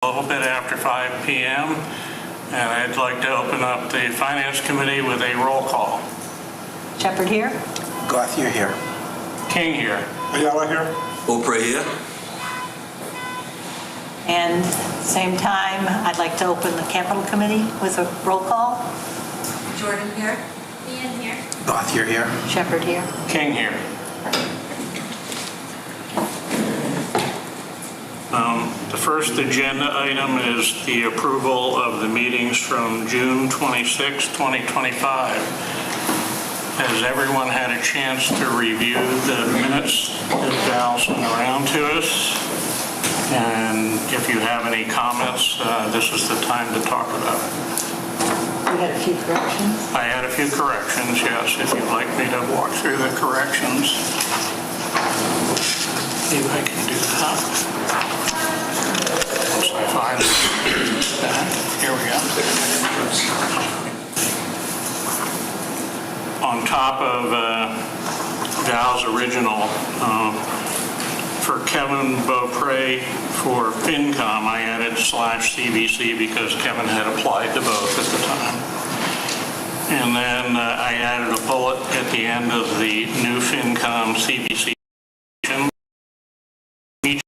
A little bit after 5 p.m. and I'd like to open up the Finance Committee with a roll call. Shepherd here. Gauthier here. King here. Ayala here. Oprah here. And same time, I'd like to open the Capital Committee with a roll call. Jordan here. Ian here. Gauthier here. Shepherd here. King here. The first agenda item is the approval of the meetings from June 26, 2025. Has everyone had a chance to review the minutes that Val sent around to us? And if you have any comments, this is the time to talk about it. We had a few corrections. I had a few corrections, yes, if you'd like me to walk through the corrections. Maybe I can do that. Once I find that, here we go. On top of Val's original, for Kevin Beaupre for FinCom, I added /CBC because Kevin had applied to both at the time. And then I added a bullet at the end of the new FinCom CBC. Each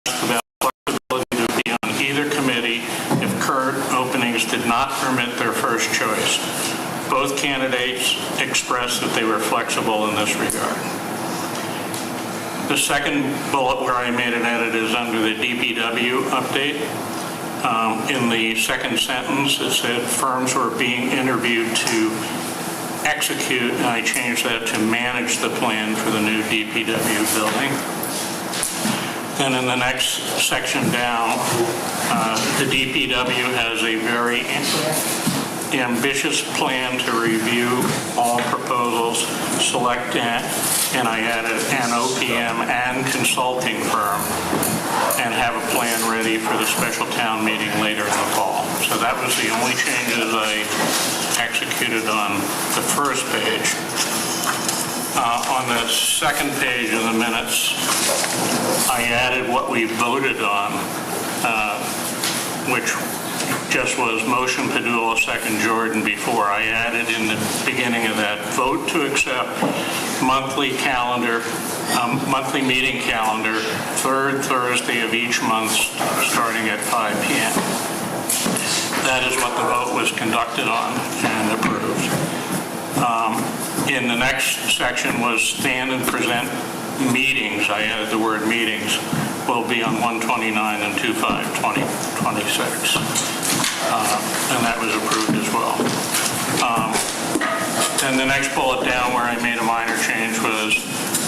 about flexibility to be on either committee if current openings did not permit their first choice. Both candidates expressed that they were flexible in this regard. The second bullet where I made an edit is under the DPW update. In the second sentence, it said firms were being interviewed to execute, and I changed that to manage the plan for the new DPW building. Then in the next section down, the DPW has a very ambitious plan to review all proposals, select and I added an OPM and consulting firm, and have a plan ready for the special town meeting later in the fall. So that was the only changes I executed on the first page. On the second page of the minutes, I added what we voted on, which just was motion Padula, second Jordan before. I added in the beginning of that, vote to accept monthly meeting calendar, third Thursday of each month, starting at 5 p.m. That is what the vote was conducted on and approved. In the next section was stand and present meetings. I added the word meetings. Will be on 129 and 2/5/2026. And that was approved as well. And the next bullet down where I made a minor change was,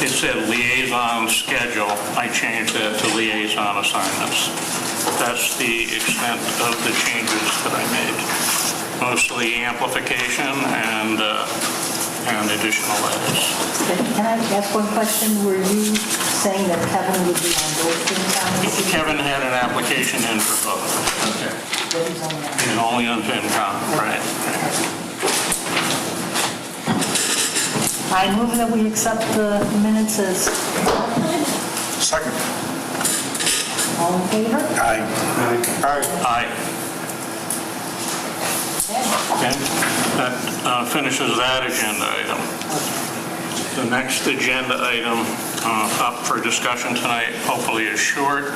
it said liaison schedule. I changed that to liaison assignments. That's the extent of the changes that I made. Mostly amplification and additional letters. Can I ask one question? Were you saying that Kevin would be on both FinCom? Kevin had an application in for both. Okay. He's only on FinCom, right. I move that we accept the minutes as Second. all in favor. Aye. Aye. Okay, that finishes that agenda item. The next agenda item up for discussion tonight hopefully is short,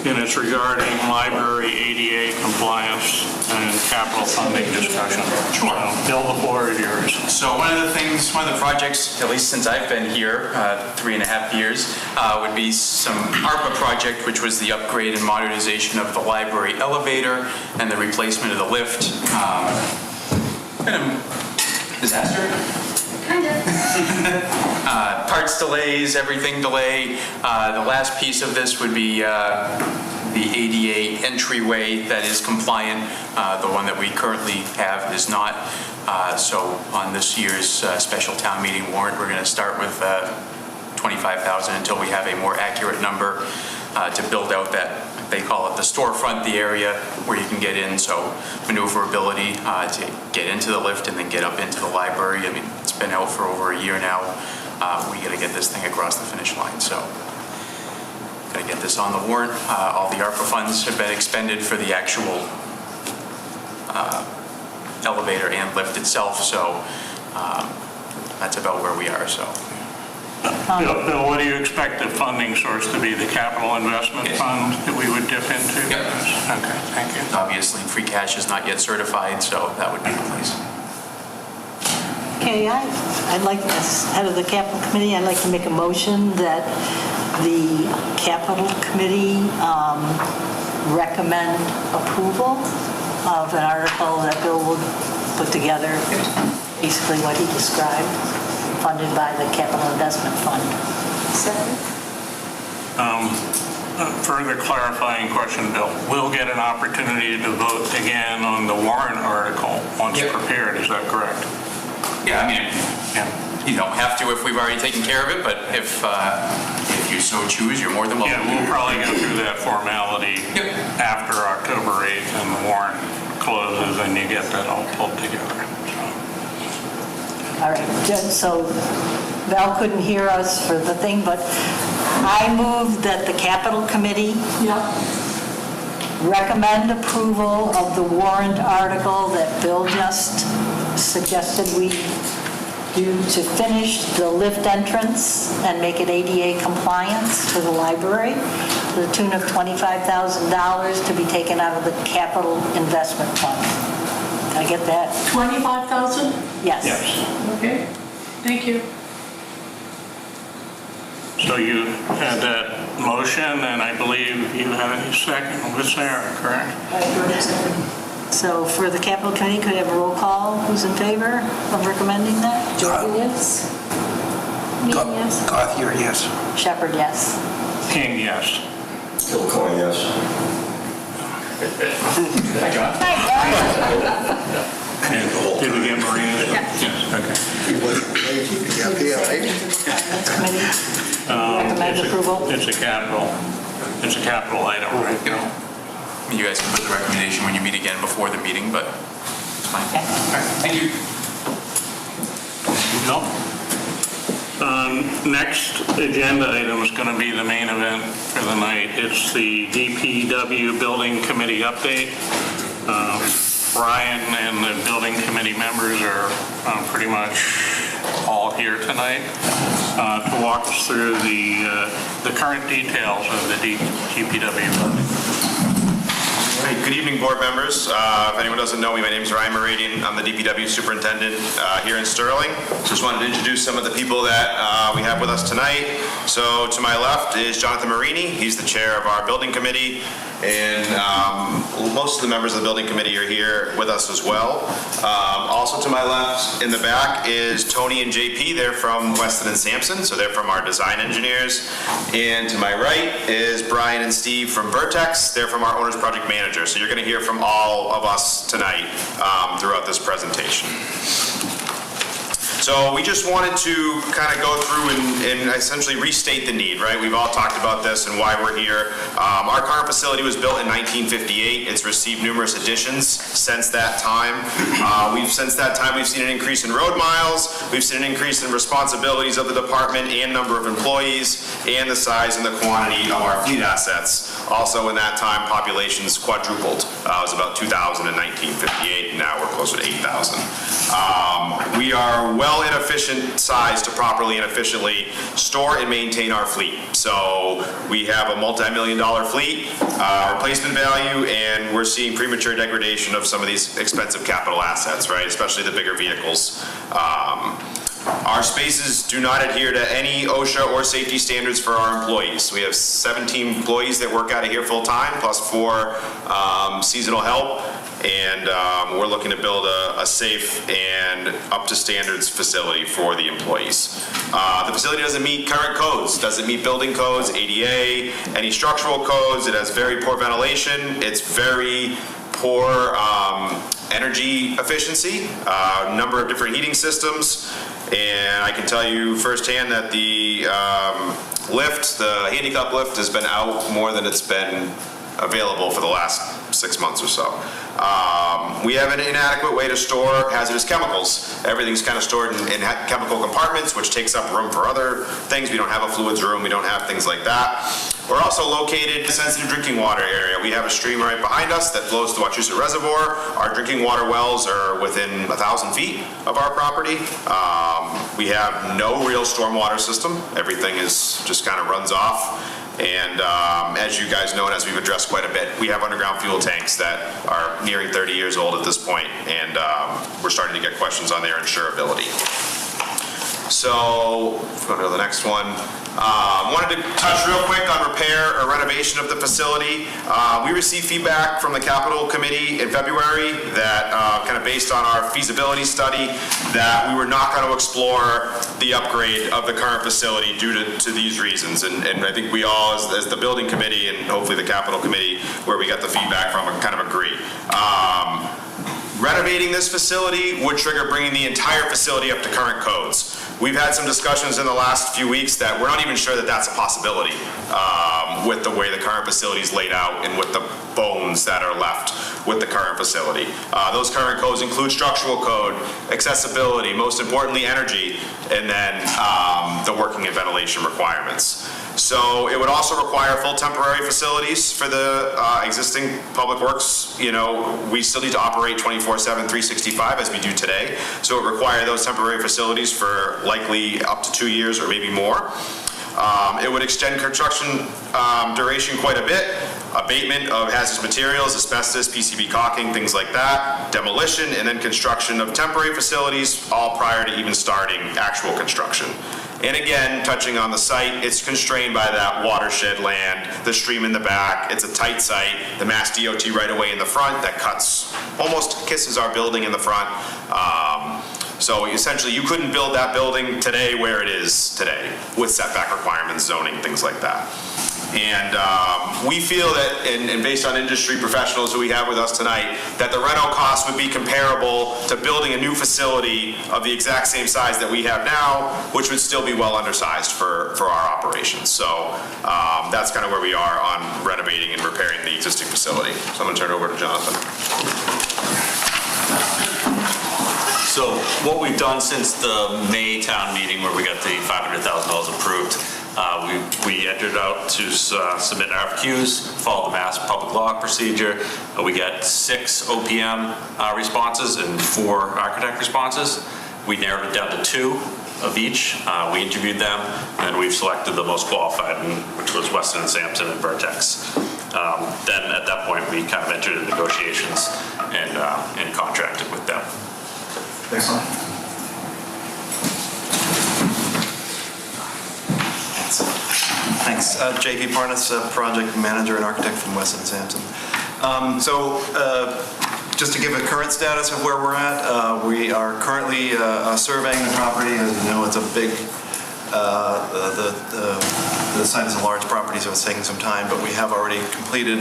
and it's regarding library ADA compliance and capital funding discussion. Sure. Bill, the floor is yours. So one of the projects, at least since I've been here, 3.5 years, would be some ARPA project, which was the upgrade and modernization of the library elevator and the replacement of the lift. Been a disaster. Kind of. Parts delays, everything delay. The last piece of this would be the ADA entryway that is compliant. The one that we currently have is not. So on this year's special town meeting warrant, we're going to start with $25,000 until we have a more accurate number to build out that, they call it the storefront, the area where you can get in, so maneuverability to get into the lift and then get up into the library. I mean, it's been out for over a year now. We got to get this thing across the finish line. So got to get this on the warrant. All the ARPA funds have been expended for the actual elevator and lift itself, so that's about where we are, so. Bill, what do you expect the funding source to be? The capital investment fund that we would dip into? Yep. Okay, thank you. Obviously, free cash is not yet certified, so that would be the place. Okay, I'd like, as head of the capital committee, I'd like to make a motion that the capital committee recommend approval of an article that Bill would put together, basically what he described, funded by the capital investment fund. Second. Further clarifying question, Bill. We'll get an opportunity to vote again on the warrant article once prepared, is that correct? Yeah, I mean, you don't have to if we've already taken care of it, but if you so choose, you're more than welcome. Yeah, we'll probably go through that formality after October 8th and the warrant closes and you get that all pulled together. All right, so Val couldn't hear us for the thing, but I move that the capital committee recommend approval of the warrant article that Bill just suggested we do to finish the lift entrance and make it ADA compliance for the library to the tune of $25,000 to be taken out of the capital investment fund. Did I get that? 25,000? Yes. Okay, thank you. So you had that motion, and I believe you had a second with Sarah, correct? So for the capital committee, could I have a roll call? Who's in favor of recommending that? Jordan, yes? Me, yes. Gothier, yes. Shepherd, yes. King, yes. Kilcoyne, yes. And did we get Marina? Yes. Committee, recommend approval. It's a capital item, right? You guys can put the recommendation when you meet again before the meeting, but it's fine. Okay. All right, thank you. No. Next agenda item is going to be the main event for the night. It's the DPW Building Committee update. Brian and the building committee members are pretty much all here tonight to walk us through the current details of the DPW building. Good evening, board members. If anyone doesn't know me, my name is Ryan Meridian. I'm the DPW superintendent here in Sterling. Just wanted to introduce some of the people that we have with us tonight. So to my left is Jonathan Marini. He's the chair of our building committee. And most of the members of the building committee are here with us as well. Also to my left in the back is Tony and JP. They're from Weston and Sampson, so they're from our design engineers. And to my right is Brian and Steve from Vertex. They're from our owner's project manager. So you're going to hear from all of us tonight throughout this presentation. So we just wanted to kind of go through and essentially restate the need, right? We've all talked about this and why we're here. Our current facility was built in 1958. It's received numerous additions since that time. Since that time, we've seen an increase in road miles. We've seen an increase in responsibilities of the department and number of employees and the size and the quantity of our fleet assets. Also in that time, populations quadrupled. It was about 2,000 in 1958, and now we're closer to 8,000. We are well inefficient size to properly and efficiently store and maintain our fleet. So we have a multi-million-dollar fleet, replacement value, and we're seeing premature degradation of some of these expensive capital assets, right? Especially the bigger vehicles. Our spaces do not adhere to any OSHA or safety standards for our employees. We have 17 employees that work out of here full-time, plus 4 seasonal help. And we're looking to build a safe and up-to-standards facility for the employees. The facility doesn't meet current codes, doesn't meet building codes, ADA, any structural codes. It has very poor ventilation. It's very poor energy efficiency, a number of different heating systems. And I can tell you firsthand that the lift, the handicap lift, has been out more than it's been available for the last 6 months or so. We have an inadequate way to store hazardous chemicals. Everything's kind of stored in chemical compartments, which takes up room for other things. We don't have a fluids room. We don't have things like that. We're also located in a sensitive drinking water area. We have a stream right behind us that flows to Wachusett Reservoir. Our drinking water wells are within 1,000 feet of our property. We have no real stormwater system. Everything is just kind of runs off. And as you guys know, and as we've addressed quite a bit, we have underground fuel tanks that are nearing 30 years old at this point, and we're starting to get questions on their insurability. So, if we go to the next one. Wanted to touch real quick on repair or renovation of the facility. We received feedback from the Capital Committee in February that, kind of based on our feasibility study, that we were not going to explore the upgrade of the current facility due to these reasons. And I think we all, as the building committee and hopefully the Capital Committee, where we got the feedback from, kind of agree. Renovating this facility would trigger bringing the entire facility up to current codes. We've had some discussions in the last few weeks that we're not even sure that that's a possibility with the way the current facility is laid out and with the bones that are left with the current facility. Those current codes include structural code, accessibility, most importantly energy, and then the working and ventilation requirements. So it would also require full temporary facilities for the existing public works. You know, we still need to operate 24/7, 365 as we do today. So it would require those temporary facilities for likely up to 2 years or maybe more. It would extend construction duration quite a bit. Abatement of hazardous materials, asbestos, PCB caulking, things like that. Demolition and then construction of temporary facilities, all prior to even starting actual construction. And again, touching on the site, it's constrained by that watershed land, the stream in the back. It's a tight site. The Mass DOT right away in the front that cuts, almost kisses our building in the front. So essentially, you couldn't build that building today where it is today with setback requirements, zoning, things like that. And we feel that, and based on industry professionals who we have with us tonight, that the rental cost would be comparable to building a new facility of the exact same size that we have now, which would still be well undersized for our operations. So that's kind of where we are on renovating and repairing the existing facility. So I'm going to turn it over to Jonathan. So what we've done since the May town meeting where we got the $500,000 approved, we entered out to submit RFQs, follow the Mass Public Law procedure. We got 6 OPM responses and 4 architect responses. We narrowed it down to 2 of each. We interviewed them, and we've selected the most qualified, which was Weston & Sampson and Vertex. Then at that point, we kind of entered into negotiations and contracted with them. Excellent. Thanks. J.P. Parnas, project manager and architect from Weston & Sampson. Just to give a current status of where we're at, we are currently surveying the property. As you know, it's a big, the site is a large property, so it's taking some time, but we have already completed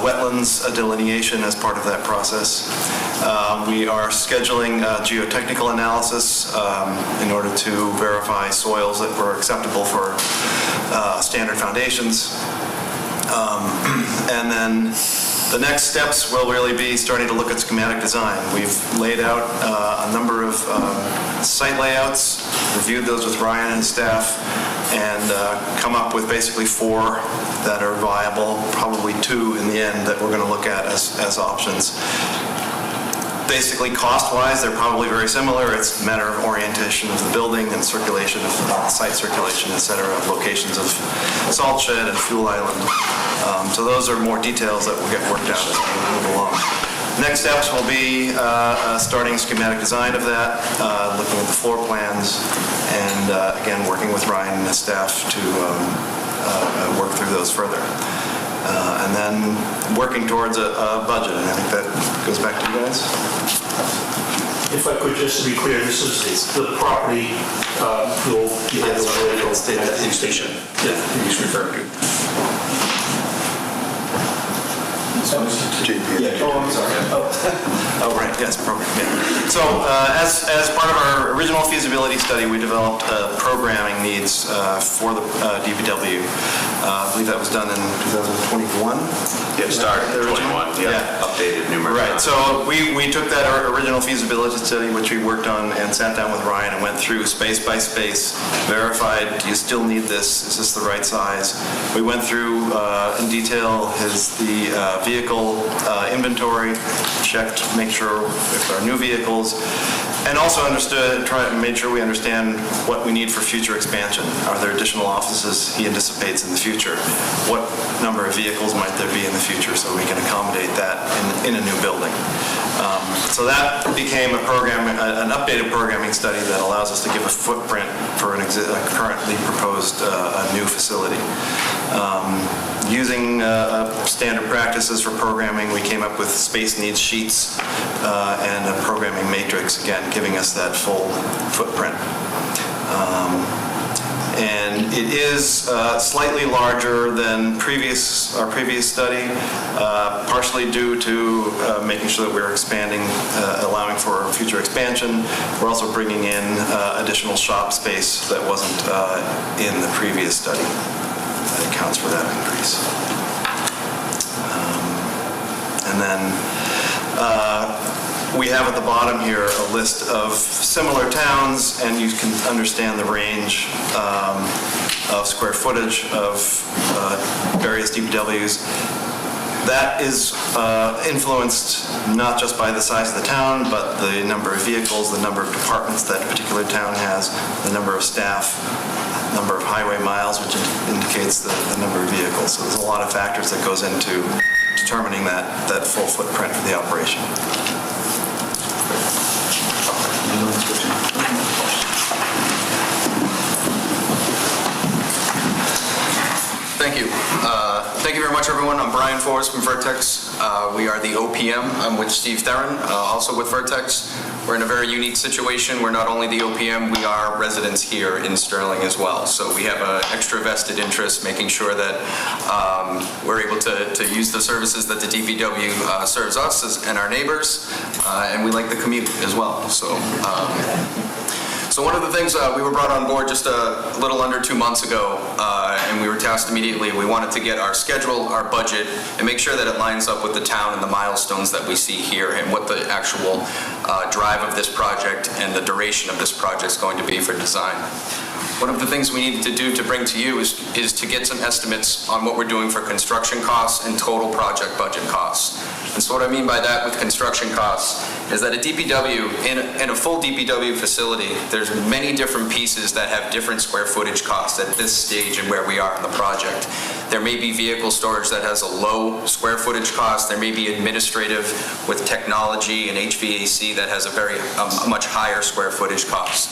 wetlands delineation as part of that process. We are scheduling geotechnical analysis in order to verify soils that were acceptable for standard foundations. And then the next steps will really be starting to look at schematic design. We've laid out a number of site layouts, reviewed those with Ryan and staff, and come up with basically 4 that are viable, probably 2 in the end that we're going to look at as options. Basically, cost-wise, they're probably very similar. It's a matter of orientation of the building and circulation of site circulation, et cetera, locations of salt shed and fuel island. So those are more details that will get worked out as we move along. Next steps will be starting schematic design of that, looking at the floor plans, and again, working with Ryan and his staff to work through those further. And then working towards a budget, and I think that goes back to you guys. If I could just be clear, this is the property you'll be able to state that station. Yeah, he's referring to. Oh, I'm sorry. Oh, right, yes, program, yeah. So as part of our original feasibility study, we developed programming needs for the DPW. I believe that was done in 2021. Yeah, started in 21, Yeah. updated numerous Right, times. so we took that original feasibility study, which we worked on, and sat down with Ryan and went through space by space, verified, do you still need this? Is this the right size? We went through in detail the vehicle inventory, checked, make sure if there are new vehicles, and also made sure we understand what we need for future expansion. Are there additional offices he anticipates in the future? What number of vehicles might there be in the future so we can accommodate that in a new building? So that became an updated programming study that allows us to give a footprint for a currently proposed new facility. Using standard practices for programming, we came up with space needs sheets and a programming matrix, again, giving us that full footprint. And it is slightly larger than our previous study, partially due to making sure that we're expanding, allowing for future expansion. We're also bringing in additional shop space that wasn't in the previous study. That accounts for that increase. And then we have at the bottom here a list of similar towns, and you can understand the range of square footage of various DPWs. That is influenced not just by the size of the town, but the number of vehicles, the number of departments that a particular town has, the number of staff, number of highway miles, which indicates the number of vehicles. So there's a lot of factors that goes into determining that full footprint for the operation. Thank you. Thank you very much, everyone. I'm Brian Forrest from Vertex. We are the OPM. I'm with Steve Theron, also with Vertex. We're in a very unique situation. We're not only the OPM, we are residents here in Sterling as well. So we have an extra vested interest making sure that we're able to use the services that the DPW serves us and our neighbors, and we like the commute as well. So one of the things, we were brought on board just a little under 2 months ago, and we were tasked immediately. We wanted to get our schedule, our budget, and make sure that it lines up with the town and the milestones that we see here and what the actual drive of this project and the duration of this project is going to be for design. One of the things we needed to do to bring to you is to get some estimates on what we're doing for construction costs and total project budget costs. And so what I mean by that with construction costs is that a DPW, in a full DPW facility, there's many different pieces that have different square footage costs at this stage and where we are in the project. There may be vehicle storage that has a low square footage cost. There may be administrative with technology and HVAC that has a much higher square footage cost.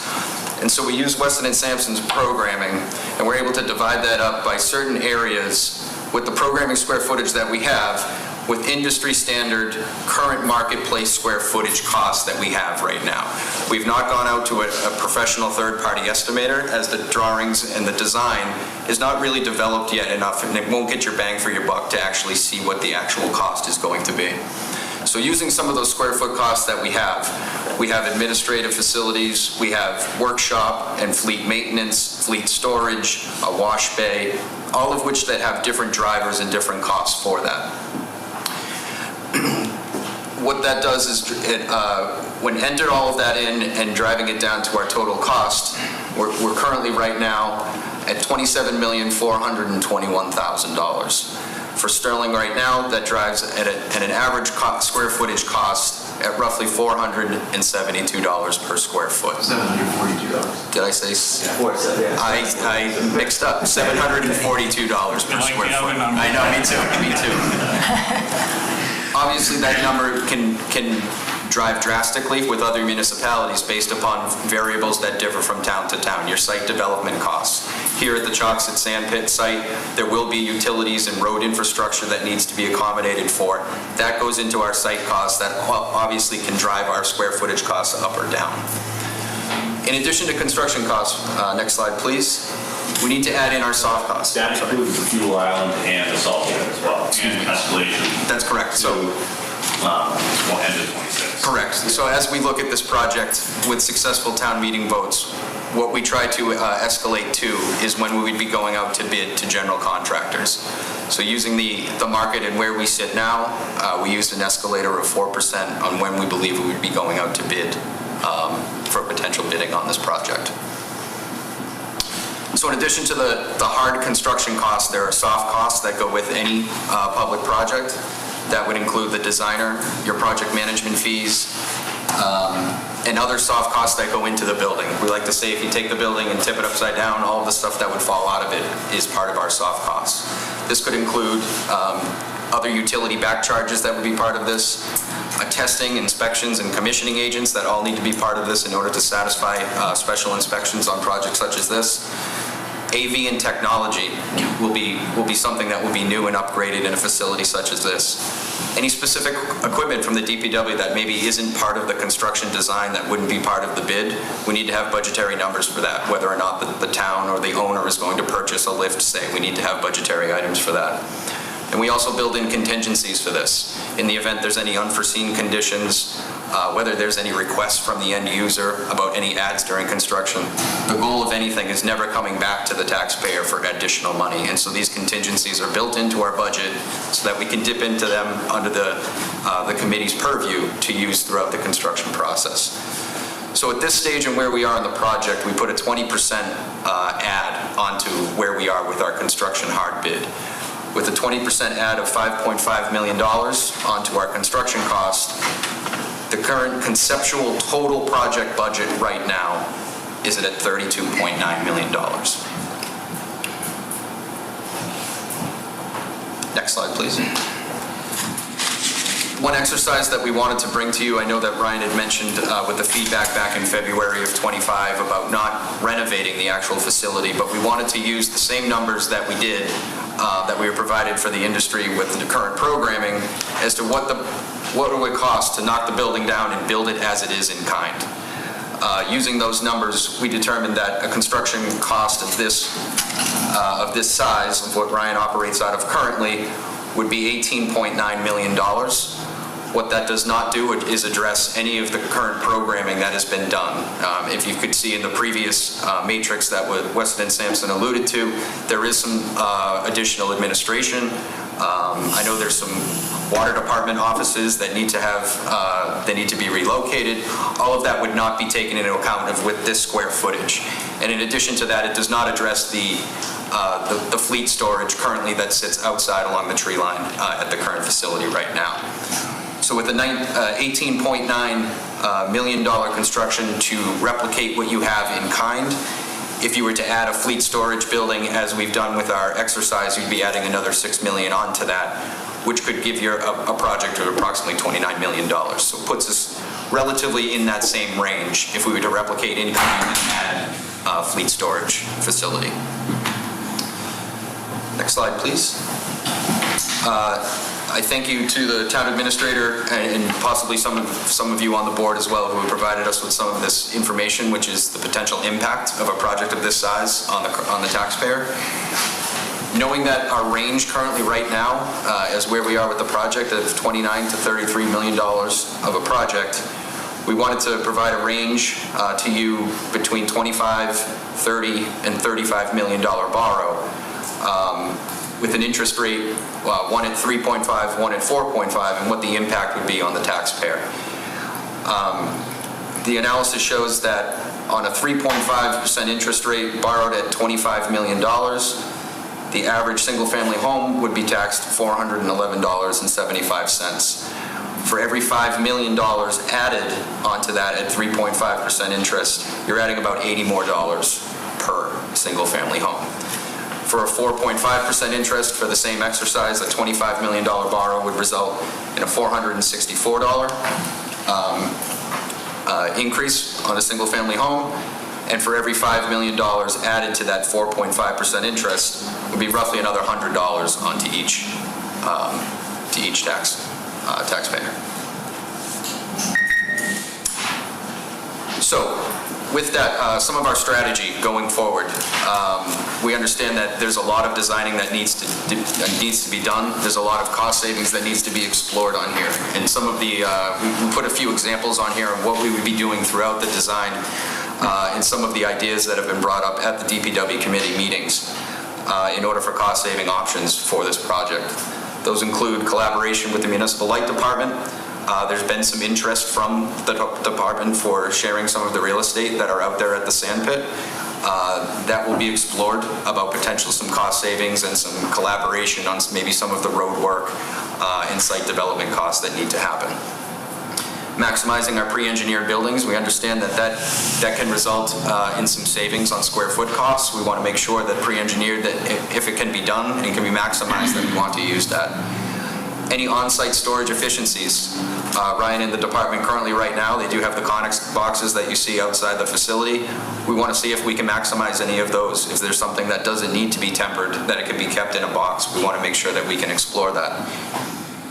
And so we use Weston & Sampson's programming, and we're able to divide that up by certain areas with the programming square footage that we have with industry standard current marketplace square footage costs that we have right now. We've not gone out to a professional third-party estimator, as the drawings and the design is not really developed yet enough, and it won't get your bang for your buck to actually see what the actual cost is going to be. So using some of those square foot costs that we have administrative facilities, we have workshop and fleet maintenance, fleet storage, a wash bay, all of which that have different drivers and different costs for that. What that does is, when entered all of that in and driving it down to our total cost, we're currently right now at $27,421,000. For Sterling right now, that drives at an average square footage cost at roughly $472 per square foot. $742. Did I say? I mixed up. $742 per square foot. I know, me too. Obviously, that number can drive drastically with other municipalities based upon variables that differ from town to town. Your site development costs. Here at the Choxet Sand Pit site, there will be utilities and road infrastructure that needs to be accommodated for. That goes into our site costs that obviously can drive our square footage costs up or down. In addition to construction costs, next slide please. We need to add in our soft costs. That includes the fuel island and the salt shed as well, and escalation. That's correct. So, End of 26. correct. So as we look at this project with successful town meeting votes, what we try to escalate to is when we would be going out to bid to general contractors. So using the market and where we sit now, we used an escalator of 4% on when we believe we would be going out to bid for potential bidding on this project. So in addition to the hard construction costs, there are soft costs that go with any public project. That would include the designer, your project management fees, and other soft costs that go into the building. We like to say if you take the building and tip it upside down, all of the stuff that would fall out of it is part of our soft costs. This could include other utility back charges that would be part of this, testing, inspections, and commissioning agents that all need to be part of this in order to satisfy special inspections on projects such as this. AV and technology will be something that will be new and upgraded in a facility such as this. Any specific equipment from the DPW that maybe isn't part of the construction design that wouldn't be part of the bid, we need to have budgetary numbers for that. Whether or not the town or the owner is going to purchase a lift, say, we need to have budgetary items for that. And we also build in contingencies for this. In the event there's any unforeseen conditions, whether there's any requests from the end user about any ads during construction, the goal of anything is never coming back to the taxpayer for additional money. And so these contingencies are built into our budget so that we can dip into them under the committee's purview to use throughout the construction process. So at this stage and where we are in the project, we put a 20% add onto where we are with our construction hard bid. With a 20% add of $5.5 million onto our construction cost, the current conceptual total project budget right now is at $32.9 million. Next slide, please. One exercise that we wanted to bring to you, I know that Ryan had mentioned with the feedback back in February of 25 about not renovating the actual facility, but we wanted to use the same numbers that we did, that we were provided for the industry with the current programming as to what it would cost to knock the building down and build it as it is in kind. Using those numbers, we determined that a construction cost of this size, of what Ryan operates out of currently, would be $18.9 million. What that does not do is address any of the current programming that has been done. If you could see in the previous matrix that Weston and Sampson alluded to, there is some additional administration. I know there's some water department offices that need to be relocated. All of that would not be taken into account with this square footage. And in addition to that, it does not address the fleet storage currently that sits outside along the tree line at the current facility right now. So with the $18.9 million construction to replicate what you have in kind, if you were to add a fleet storage building, as we've done with our exercise, you'd be adding another $6 million onto that, which could give you a project of approximately $29 million. So it puts us relatively in that same range if we were to replicate income and add a fleet storage facility. Next slide, please. I thank you to the town administrator and possibly some of you on the board as well who have provided us with some of this information, which is the potential impact of a project of this size on the taxpayer. Knowing that our range currently right now, as where we are with the project of $29 to $33 million of a project, we wanted to provide a range to you between $25, $30, and $35 million borrow. With an interest rate, one at 3.5, one at 4.5, and what the impact would be on the taxpayer. The analysis shows that on a 3.5% interest rate borrowed at $25 million, the average single-family home would be taxed $411.75. For every $5 million added onto that at 3.5% interest, you're adding about $80 more per single-family home. For a 4.5% interest for the same exercise, a $25 million borrow would result in a $464 increase on a single-family home. And for every $5 million added to that 4.5% interest would be roughly another $100 onto each taxpayer. So, with that, some of our strategy going forward. We understand that there's a lot of designing that needs to be done. There's a lot of cost savings that needs to be explored on here. And some of the, we put a few examples on here of what we would be doing throughout the design and some of the ideas that have been brought up at the DPW committee meetings in order for cost-saving options for this project. Those include collaboration with the municipal light department. There's been some interest from the department for sharing some of the real estate that are out there at the sand pit. That will be explored about some cost savings and some collaboration on maybe some of the road work and site development costs that need to happen. Maximizing our pre-engineered buildings, we understand that can result in some savings on square foot costs. We want to make sure that pre-engineered, that if it can be done and can be maximized, then we want to use that. Any on-site storage efficiencies. Ryan and the department currently right now, they do have the Conex boxes that you see outside the facility. We want to see if we can maximize any of those. If there's something that doesn't need to be tempered, that it can be kept in a box, we want to make sure that we can explore that.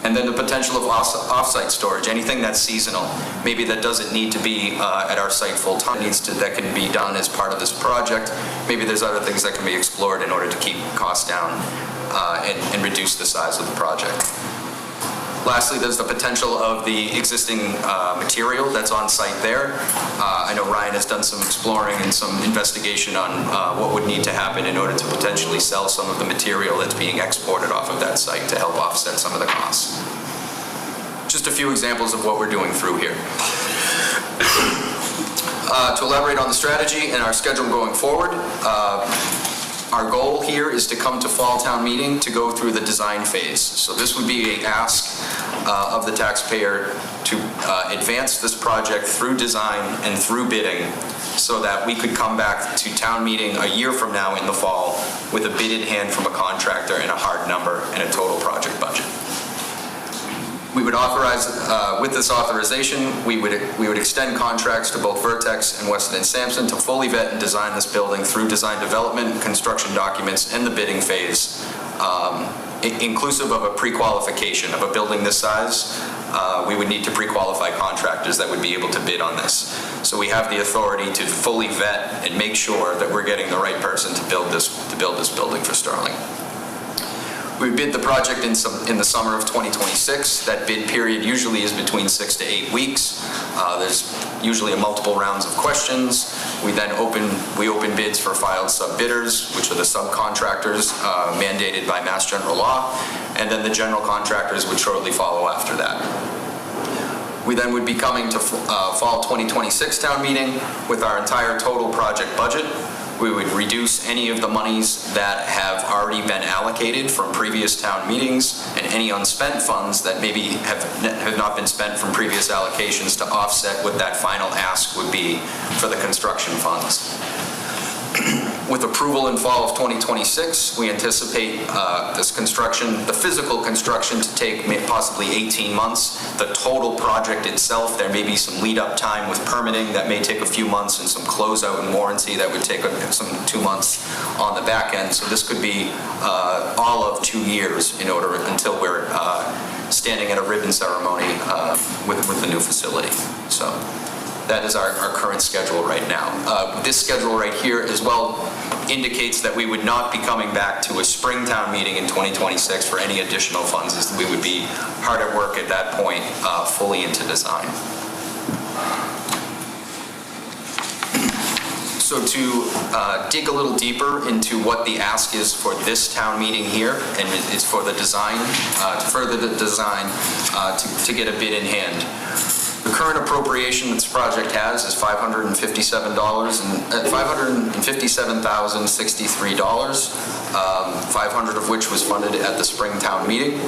And then the potential of off-site storage, anything that's seasonal, maybe that doesn't need to be at our site full-time, that can be done as part of this project. Maybe there's other things that can be explored in order to keep costs down and reduce the size of the project. Lastly, there's the potential of the existing material that's on site there. I know Ryan has done some exploring and some investigation on what would need to happen in order to potentially sell some of the material that's being exported off of that site to help offset some of the costs. Just a few examples of what we're doing through here. To elaborate on the strategy and our schedule going forward, our goal here is to come to fall town meeting to go through the design phase. So this would be an ask of the taxpayer to advance this project through design and through bidding so that we could come back to town meeting a year from now in the fall with a bid in hand from a contractor and a hard number and a total project budget. We would authorize, with this authorization, we would extend contracts to both Vertex and Weston & Sampson to fully vet and design this building through design development, construction documents, and the bidding phase, inclusive of a pre-qualification of a building this size. We would need to pre-qualify contractors that would be able to bid on this. So we have the authority to fully vet and make sure that we're getting the right person to build this building for Sterling. We bid the project in the summer of 2026. That bid period usually is between 6 to 8 weeks. There's usually multiple rounds of questions. We then open bids for filed sub-bidders, which are the subcontractors mandated by Mass General Law, and then the general contractors would shortly follow after that. We then would be coming to fall 2026 town meeting with our entire total project budget. We would reduce any of the monies that have already been allocated from previous town meetings and any unspent funds that maybe have not been spent from previous allocations to offset what that final ask would be for the construction funds. With approval in fall of 2026, we anticipate the physical construction to take possibly 18 months. The total project itself, there may be some lead-up time with permitting that may take a few months and some closeout and warranty that would take some 2 months on the back end. So this could be all of 2 years until we're standing at a ribbon ceremony with the new facility. So that is our current schedule right now. This schedule right here as well indicates that we would not be coming back to a spring town meeting in 2026 for any additional funds, as we would be hard at work at that point, fully into design. So to dig a little deeper into what the ask is for this town meeting here, and it's for the design, to further the design, to get a bid in hand. The current appropriation that this project has is $557,063, $500 of which was funded at the spring town meeting.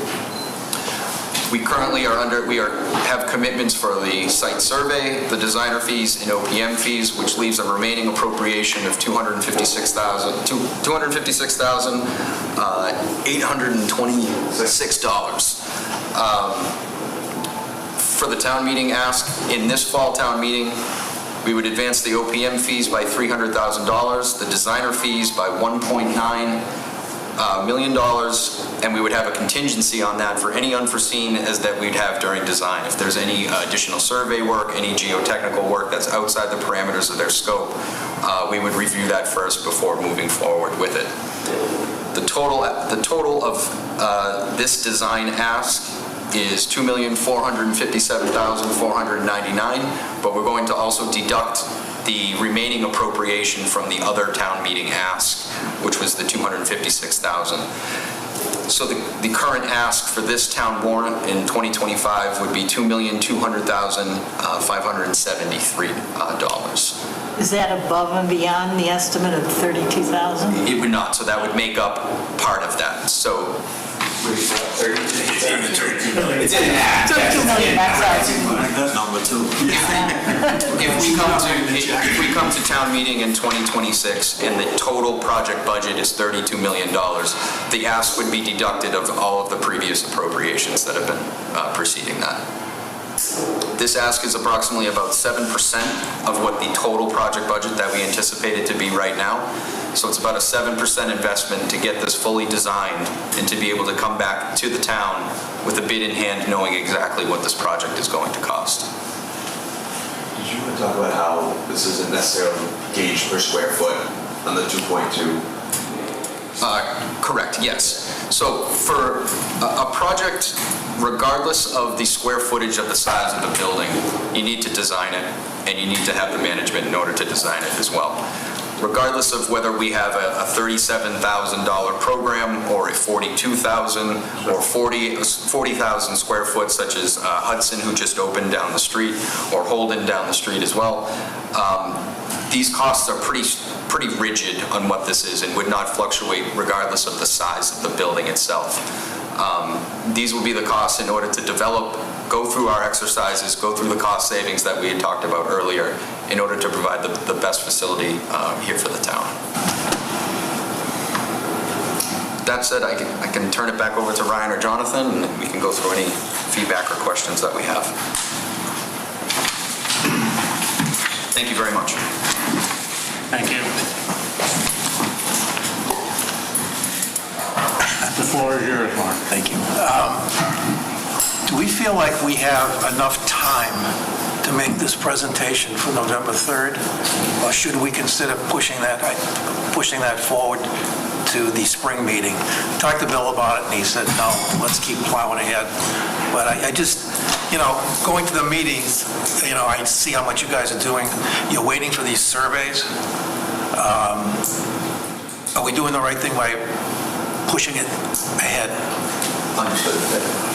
We currently have commitments for the site survey, the designer fees, and OPM fees, which leaves a remaining appropriation of $256,826. For the town meeting ask, in this fall town meeting, we would advance the OPM fees by $300,000, the designer fees by $1.9 million, And we would have a contingency on that for any unforeseen as that we'd have during design. If there's any additional survey work, any geotechnical work that's outside the parameters of their scope, we would review that first before moving forward with it. The total of this design ask is $2,457,499, but we're going to also deduct the remaining appropriation from the other town meeting ask, which was the $256,000. So the current ask for this town warrant in 2025 would be $2,200,573. Is that above and beyond the estimate of 32,000? It would not, so that would make up part of that. So it's in that. 32 million, that's us. Number two. If we come to town meeting in 2026 and the total project budget is $32 million, the ask would be deducted of all of the previous appropriations that have been preceding that. This ask is approximately about 7% of what the total project budget that we anticipate it to be right now. So it's about a 7% investment to get this fully designed and to be able to come back to the town with a bid in hand, knowing exactly what this project is going to cost. Did you want to talk about how this isn't necessarily gauged per square foot on the 2.2? Correct, yes. So for a project, regardless of the square footage of the size of the building, you need to design it and you need to have the management in order to design it as well. Regardless of whether we have a $37,000 program or a $42,000 or 40,000 square foot, such as Hudson, who just opened down the street, or Holden down the street as well, these costs are pretty rigid on what this is and would not fluctuate regardless of the size of the building itself. These will be the costs in order to develop, go through our exercises, go through the cost savings that we had talked about earlier in order to provide the best facility here for the town. That said, I can turn it back over to Ryan or Jonathan, and we can go through any feedback or questions that we have. Thank you very much. Thank you. The floor is yours, Mark. Thank you. Do we feel like we have enough time to make this presentation for November 3rd? Or should we consider pushing that forward to the spring meeting? Talked to Bill about it, and he said, no, let's keep plowing ahead. But I just, going to the meetings, I see how much you guys are doing. You're waiting for these surveys. Are we doing the right thing by pushing it ahead? Understood.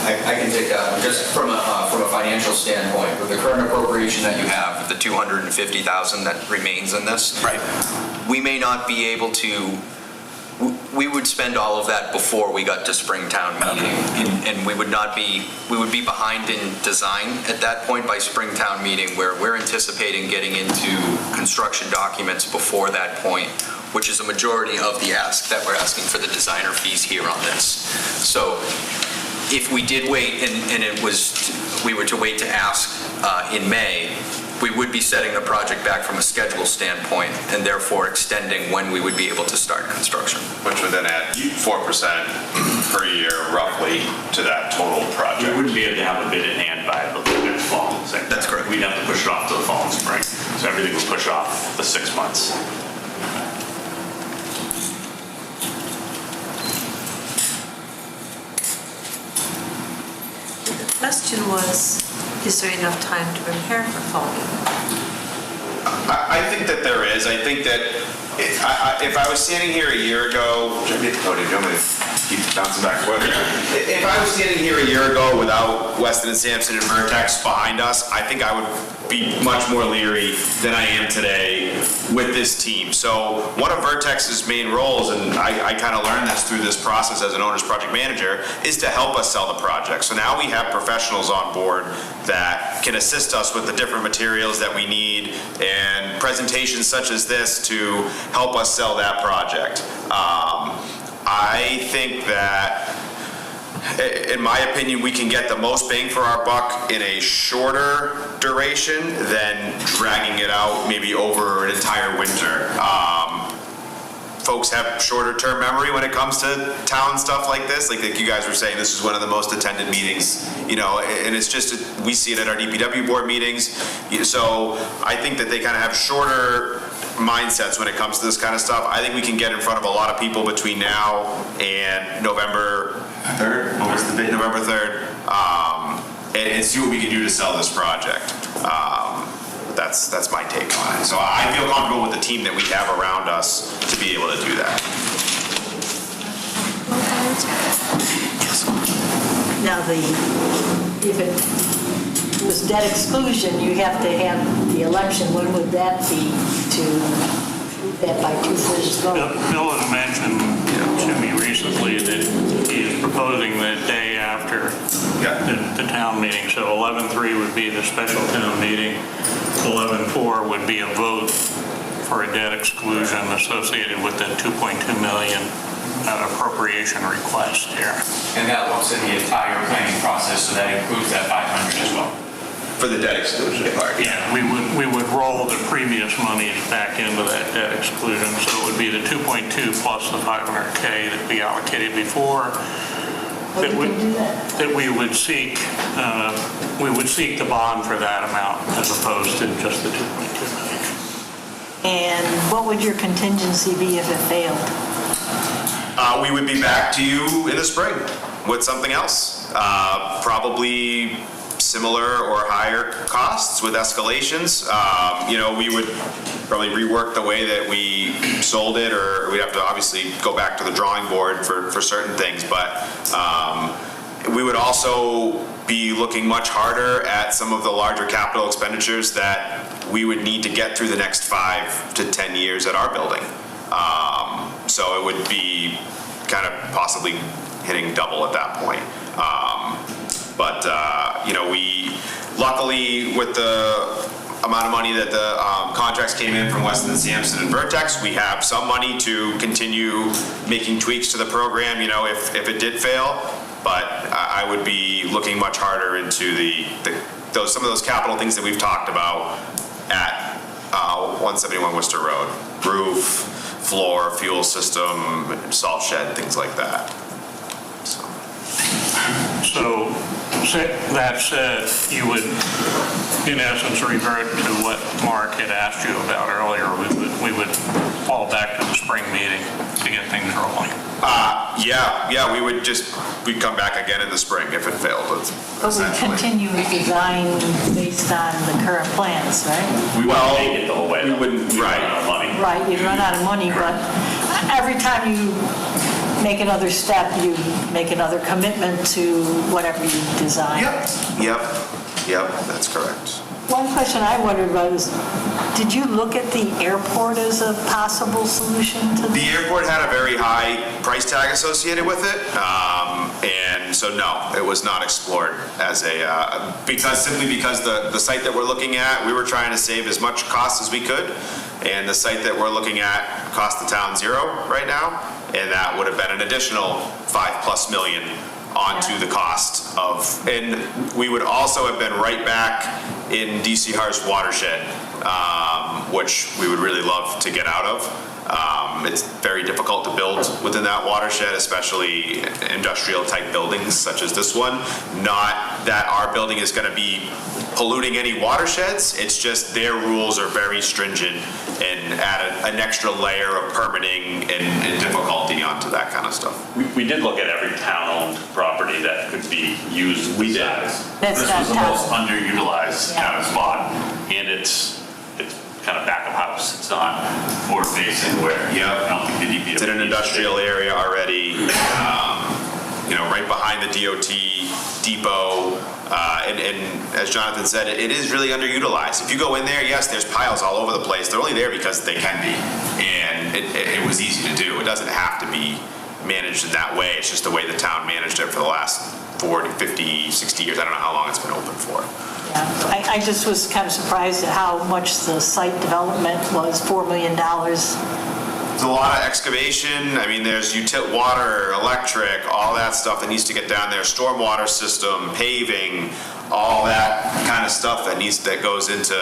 I can take that one. Just from a financial standpoint, with the current appropriation that you have, the $250,000 that remains in this, Right. we may not be able to. We would spend all of that before we got to Springtown meeting, and we would be behind in design at that point by Springtown meeting, where we're anticipating getting into construction documents before that point, which is a majority of the ask that we're asking for the designer fees here on this. So if we did wait and we were to wait to ask in May, we would be setting the project back from a schedule standpoint and therefore extending when we would be able to start construction. Which would then add 4% per year roughly to that total We project. wouldn't be able to have a bid in hand by the next fall. That's correct. We'd have to push it off to the fall and spring. So everything would push off the 6 months. The question was, is there enough time to prepare for fall meeting? I think that there is. I think that if I was standing here a year ago, should I be at the podium? Do you want me to keep bouncing back? If I was standing here a year ago without Weston and Sampson and Vertex behind us, I think I would be much more leery than I am today with this team. So one of Vertex's main roles, and I kind of learned this through this process as an owner's project manager, is to help us sell the project. So now we have professionals on board that can assist us with the different materials that we need and presentations such as this to help us sell that project. I think that, in my opinion, we can get the most bang for our buck in a shorter duration than dragging it out maybe over an entire winter. folks have shorter term memory when it comes to town stuff like this. Like you guys were saying, this is one of the most attended meetings, and it's just, we see it at our DPW board meetings. So I think that they kind of have shorter mindsets when it comes to this kind of stuff. I think we can get in front of a lot of people between now and November 3rd. What was the date? November 3rd. And see what we can do to sell this project. That's my take on it. So I feel comfortable with the team that we have around us to be able to do that. Now, if it was debt exclusion, you have to have the election. When would that be to prove that by 2/3 vote? Bill had mentioned to me recently that he is proposing the day after the town meeting. So 11/3 would be the special town meeting. 11/4 would be a vote for a debt exclusion associated with the 2.2 million appropriation request here. And that looks at the entire planning process, so that includes that 500 as well. For the debt exclusion part. Yeah, we would roll the previous monies back into that debt exclusion, so it would be the 2.2 plus the 500K that we allocated before. That we would seek the bond for that amount as opposed to just the 2.2 million. And what would your contingency be if it failed? We would be back to you in the spring with something else. Probably similar or higher costs with escalations. We would probably rework the way that we sold it, or we'd have to obviously go back to the drawing board for certain things. But we would also be looking much harder at some of the larger capital expenditures that we would need to get through the next 5 to 10 years at our building. So it would be kind of possibly hitting double at that point. We luckily, with the amount of money that the contracts came in from Weston, Sampson, and Vertex, we have some money to continue making tweaks to the program, if it did fail. But I would be looking much harder into some of those capital things that we've talked about at 171 Worcester Road. Roof, floor, fuel system, salt shed, things like that. So that said, you would, in essence, revert to what Mark had asked you about earlier. We would fall back to the spring meeting to get things rolling. We'd come back again in the spring if it failed. But we continue to design based on the current plans, right? We wouldn't make it the whole way. We wouldn't run out of money. Right, you'd run out of money, but every time you make another step, you make another commitment to whatever you design. Yep, that's correct. One question I wondered about is, did you look at the airport as a possible solution to this? The airport had a very high price tag associated with it, and so no, it was not explored as simply because the site that we're looking at, we were trying to save as much cost as we could, and the site that we're looking at cost the town $0 right now, and that would have been an additional $5+ million onto the cost of, and we would also have been right back in DC Har's watershed, which we would really love to get out of. It's very difficult to build within that watershed, especially industrial type buildings such as this one. Not that our building is going to be polluting any watersheds, it's just their rules are very stringent and add an extra layer of permitting and difficulty onto that kind of stuff. We did look at every town-owned property that could be used. We did. That's this not was the town. most underutilized kind of spot, and it's kind of back of house. It's not forward facing where I don't think the DPW. It's in an industrial area already, right behind the DOT depot. And as Jonathan said, it is really underutilized. If you go in there, yes, there's piles all over the place. They're only there because they can be. And it was easy to do. It doesn't have to be managed in that way. It's just the way the town managed it for the last 40, 50, 60 years. I don't know how long it's been open for. Yeah, I just was kind of surprised at how much the site development was, $4 million. There's a lot of excavation. I mean, there's water, electric, all that stuff that needs to get down there, stormwater system, paving, all that kind of stuff that goes into,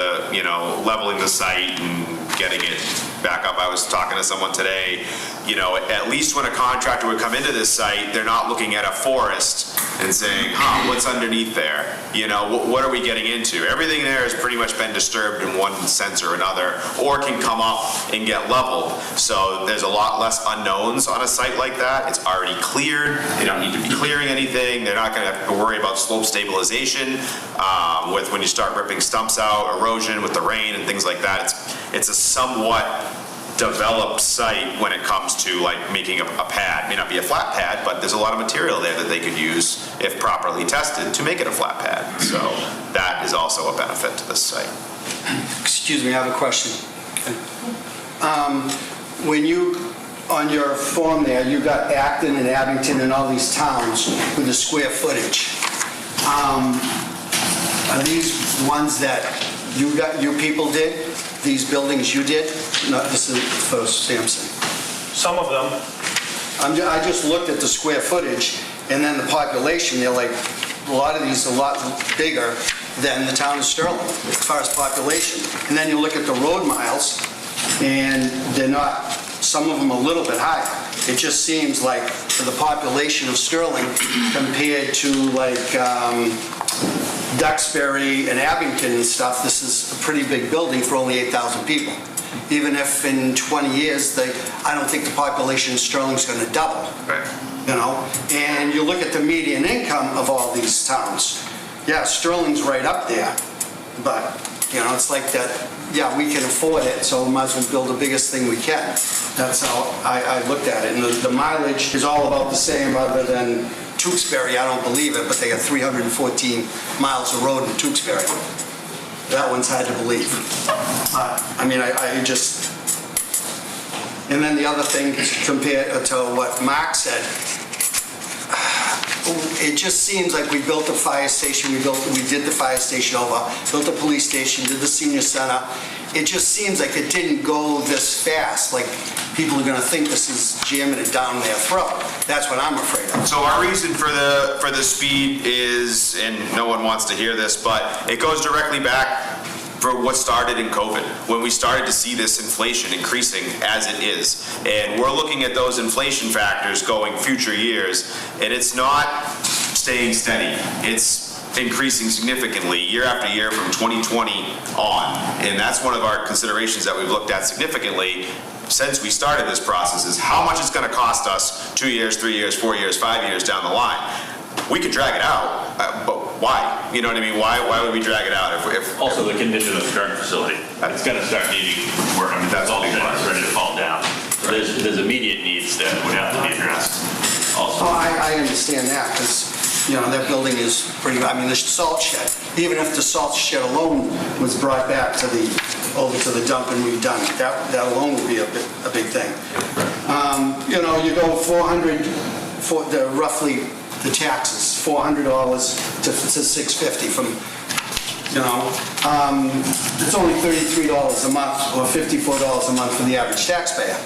leveling the site and getting it back up, I was talking to someone today, you know, at least when a contractor would come into this site, they're not looking at a forest and saying, what's underneath there? You know, what are we getting into? Everything there has pretty much been disturbed in one sense or another, or can come up and get leveled. So there's a lot less unknowns on a site like that. It's already cleared. They don't need to be clearing anything. They're not going to have to worry about slope stabilization with when you start ripping stumps out, erosion with the rain and things like that. It's a somewhat developed site when it comes to like making a pad. It may not be a flat pad, but there's a lot of material there that they could use if properly tested to make it a flat pad. So that is also a benefit to this site. Excuse me, I have a question. When you, on your form there, you got Acton and Abington and all these towns with the square footage. Are these ones that you people did? These buildings you did? No, this is for Sampson. Some of them, I just looked at the square footage and then the population, they're like, a lot of these are a lot bigger than the town of Sterling as far as population. And then you look at the road miles and they're not, some of them a little bit higher. It just seems like for the population of Sterling compared to like Duxbury and Abington and stuff, this is a pretty big building for only 8,000 people. Even if in 20 years, I don't think the population of Sterling's going to double. Right. You know, and you look at the median income of all these towns. Yeah, Sterling's right up there, but you know, it's like that. Yeah, we can afford it, so we might as well build the biggest thing we can. That's how I looked at it. And the mileage is all about the same, other than Tewksbury. I don't believe it, but they got 314 miles of road in Tewksbury. That one's hard to believe. I mean, I just. And then the other thing, compared to what Mark said, it just seems like we built a fire station, we did the fire station over, built a police station, did the senior center. It just seems like it didn't go this fast, like people are gonna think this is jamming it down their throat. That's what I'm afraid of. So our reason for the speed is, and no one wants to hear this, but it goes directly back for what started in COVID, when we started to see this inflation increasing as it is. And we're looking at those inflation factors going future years, and it's not staying steady. It's increasing significantly year after year from 2020 on. And that's one of our considerations that we've looked at significantly since we started this process, is how much it's going to cost us 2 years, 3 years, 4 years, 5 years down the line. We could drag it out, but why? You know what I mean? Why would we drag it out if Also, the condition of the current facility, it's gonna start needing work. I mean, that's all it's ready to fall down. So there's immediate needs that would have to be addressed also. Oh, I understand that, because, you know, that building is pretty, I mean, the salt shed, even if the salt shed alone was brought back to over to the dump and redone, that alone would be a big thing. You know, you go 400, for roughly the taxes, $400 to $650 from, you know, it's only $33 a month or $54 a month for the average taxpayer.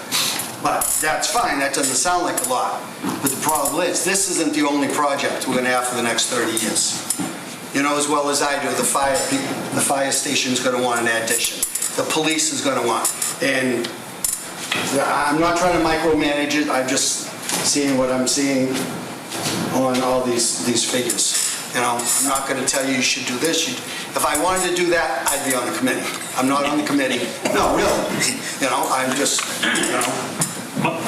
But that's fine, that doesn't sound like a lot. But the problem is, this isn't the only project we're gonna have for the next 30 years. You know, as well as I do, the fire station's gonna want an addition. The police is gonna want. And I'm not trying to micromanage it, I'm just seeing what I'm seeing on all these figures. You know, I'm not going to tell you should do this. If I wanted to do that, I'd be on the committee. I'm not on the committee. No, really. You know, I'm just, you know.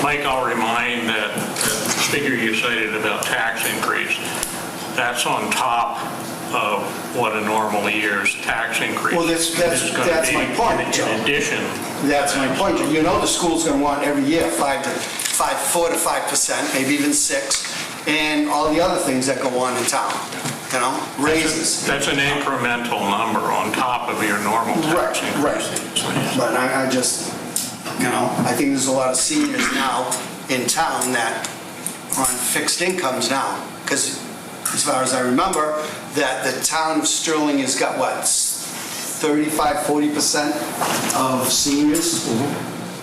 Mike, I'll remind that the figure you cited about tax increase, that's on top of what a normal year's tax increase Well, is going to be. that's my point, Joe. In addition. That's my point. You know the school's going to want every year 4 to 5%, maybe even 6%. And all the other things that go on in town, you know, raises. That's an incremental number on top of your normal tax increase. Right. But I just, you know, I think there's a lot of seniors now in town that are on fixed incomes now. Because as far as I remember, that the town of Sterling has got what, 35-40% of seniors?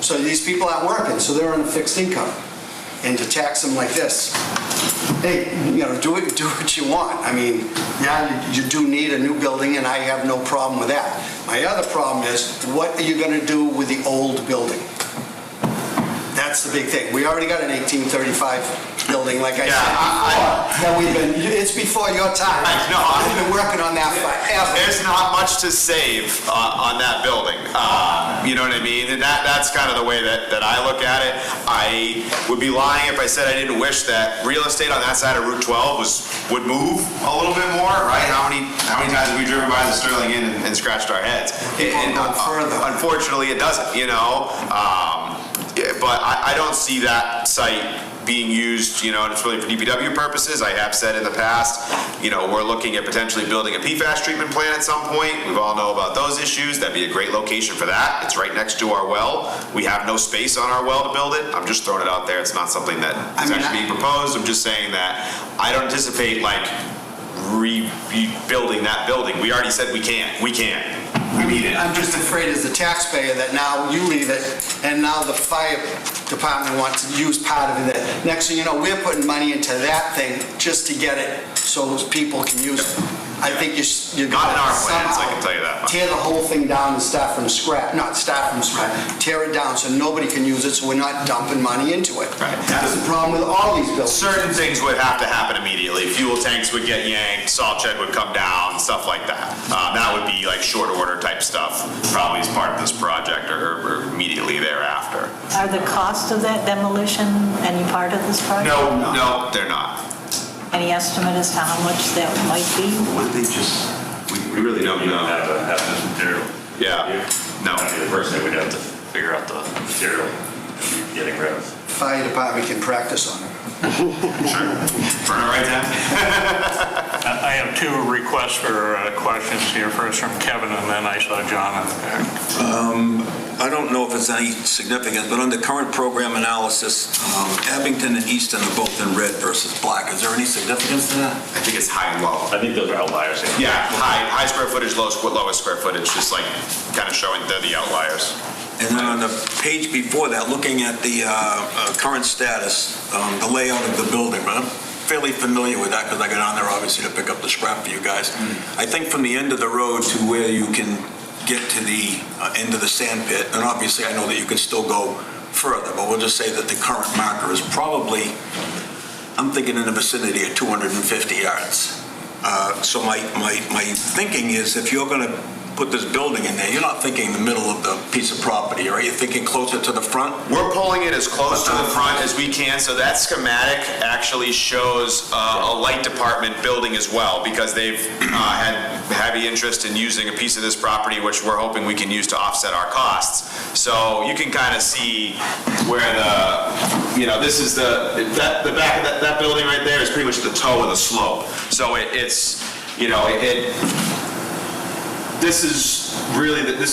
So these people aren't working, so they're on a fixed income. And to tax them like this, hey, do what you want. I mean, yeah, you do need a new building, and I have no problem with that. My other problem is, what are you gonna do with the old building? That's the big thing. We already got an 1835 building, like I said before. It's before your time. I know. I've been working on that forever. There's not much to save on that building. You know what I mean? And that's kind of the way that I look at it. I would be lying if I said I didn't wish that real estate on that side of Route 12 would move a little bit more, right? How many times have we driven by the Sterling Inn and scratched our heads? And unfortunately, it doesn't, but I don't see that site being used, and it's really for DPW purposes. I have said in the past, we're looking at potentially building a PFAS treatment plant at some point. We all know about those issues. That'd be a great location for that. It's right next to our well. We have no space on our well to build it. I'm just throwing it out there. It's not something that is actually being proposed. I'm just saying that I don't anticipate rebuilding that building. We already said we can't. We can't. We need it. I'm just afraid as a taxpayer that now you leave it, and now the fire department wants to use part of it. Next thing you know, we're putting money into that thing just to get it so people can use it. I think you're not in our plans, I can tell you that. Tear the whole thing down and start from scratch. Not start from scratch. Tear it down so nobody can use it, so we're not dumping money into it. Right. That's the problem with all these buildings. Certain things would have to happen immediately. Fuel tanks would get yanked, salt shed would come down, stuff like that. That would be like short order type stuff, probably as part of this project or immediately thereafter. Are the cost of that demolition any part of this project? No, they're not. Any estimate as to how much that might be? Would they just, we really don't know. Have this material. Yeah, no. The first thing we'd have to figure out the material you're getting rid of. Fire department can practice on it. Sure. Burn it right down. I have two requests for questions here. First from Kevin, and then I saw John in the back. I don't know if it's any significance, but under current program analysis, Abington and Easton are both in red versus black. Is there any significance to that? I think it's high and low. I think those are outliers. Yeah, high square footage, lowest square footage, just like kind of showing they're the outliers. And then on the page before that, looking at the current status, the layout of the building, but I'm fairly familiar with that because I got on there obviously to pick up the scrap for you guys. I think from the end of the road to where you can get to the end of the sand pit, and obviously I know that you can still go further, but we'll just say that the current marker is probably, I'm thinking in the vicinity of 250 yards. So my thinking is if you're going to put this building in there, you're not thinking in the middle of the piece of property, right? You're thinking closer to the front? We're pulling it as close to the front as we can, so that schematic actually shows a light department building as well, because they've had heavy interest in using a piece of this property, which we're hoping we can use to offset our costs. So you can kind of see where this is the back of that building right there is pretty much the toe of the slope. So this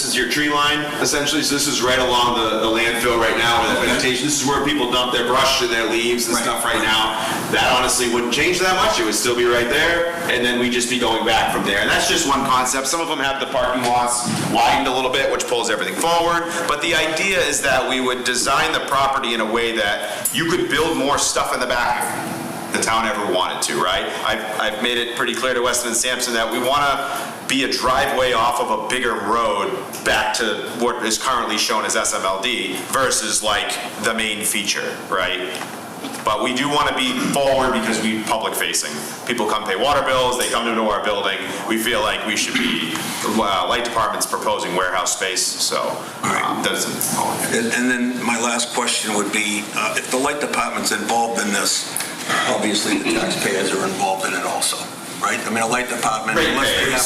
is your tree line, essentially. So this is right along the landfill right now where the vegetation. This is where people dump their brush and their leaves and stuff right now. That honestly wouldn't change that much. It would still be right there, and then we'd just be going back from there. And that's just one concept. Some of them have the parking lots widened a little bit, which pulls everything forward. But the idea is that we would design the property in a way that you could build more stuff in the back the town ever wanted to, right? I've made it pretty clear to Weston and Sampson that we want to be a driveway off of a bigger road back to what is currently shown as SMLD versus like the main feature, right? But we do want to be forward because we're public facing. People come pay water bills, they come into our building. We feel like we should be, light department's proposing warehouse space, so And then my last question would be, if the light department's involved in this, obviously the taxpayers are involved in it also, right? I mean, a light department, unless they have a...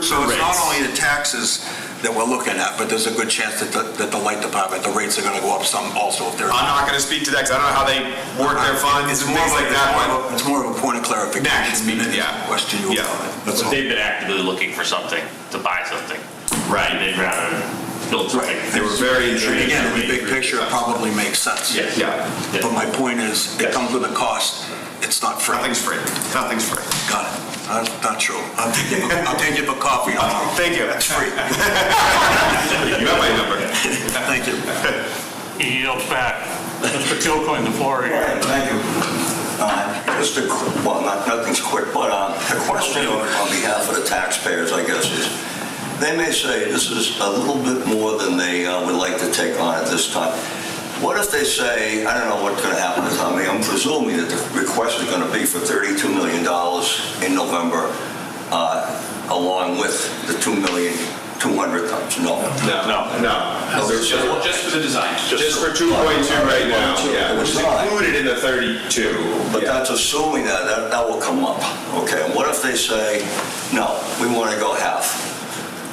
So it's not only the taxes that we're looking at, but there's a good chance that the light department, the rates are going to go up some also if they're... I'm not going to speak to that because I don't know how they work their funds and things like that. It's more of a point of clarification than a question you But they've been actively looking for something, to buy something. Right. They'd rather build something. They were very intrigued. Again, the big picture probably makes sense. Yeah. But my point is, it comes with a cost. It's not free. Nothing's free. Nothing's free. Got it. Not true. I'll take you for coffee. Thank you. That's free. You have my number. Thank you. He yields back. Mr. Kilcoyne, the floor is yours. Thank you. Just a, well, nothing's quick, but a question on behalf of the taxpayers, I guess, is they may say this is a little bit more than they would like to take on at this time. What if they say, I don't know what's going to happen to Tommy, I'm presuming that the request is going to be for $32 million in November, along with the $2,200,000. No. Just for the design. Just for 2.2 right now, yeah, which is included in the 32. But that's assuming that will come up. Okay, and what if they say, no, we want to go half?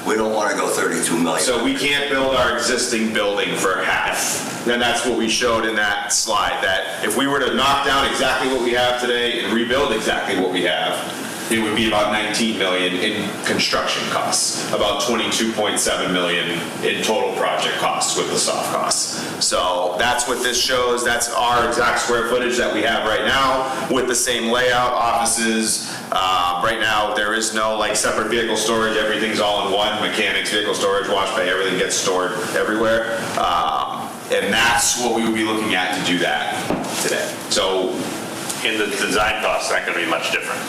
We don't want to go 32 million. So we can't build our existing building for half. And that's what we showed in that slide, that if we were to knock down exactly what we have today and rebuild exactly what we have, it would be about 19 million in construction costs, about 22.7 million in total project costs with the soft costs. So that's what this shows. That's our exact square footage that we have right now with the same layout, offices. Right now, there is no like separate vehicle storage. Everything's all in one. Mechanics, vehicle storage, wash bay, everything gets stored everywhere. And that's what we would be looking at to do that today. So in the design costs, that could be much different.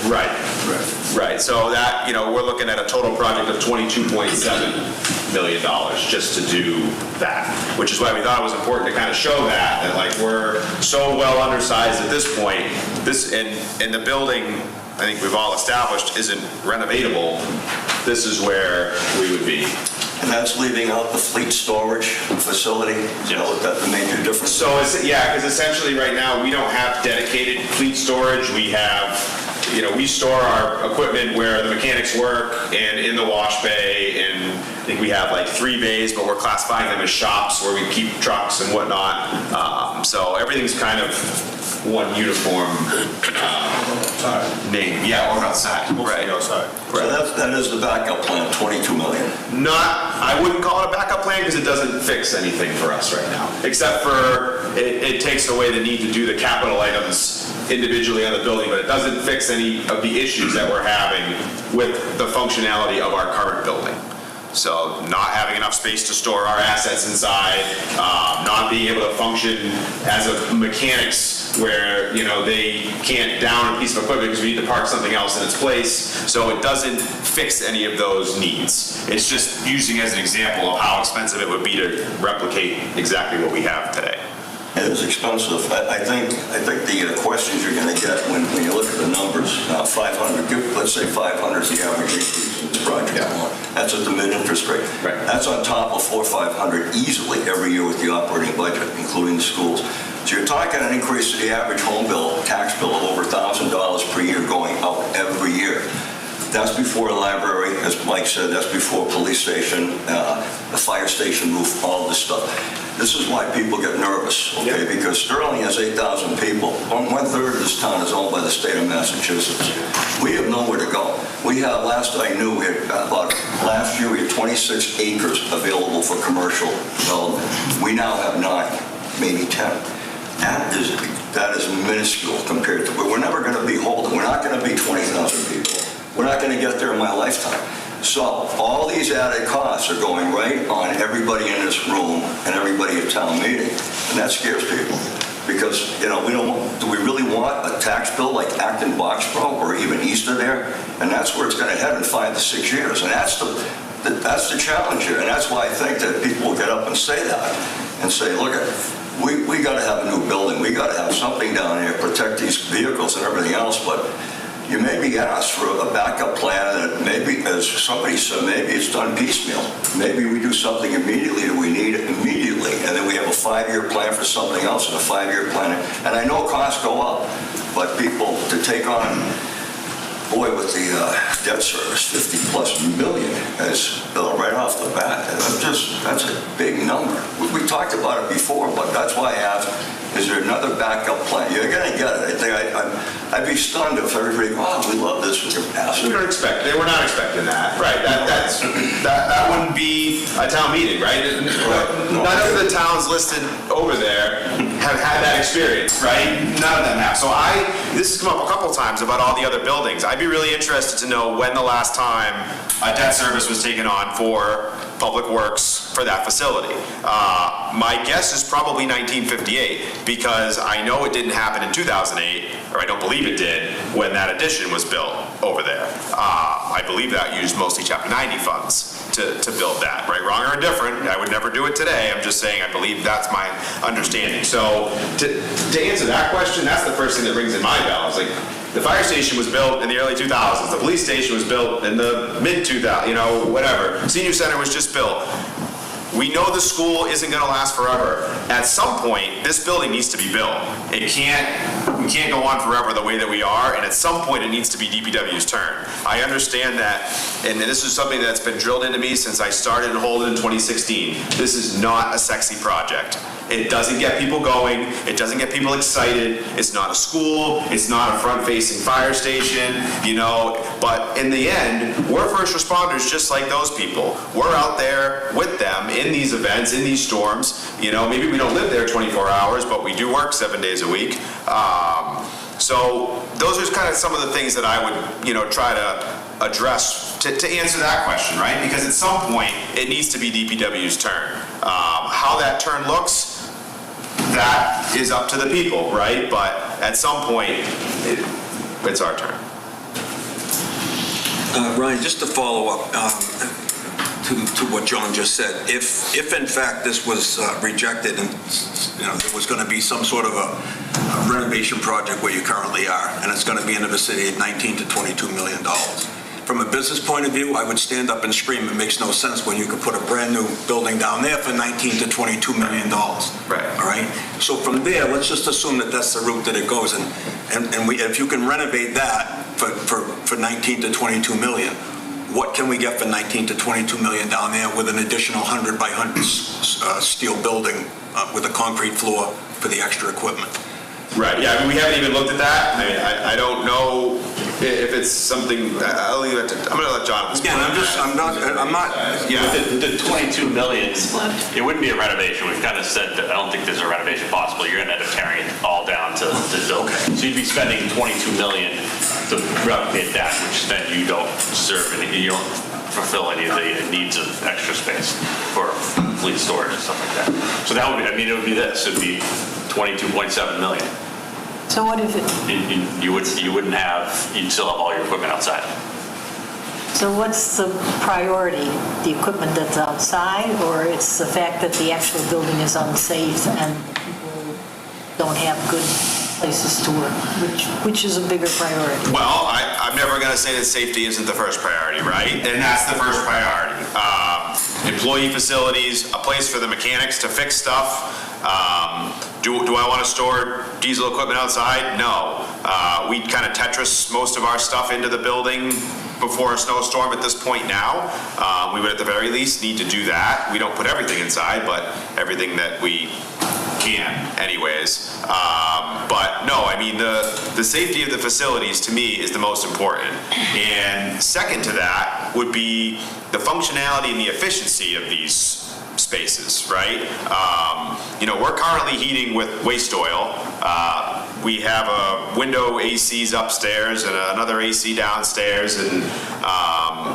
Right. So that, we're looking at a total project of $22.7 million just to do that, which is why we thought it was important to kind of show that like we're so well undersized at this point. This and the building, I think we've all established, isn't renovatable. This is where we would be. And that's leaving out the fleet storage facility, that the major difference. So because essentially right now we don't have dedicated fleet storage. We have, we store our equipment where the mechanics work and in the wash bay, and I think we have like 3 bays, but we're classifying them as shops where we keep trucks and whatnot. So everything's kind of one uniform name. Yeah, or outside. Right. So that is the backup plan, 22 million. I wouldn't call it a backup plan because it doesn't fix anything for us right now, except for it takes away the need to do the capital items individually on the building, but it doesn't fix any of the issues that we're having with the functionality of our current building. So not having enough space to store our assets inside, not being able to function as a mechanics where, they can't down a piece of equipment because we need to park something else in its place. So it doesn't fix any of those needs. It's just using as an example of how expensive it would be to replicate exactly what we have today. It is expensive. I think the questions you're going to get when you look at the numbers, 500, let's say 500 is the average increase in this project. Yeah. That's at the mid-interest rate. Right. That's on top of 400 or 500 easily every year with the operating budget, including the schools. So you're talking an increase to the average home bill, tax bill of over $1,000 per year going out every year. That's before a library, as Mike said, that's before a police station, the fire station roof, all this stuff. This is why people get nervous, okay? Yeah. Because Sterling has 8,000 people. 1/3 of this town is owned by the state of Massachusetts. We have nowhere to go. We have, last I knew, last year we had 26 acres available for commercial development. We now have 9, maybe 10. That is minuscule compared to, we're never going to be Holden. We're not going to be 20,000 people. We're not going to get there in my lifetime. So all these added costs are going right on everybody in this room and everybody at town meeting. And that scares people. Because, do we really want a tax bill like Acton, Boxborough, or even east of there? And that's where it's going to head in 5 to 6 years. And that's the challenge here. And that's why I think that people will get up and say that. And say, look, we got to have a new building. We got to have something down here, protect these vehicles and everything else. But you may be asked for a backup plan that maybe, as somebody said, maybe it's done piecemeal. Maybe we do something immediately that we need immediately, and then we have a 5-year plan for something else and a 5-year plan. And I know costs go up, but people to take on, boy, with the debt service, 50+ million as right off the bat, that's a big number. We talked about it before, but that's why I asked, is there another backup plan? You're going to get it. I think I'd be stunned if everybody, we love this, we can pass it. We're not expecting that. Right. That wouldn't be a town meeting, right? None of the towns listed over there have had that experience, right? None of them have. So this has come up a couple times about all the other buildings. I'd be really interested to know when the last time a debt service was taken on for Public Works, for that facility. My guess is probably 1958, because I know it didn't happen in 2008, or I don't believe it did, when that addition was built over there. I believe that used mostly Chapter 90 funds to build that, right, wrong, or indifferent. I would never do it today. I'm just saying I believe that's my understanding. So to answer that question, that's the first thing that rings in my bell. It's like, the fire station was built in the early 2000s. The police station was built in the mid-2000s, whatever. Senior center was just built. We know the school isn't going to last forever. At some point, this building needs to be built. We can't go on forever the way that we are, and at some point, it needs to be DPW's turn. I understand that, and this is something that's been drilled into me since I started in Holden in 2016. This is not a sexy project. It doesn't get people going. It doesn't get people excited. It's not a school. It's not a front-facing fire station, but in the end, we're first responders just like those people. We're out there with them in these events, in these storms. Maybe we don't live there 24 hours, but we do work 7 days a week. So those are kind of some of the things that I would, try to address to answer that question, right? Because at some point, it needs to be DPW's turn. How that turn looks, that is up to the people, right? But at some point, it's our turn. Ryan, just to follow up to what John just said, if in fact this was rejected and there was going to be some sort of a renovation project where you currently are, and it's going to be in the vicinity of $19 to $22 million. From a business point of view, I would stand up and scream, it makes no sense when you could put a brand new building down there for $19 to $22 million. Right. All right? So from there, let's just assume that that's the route that it goes. And if you can renovate that for 19 to 22 million, what can we get for 19 to 22 million down there with an additional 100 by 100 steel building with a concrete floor for the extra equipment? Right, yeah, we haven't even looked at that. I don't know if it's something, I'm going to let John. Yeah, I'm not. Yeah, the 22 million, it wouldn't be a renovation. We've kind of said that I don't think there's a renovation possible. You're going to end up tearing it all down to build. Okay. So you'd be spending 22 million to replicate that, which then you don't serve any, you don't fulfill any of the needs of extra space for fleet storage and stuff like that. So that would be, it would be this. It would be 22.7 million. So what if it... You wouldn't have, you'd still have all your equipment outside. So what's the priority? The equipment that's outside, or it's the fact that the actual building is unsafe and people don't have good places to work? Which is a bigger priority? Well, I'm never going to say that safety isn't the first priority, right? And that's the first priority. Employee facilities, a place for the mechanics to fix stuff. Do I want to store diesel equipment outside? No. We kind of Tetris most of our stuff into the building before a snowstorm at this point now. We would at the very least need to do that. We don't put everything inside, but everything that we can anyways. But no, the safety of the facilities to me is the most important. And second to that would be the functionality and the efficiency of these spaces, right? We're currently heating with waste oil. We have a window ACs upstairs and another AC downstairs, and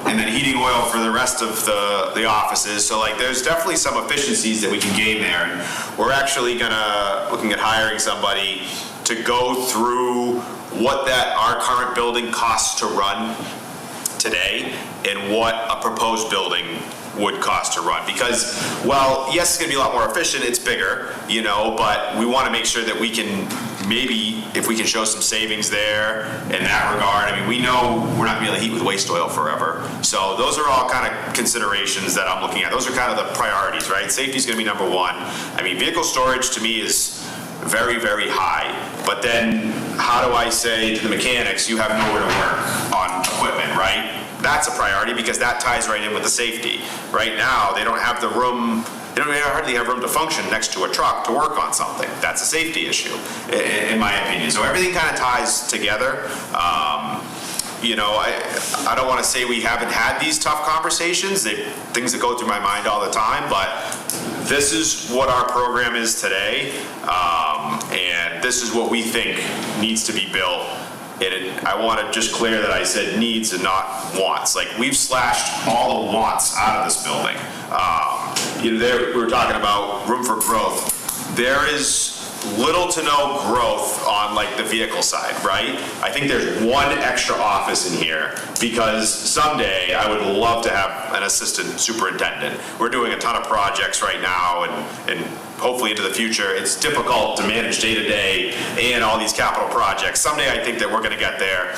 then heating oil for the rest of the offices. So there's definitely some efficiencies that we can gain there. And we're actually looking at hiring somebody to go through what our current building costs to run today and what a proposed building would cost to run. Because, well, yes, it's going to be a lot more efficient, it's bigger, but we want to make sure that we can maybe, if we can show some savings there in that regard. We know we're not going to be able to heat with waste oil forever. So those are all kind of considerations that I'm looking at. Those are kind of the priorities, right? Safety is going to be number one. Vehicle storage to me is very, very high. But then how do I say to the mechanics, you have nowhere to work on equipment, right? That's a priority because that ties right in with the safety. Right now, they don't have the room, they don't hardly have room to function next to a truck to work on something. That's a safety issue, in my opinion. So everything kind of ties together. I don't want to say we haven't had these tough conversations. Things that go through my mind all the time, but this is what our program is today, and this is what we think needs to be built. And I want to just clear that I said needs and not wants. We've slashed all the wants out of this building. We were talking about room for growth. There is little to no growth on like the vehicle side, right? I think there's one extra office in here because someday I would love to have an assistant superintendent. We're doing a ton of projects right now and hopefully into the future. It's difficult to manage day-to-day and all these capital projects. Someday I think that we're gonna get there,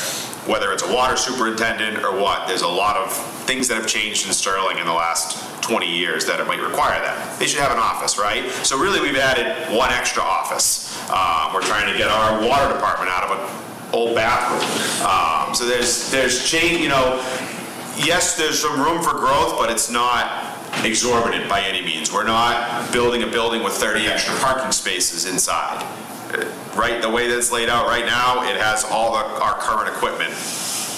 whether it's a water superintendent or what. There's a lot of things that have changed in Sterling in the last 20 years that it might require that. They should have an office, right? So really we've added one extra office. We're trying to get our water department out of an old bathroom. So there's change, yes, there's some room for growth, but it's not exorbitant by any means. We're not building a building with 30 extra parking spaces inside. Right, the way that it's laid out right now, it has all our current equipment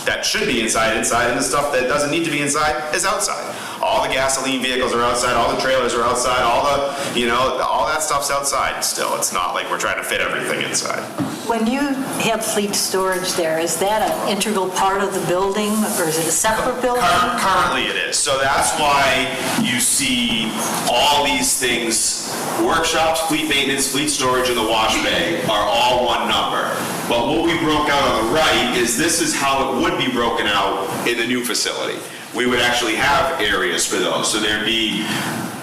that should be inside, and the stuff that doesn't need to be inside is outside. All the gasoline vehicles are outside, all the trailers are outside, all that stuff's outside still. It's not like we're trying to fit everything inside. When you have fleet storage there, is that an integral part of the building, or is it a separate building? Currently it is. So that's why you see all these things, workshops, fleet maintenance, fleet storage, and the wash bay are all one number. But what we broke out on the right is this is how it would be broken out in the new facility. We would actually have areas for those. So there'd be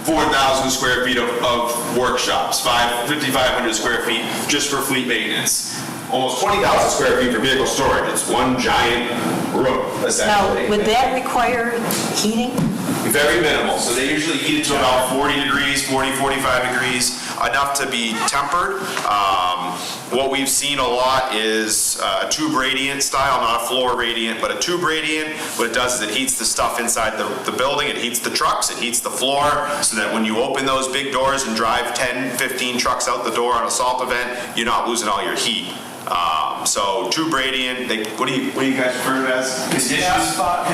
4,000 square feet of workshops, 5,500 square feet just for fleet maintenance. Almost 20,000 square feet for vehicle storage. It's one giant room, essentially. Now, would that require heating? Very minimal. So they usually heat it to about 40 degrees, 40, 45 degrees, enough to be tempered. What we've seen a lot is a tube radiant style, not a floor radiant, but a tube radiant. What it does is it heats the stuff inside the building, it heats the trucks, it heats the floor, so that when you open those big doors and drive 10, 15 trucks out the door on a salt event, you're not losing all your heat. So tube radiant, what do you guys refer to it as?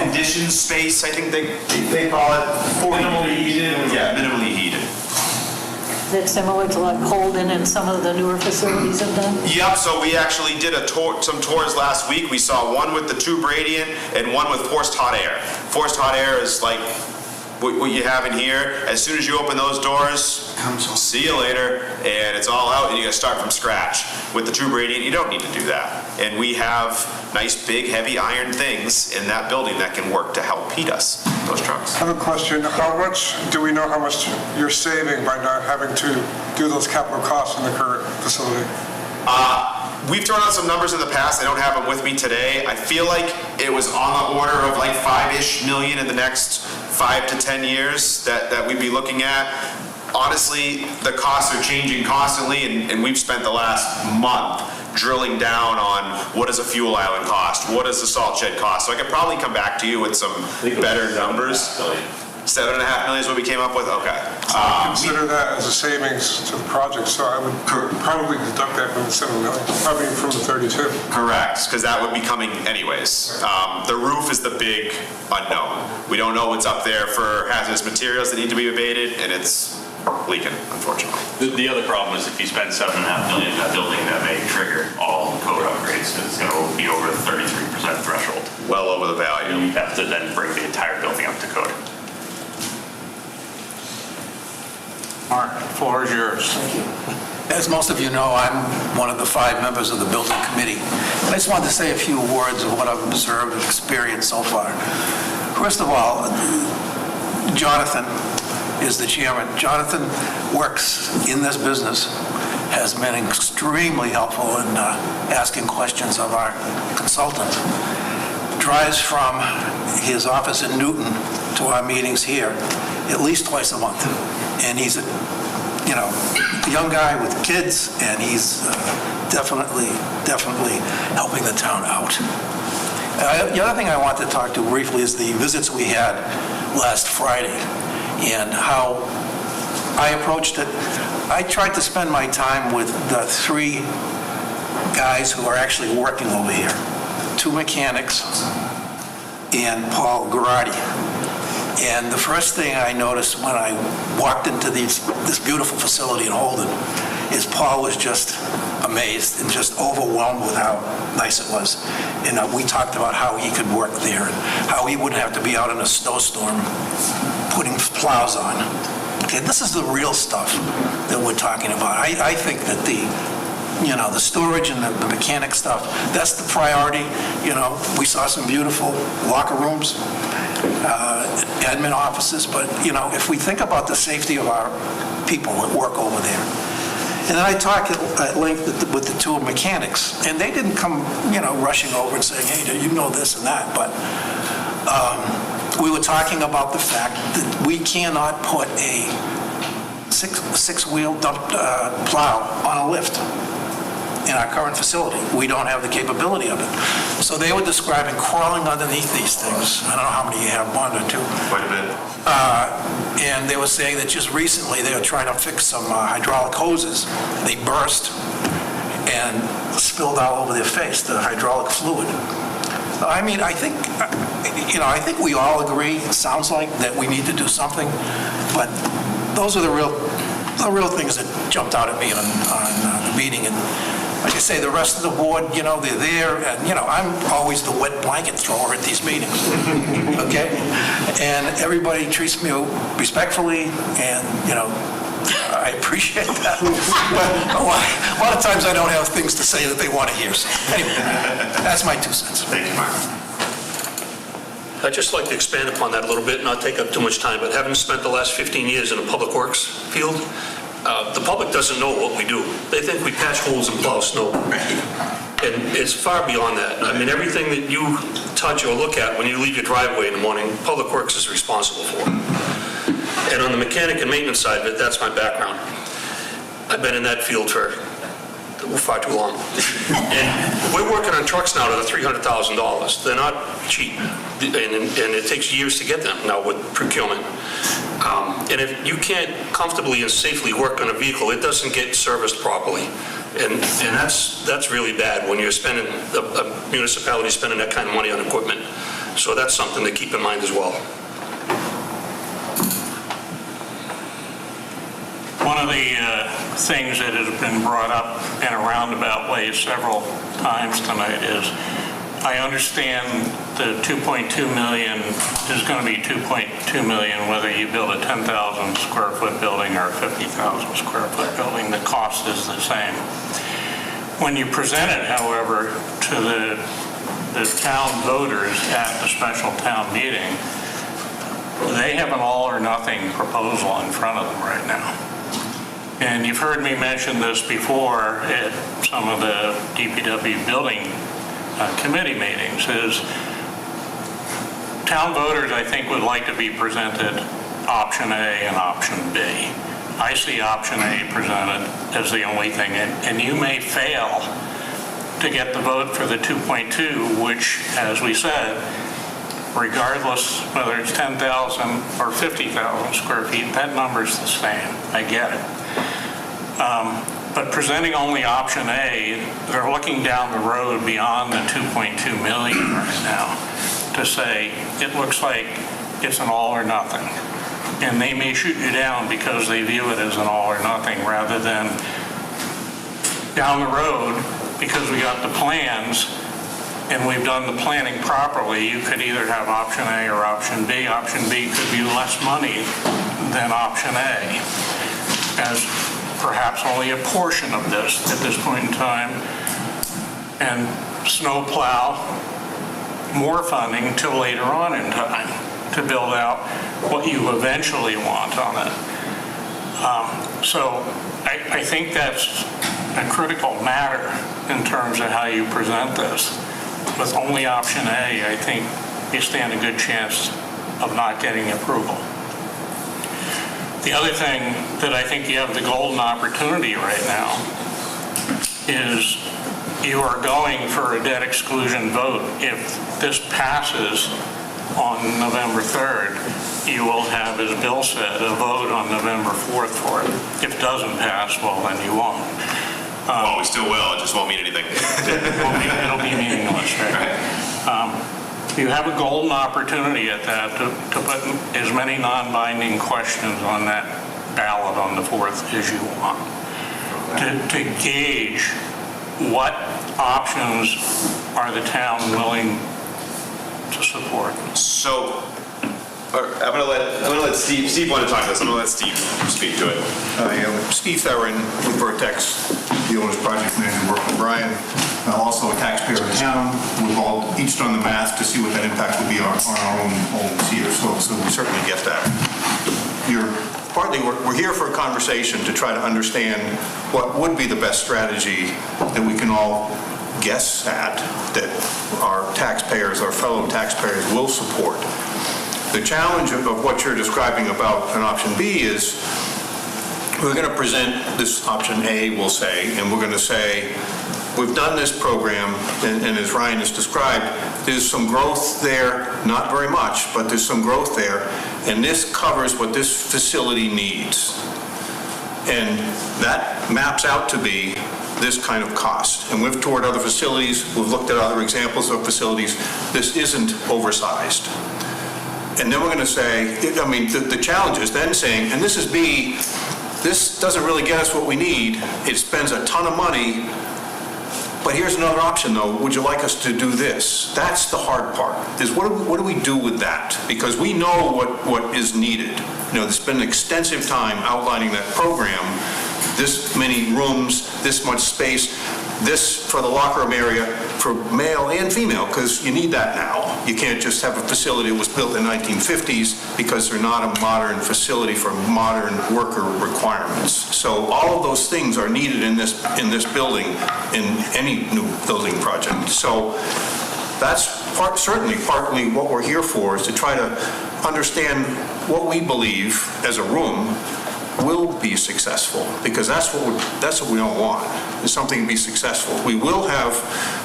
Conditioned space, I think they call it. Minimally heated. Yeah, minimally heated. Is that similar to like Holden and some of the newer facilities have done? Yep, so we actually did some tours last week. We saw one with the tube radiant and one with forced hot air. Forced hot air is like what you have in here. As soon as you open those doors, see you later, and it's all out, and you gotta start from scratch. With the tube radiant, you don't need to do that. And we have nice, big, heavy iron things in that building that can work to help heat us, those trucks. I have a question. Do we know how much you're saving by not having to do those capital costs in the current facility? We've thrown out some numbers in the past. I don't have them with me today. I feel like it was on the order of like $5-ish million in the next 5 to 10 years that we'd be looking at. Honestly, the costs are changing constantly, and we've spent the last month drilling down on what does a fuel island cost, what does the salt shed cost. So I could probably come back to you with some better numbers. $7.5 million is what we came up with? Okay. Consider that as a savings to the project, so I would probably deduct that from the $7 million, probably from the 32. Correct, because that would be coming anyways. The roof is the big unknown. We don't know what's up there for hazardous materials that need to be abated, and it's leaking, unfortunately. The other problem is if you spend $7.5 million in that building, that may trigger all code upgrades, because it's going to be over the 33% threshold. Well over the value. You have to then bring the entire building up to code. Mark, the floor is yours. As most of you know, I'm one of the 5 members of the building committee. And I just wanted to say a few words of what I've observed and experienced so far. First of all, Jonathan is the chairman. Jonathan works in this business, has been extremely helpful in asking questions of our consultant. Drives from his office in Newton to our meetings here at least twice a month. And he's a young guy with kids, and he's definitely helping the town out. The other thing I want to talk to briefly is the visits we had last Friday and how I approached it. I tried to spend my time with the 3 guys who are actually working over here, 2 mechanics and Paul Garati. And the first thing I noticed when I walked into this beautiful facility in Holden is Paul was just amazed and just overwhelmed with how nice it was. And we talked about how he could work there and how he wouldn't have to be out in a snowstorm putting plows on. Okay, this is the real stuff that we're talking about. I think that the storage and the mechanic stuff, that's the priority. We saw some beautiful locker rooms, admin offices, but, if we think about the safety of our people that work over there. And then I talked at length with the two mechanics, and they didn't come, rushing over and saying, hey, you know this and that, but we were talking about the fact that we cannot put a six-wheel dump plow on a lift in our current facility. We don't have the capability of it. So they were describing crawling underneath these things. I don't know how many you have, one or two. Quite a bit. And they were saying that just recently they were trying to fix some hydraulic hoses. They burst and spilled all over their face, the hydraulic fluid. I mean, I think we all agree, it sounds like, that we need to do something, but those are the real things that jumped out at me on the meeting. And like I say, the rest of the board, they're there, and, I'm always the wet blanket thrower at these meetings, okay? And everybody treats me respectfully, and, I appreciate that. But a lot of times I don't have things to say that they want to hear. So anyway, that's my 2 cents. Thank you, Mark. I'd just like to expand upon that a little bit, not take up too much time, but having spent the last 15 years in the public works field, the public doesn't know what we do. They think we patch holes and plow snow. And it's far beyond that. I mean, everything that you touch or look at when you leave your driveway in the morning, Public Works is responsible for. And on the mechanic and maintenance side of it, that's my background. I've been in that field for far too long. And we're working on trucks now that are $300,000. They're not cheap, and it takes years to get them now with procurement. And if you can't comfortably and safely work on a vehicle, it doesn't get serviced properly. And that's really bad when you're spending, a municipality spending that kind of money on equipment. So that's something to keep in mind as well. One of the things that has been brought up in a roundabout way several times tonight is, I understand the 2.2 million is going to be 2.2 million whether you build a 10,000 square foot building or a 50,000 square foot building. The cost is the same. When you present it, however, to the town voters at the special town meeting, they have an all or nothing proposal in front of them right now. And you've heard me mention this before at some of the DPW building committee meetings, is town voters, I think, would like to be presented option A and option B. I see option A presented as the only thing, and you may fail to get the vote for the 2.2, which, as we said, regardless whether it's 10,000 or 50,000 square feet, that number's the same. I get it. But presenting only option A, they're looking down the road beyond the 2.2 million right now to say, it looks like it's an all or nothing. And they may shoot you down because they view it as an all or nothing, rather than down the road, because we got the plans and we've done the planning properly, you could either have option A or option B. Option B could be less money than option A, as perhaps only a portion of this at this point in time, and snow plow more funding till later on in time to build out what you eventually want on it. So I think that's a critical matter in terms of how you present this. With only option A, I think you stand a good chance of not getting approval. The other thing that I think you have the golden opportunity right now is you are going for a debt exclusion vote. If this passes on November 3rd, you will have, as Bill said, a vote on November 4th for it. If it doesn't pass, well, then you won't. Well, we still will, it just won't mean anything. It'll be meaningless, right? You have a golden opportunity at that to put as many non-binding questions on that ballot on the 4th as you want, to gauge what options are the town willing to support. So I'm gonna let Steve want to talk to this. I'm gonna let Steve speak to it. I am Steve Theron with Vertex, the owner's project manager, working with Brian. Also a taxpayer in town. We've all each done the math to see what that impact would be on our own homes here, so we certainly get that. We're here for a conversation to try to understand what would be the best strategy that we can all guess at, that our taxpayers, our fellow taxpayers will support. The challenge of what you're describing about an option B is we're going to present this option A, we'll say, and we're going to say, we've done this program, and as Ryan has described, there's some growth there, not very much, but there's some growth there, and this covers what this facility needs. And that maps out to be this kind of cost. And we've toured other facilities, we've looked at other examples of facilities. This isn't oversized. And then we're going to say, I mean, the challenge is then saying, and this is B, this doesn't really get us what we need. It spends a ton of money, but here's another option though. Would you like us to do this? That's the hard part, is what do we do with that? Because we know what is needed. You know, there's been extensive time outlining that program, this many rooms, this much space, this for the locker room area for male and female, because you need that now. You can't just have a facility that was built in the 1950s because they're not a modern facility for modern worker requirements. So all of those things are needed in this building, in any new building project. So that's certainly partly what we're here for, is to try to understand what we believe as a room will be successful, because that's what we don't want, is something to be successful. We will have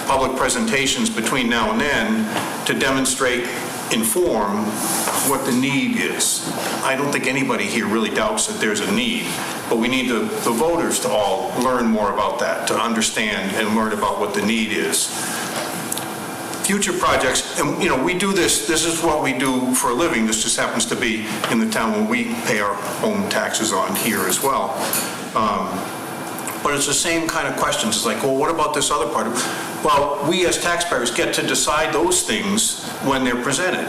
public presentations between now and then to demonstrate, inform what the need is. I don't think anybody here really doubts that there's a need, but we need the voters to all learn more about that, to understand and learn about what the need is. Future projects, and you know, we do this is what we do for a living. This just happens to be in the town where we pay our own taxes on here as well. But it's the same kind of questions. It's like, well, what about this other part? Well, we as taxpayers get to decide those things when they're presented.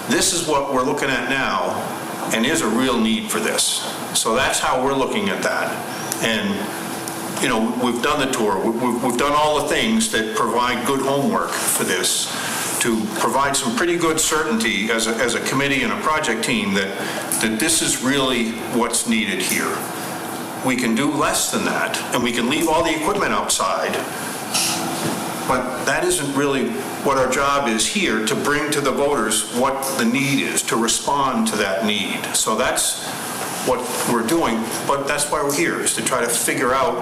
This is what we're looking at now, and there's a real need for this. So that's how we're looking at that. And you know, we've done the tour, we've done all the things that provide good homework for this, to provide some pretty good certainty as a committee and a project team that this is really what's needed here. We can do less than that, and we can leave all the equipment outside, but that isn't really what our job is here, to bring to the voters what the need is, to respond to that need. So that's what we're doing, but that's why we're here, is to try to figure out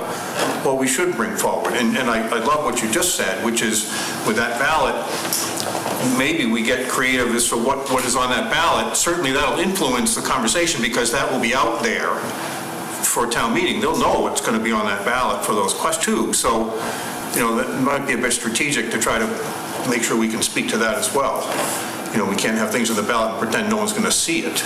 what we should bring forward. And I love what you just said, which is with that ballot, maybe we get creative as to what is on that ballot. Certainly that'll influence the conversation, because that will be out there for town meeting. They'll know what's going to be on that ballot for those questions too. So, you know, that might be a bit strategic to try to make sure we can speak to that as well. You know, we can't have things on the ballot and pretend no one's going to see it.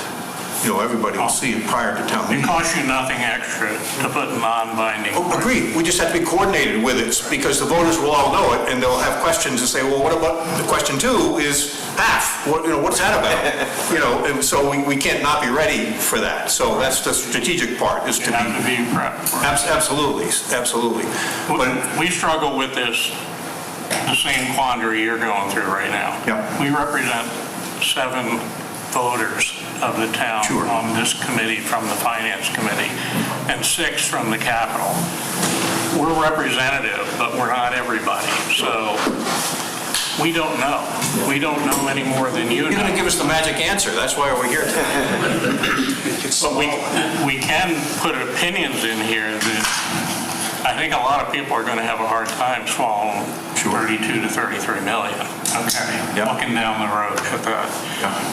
You know, everybody will see it prior to town meeting. It costs you nothing extra to put non-binding. Oh, agreed. We just have to be coordinated with it, because the voters will all know it, and they'll have questions and say, well, what about the question 2 is half? What, you know, what's that about? You know, and so we can't not be ready for that. So that's the strategic part, is to have to be prepped. Absolutely, absolutely. But we struggle with this, the same quandary you're going through right now. Yeah. We represent 7 voters of the town on this committee from the Finance Committee, and 6 from the Capitol. We're representative, but we're not everybody. So we don't know. We don't know any more than you know. You're going to give us the magic answer. That's why we're here today. But we can put opinions in here that I think a lot of people are going to have a hard time swallowing 32 to 33 million. Okay, looking down the road at that.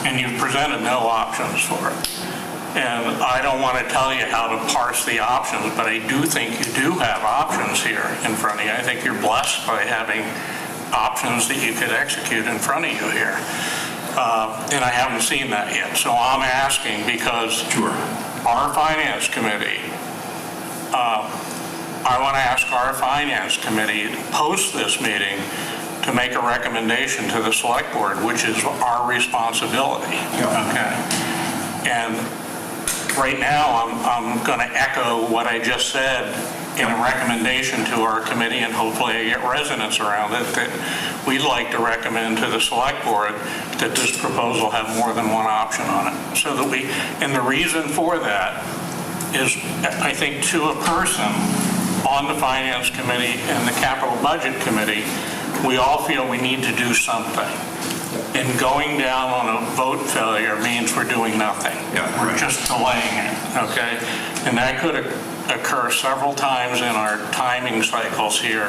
And you've presented no options for it. And I don't want to tell you how to parse the options, but I do think you do have options here in front of you. I think you're blessed by having options that you could execute in front of you here. And I haven't seen that yet. So I'm asking, because our Finance Committee, I want to ask our Finance Committee, post this meeting, to to make a recommendation to the select board, which is our responsibility, okay? And right now, I'm going to echo what I just said in a recommendation to our committee, and hopefully I get resonance around it, that we'd like to recommend to the select board that this proposal have more than one option on it. So that and the reason for that is, I think, to a person on the Finance Committee and the Capital Budget Committee, we all feel we need to do something. And going down on a vote failure means we're doing nothing. We're just delaying it, okay? And that could occur several times in our timing cycles here.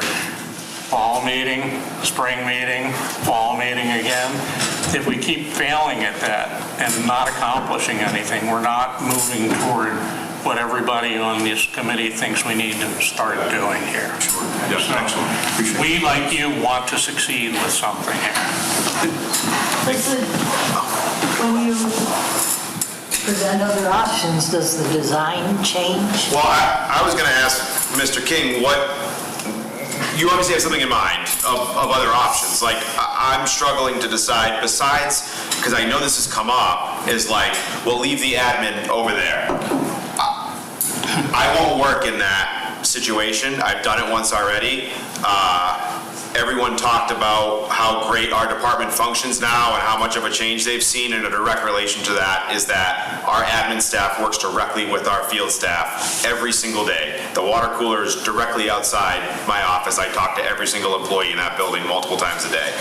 Fall meeting, spring meeting, fall meeting again. If we keep failing at that and not accomplishing anything, we're not moving toward what everybody on this committee thinks we need to start doing here. Sure. Yes, So excellent. Appreciate it. we, like you, want to succeed with something here. When you present other options, does the design change? Well, I was going to ask Mr. King, you obviously have something in mind of other options. Like, I'm struggling to decide, besides, because I know this has come up, is like, we'll leave the admin over there. I won't work in that situation. I've done it once already. Everyone talked about how great our department functions now and how much of a change they've seen, and a direct relation to that is that our admin staff works directly with our field staff every single day. The water cooler is directly outside my office. I talk to every single employee in that building multiple times a day.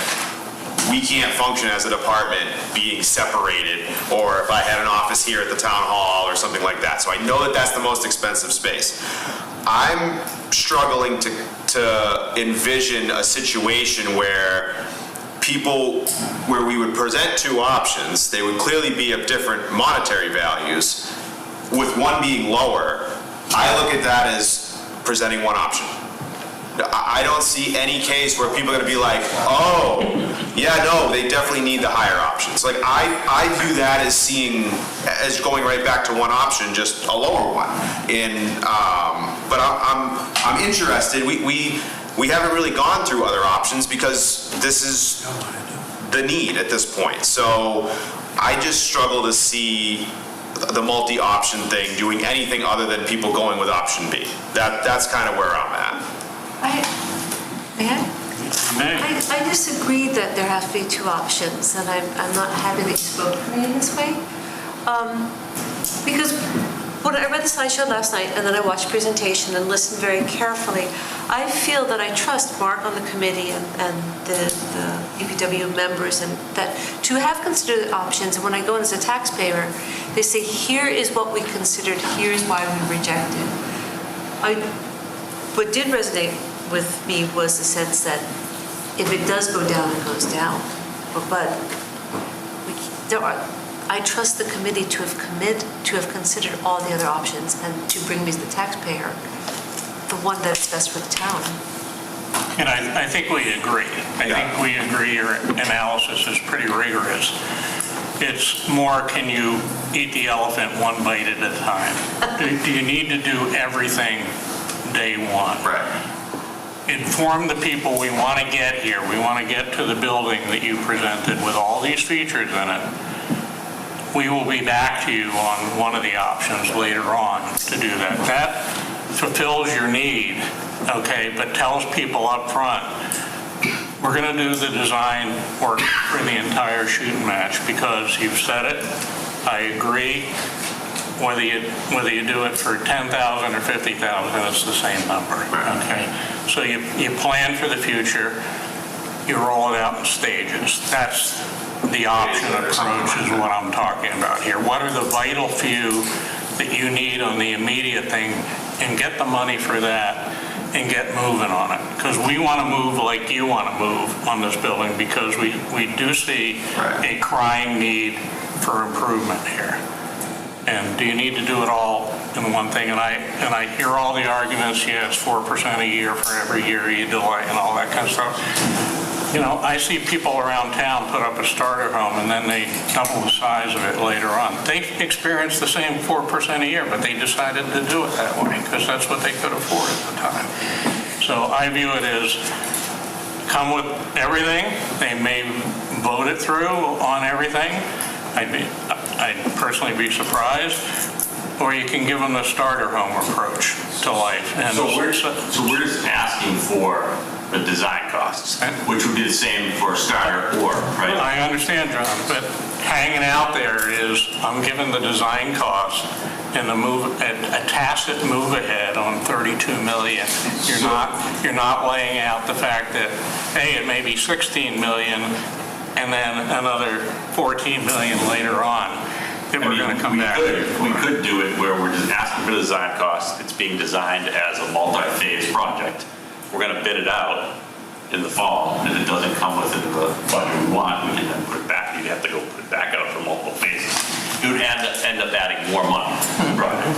We can't function as a department being separated, or if I had an office here at the town hall or something like that. So I know that that's the most expensive space. I'm struggling to envision a situation where we would present two options. They would clearly be of different monetary values, with one being lower. I look at that as presenting one option. I don't see any case where people are going to be like, oh, yeah, no, they definitely need the higher options. Like, I view that as going right back to one option, just a lower one. But I'm interested. We haven't really gone through other options because this is the need at this point. So I just struggle to see the multi-option thing doing anything other than people going with option B. That's kind of where I'm at. I disagree that there have to be two options, and I'm not happy that you spoke to me in this way. Because when I read the slideshow last night, and then I watched the presentation and listened very carefully, I feel that I trust Mark on the committee and the EPW members, and that to have considered options, and when I go in as a taxpayer, they say, here is what we considered, here's why we rejected. What did resonate with me was the sense that if it does go down, it goes down. But I trust the committee to have considered all the other options and to bring me as the taxpayer the one that's best for the town. And I think we agree. I think we agree your analysis is pretty rigorous. It's more, can you eat the elephant one bite at a time? Do you need to do everything day one? Right. Inform the people we want to get here. We want to get to the building that you presented with all these features in it. We will be back to you on one of the options later on to do that. That fulfills your need, okay, but tells people up front, we're going to do the design work for the entire shooting match because you've said it. I agree. Whether you do it for 10,000 or 50,000, it's the same number, okay? So you plan for the future, you roll it out in stages. That's the option approach is what I'm talking about here. What are the vital few that you need on the immediate thing, and get the money for that and get moving on it? Because we want to move like you want to move on this building, because we do see a crying need for improvement here. And do you need to do it all in one thing? And I hear all the arguments, yes, 4% a year for every year you delay and all that kind of stuff. You know, I see people around town put up a starter home and then they double the size of it later on. They experienced the same 4% a year, but they decided to do it that way because that's what they could afford at the time. So I view it as come with everything. They may vote it through on everything. I'd personally be surprised. Or you can give them the starter home approach to life. And So we're just asking for the design costs, which would be the same for a starter or, right? I understand, John, but hanging out there is, I'm given the design cost and a tacit move ahead on 32 million. You're not laying out the fact that, hey, it may be 16 million and then another 14 million later on that we're going to come back. We could do it where we're just asking for the design costs. It's being designed as a multi-phase project. We're going to bid it out in the fall, and it doesn't come within the budget we want, we can then put it back. You'd have to go put it back out for multiple phases. It would end up adding more money to the project.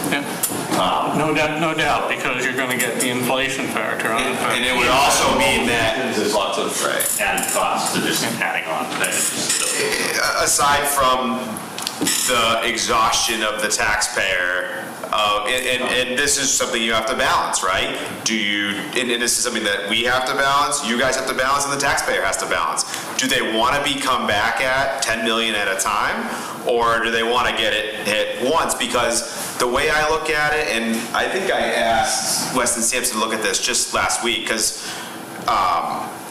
No doubt, because you're going to get the inflation factor on it. And it would also mean that, there's lots of added costs to just adding on. aside from the exhaustion of the taxpayer, and this is something you have to balance, right? And this is something that we have to balance, you guys have to balance, and the taxpayer has to balance. Do they want to come back at 10 million at a time, or do they want to get it hit once? Because the way I look at it, and I think I asked Weston Sampson to look at this just last week, because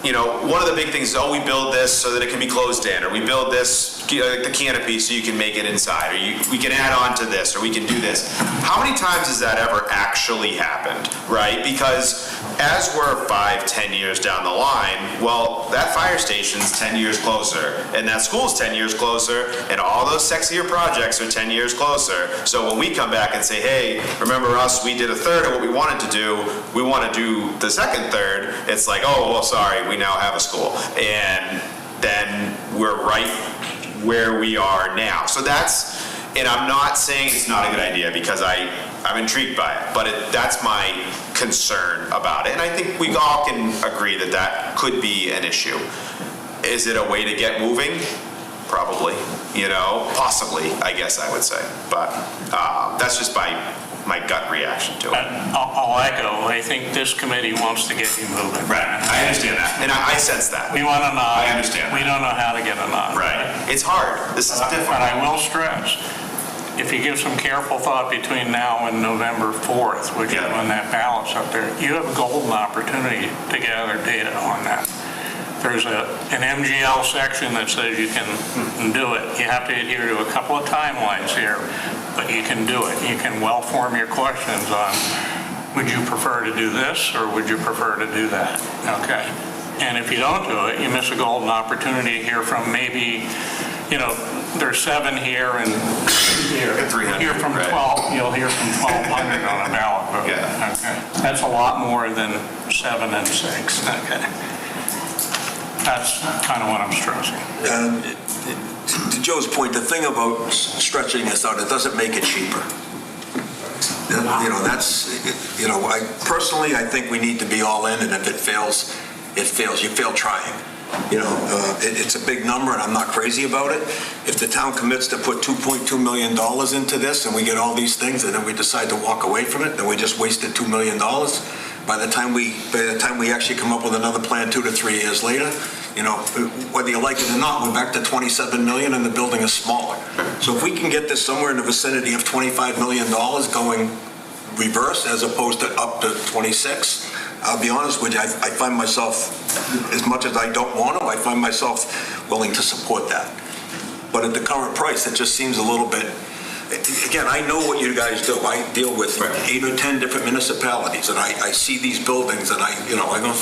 one of the big things is, we build this so that it can be closed in, or we build this, the canopy, so you can make it inside, or we can add on to this, or we can do this. How many times has that ever actually happened, right? Because as we're 5-10 years down the line, well, that fire station's 10 years closer, and that school's 10 years closer, and all those sexier projects are 10 years closer. So when we come back and say, hey, remember us, we did a third of what we wanted to do, we want to do the second third, it's like, oh, well, sorry, we now have a school. And then we're right where we are now. So and I'm not saying it's not a good idea, because I'm intrigued by it, but that's my concern about it. And I think we all can agree that that could be an issue. Is it a way to get moving? Probably, possibly, I guess I would say. But that's just my gut reaction to it. I'll echo, I think this committee wants to get you moving. Right, I understand that, and I sense that. We want a nod. I understand. We don't know how to get a nod. Right, it's hard, this is different. But I will stress, if you give some careful thought between now and November 4th, which is when that ballot's up there, you have a golden opportunity to gather data on that. There's an MGL section that says you can do it. You have to adhere to a couple of timelines here, but you can do it. You can well form your questions on, would you prefer to do this, or would you prefer to do that? Okay. And if you don't do it, you miss a golden opportunity to hear from maybe, there's 7 here and here. 300, hear from 12, you'll hear from 1,200 on a ballot vote. Yeah. Okay. That's a lot more than 7 and 6. Okay. That's kind of what I'm stressing. To Joe's point, the thing about stretching this out, it doesn't make it cheaper. I think we need to be all in, and if it fails, it fails. You fail trying. It's a big number, and I'm not crazy about it. If the town commits to put $2.2 million into this, and we get all these things, and then we decide to walk away from it, then we just wasted $2 million. By the time we actually come up with another plan 2 to 3 years later, whether you like it or not, we're back to 27 million and the building is smaller. So if we can get this somewhere in the vicinity of $25 million going reverse as opposed to up to 26, I'll be honest with you, I find myself, as much as I don't want to, I find myself willing to support that. But at the current price, it just seems a little bit. Again, I know what you guys do. I deal with 8 or 10 different municipalities, and I see these buildings, and I go,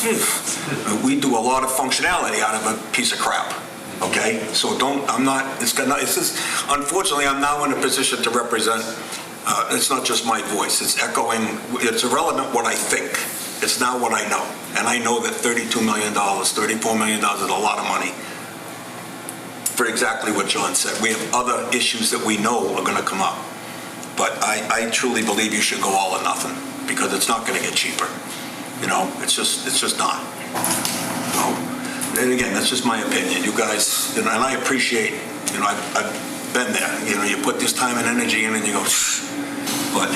we do a lot of functionality out of a piece of crap. Okay, so unfortunately, I'm now in a position to represent. It's not just my voice. It's echoing. It's irrelevant what I think. It's now what I know, and I know that $32 million, $34 million is a lot of money. For exactly what John said. We have other issues that we know are going to come up. But I truly believe you should go all or nothing, because it's not going to get cheaper. It's just not. And again, that's just my opinion. You guys, and I appreciate, I've been there. You put this time and energy in and you go, but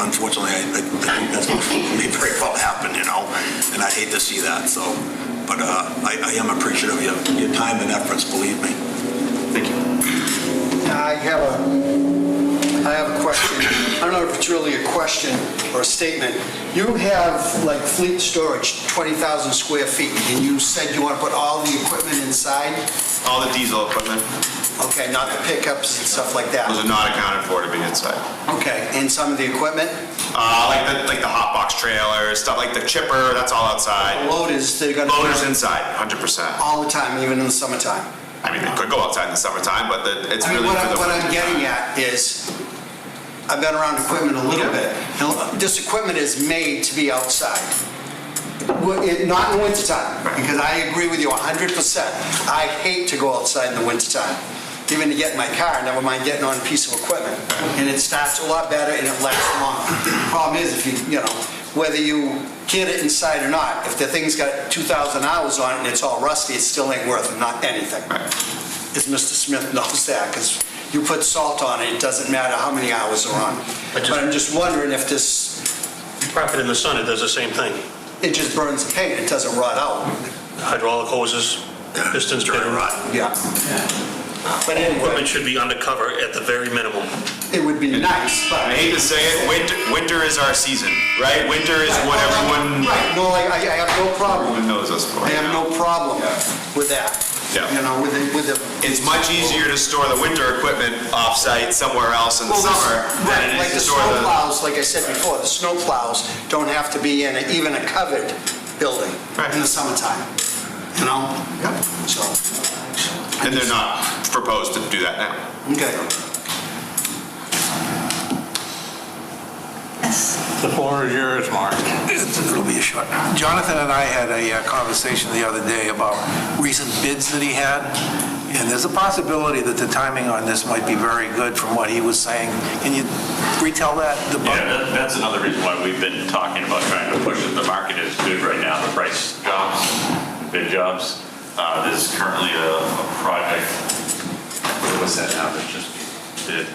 unfortunately, I think that's what may very well happen, and I hate to see that. So but I am appreciative of your time and efforts, believe me. Thank you. I have a question. I don't know if it's really a question or a statement. You have like fleet storage, 20,000 square feet, and you said you want to put all the equipment inside? All the diesel equipment, Okay, not the pickups and stuff like that? those are not accounted for to be inside. Okay, and some of the equipment? Like the hot box trailers, stuff like the chipper, that's all outside. The loaders, they're gonna... Loaders inside, 100%. All the time, even in the summertime? I mean, they could go outside in the summertime, but it's I mean, really for the what I'm winter getting time. at is, I've been around equipment a little bit. This equipment is made to be outside. Not in the wintertime, because I agree with you 100%. I hate to go outside in the wintertime, even to get in my car, never mind getting on a piece of equipment. And it starts a lot better and it lasts longer. The problem is, if you know, whether you get it inside or not, if the thing's got 2,000 hours on it and it's all rusty, it still ain't worth not anything. As Mr. Smith knows that, because you put salt on it, it doesn't matter how many hours are on. But I'm just wondering if this... Drop it in the sun, it does the same thing. It just burns the paint, it doesn't rot out. Hydraulic hoses, pistons, Dry rot, yeah. But All anyway, equipment should be undercover at the very minimum. it would be nice, but... I hate to say it, winter is our season, right? Winter is what everyone... Right, no, I have no problem. Everyone knows us for. I have no problem with that. Yeah. You know, with the... It's much easier to store the winter equipment off-site somewhere else in the summer than it Like is the to store snow the... plows, like I said before, the snow plows don't have to be in even a covered building in the summertime, you know? Yep. So... And they're not proposed to do that now. Okay. The floor is yours, Mark. It'll be a short. Jonathan and I had a conversation the other day about recent bids that he had, and there's a possibility that the timing on this might be very good from what he was saying. Can you retell that? Yeah, that's another reason why we've been talking about trying to push it. The market is good right now, the price jobs, bid jobs. This is currently a project, what's that now that just did?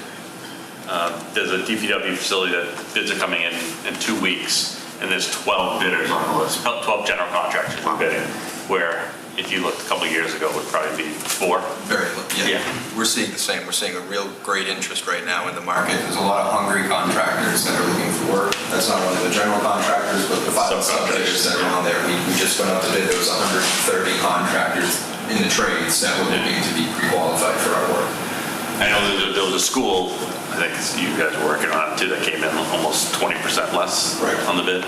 There's a DPW facility that bids are coming in 2 weeks, and there's 12 bidders on the list, 12 general contractors are bidding, where if you looked a couple of years ago, it would probably be 4. Very low, yeah. We're seeing the same. We're seeing a real great interest right now in the market. There's a lot of hungry contractors that are looking for work. That's not only the general contractors, but the subcontractors that are on there. We just went out to bid, there was 130 contractors in the trades that were looking to be pre-qualified for our work. I know there was a school, I think you guys were working on it too, that came in almost 20% less on the bid.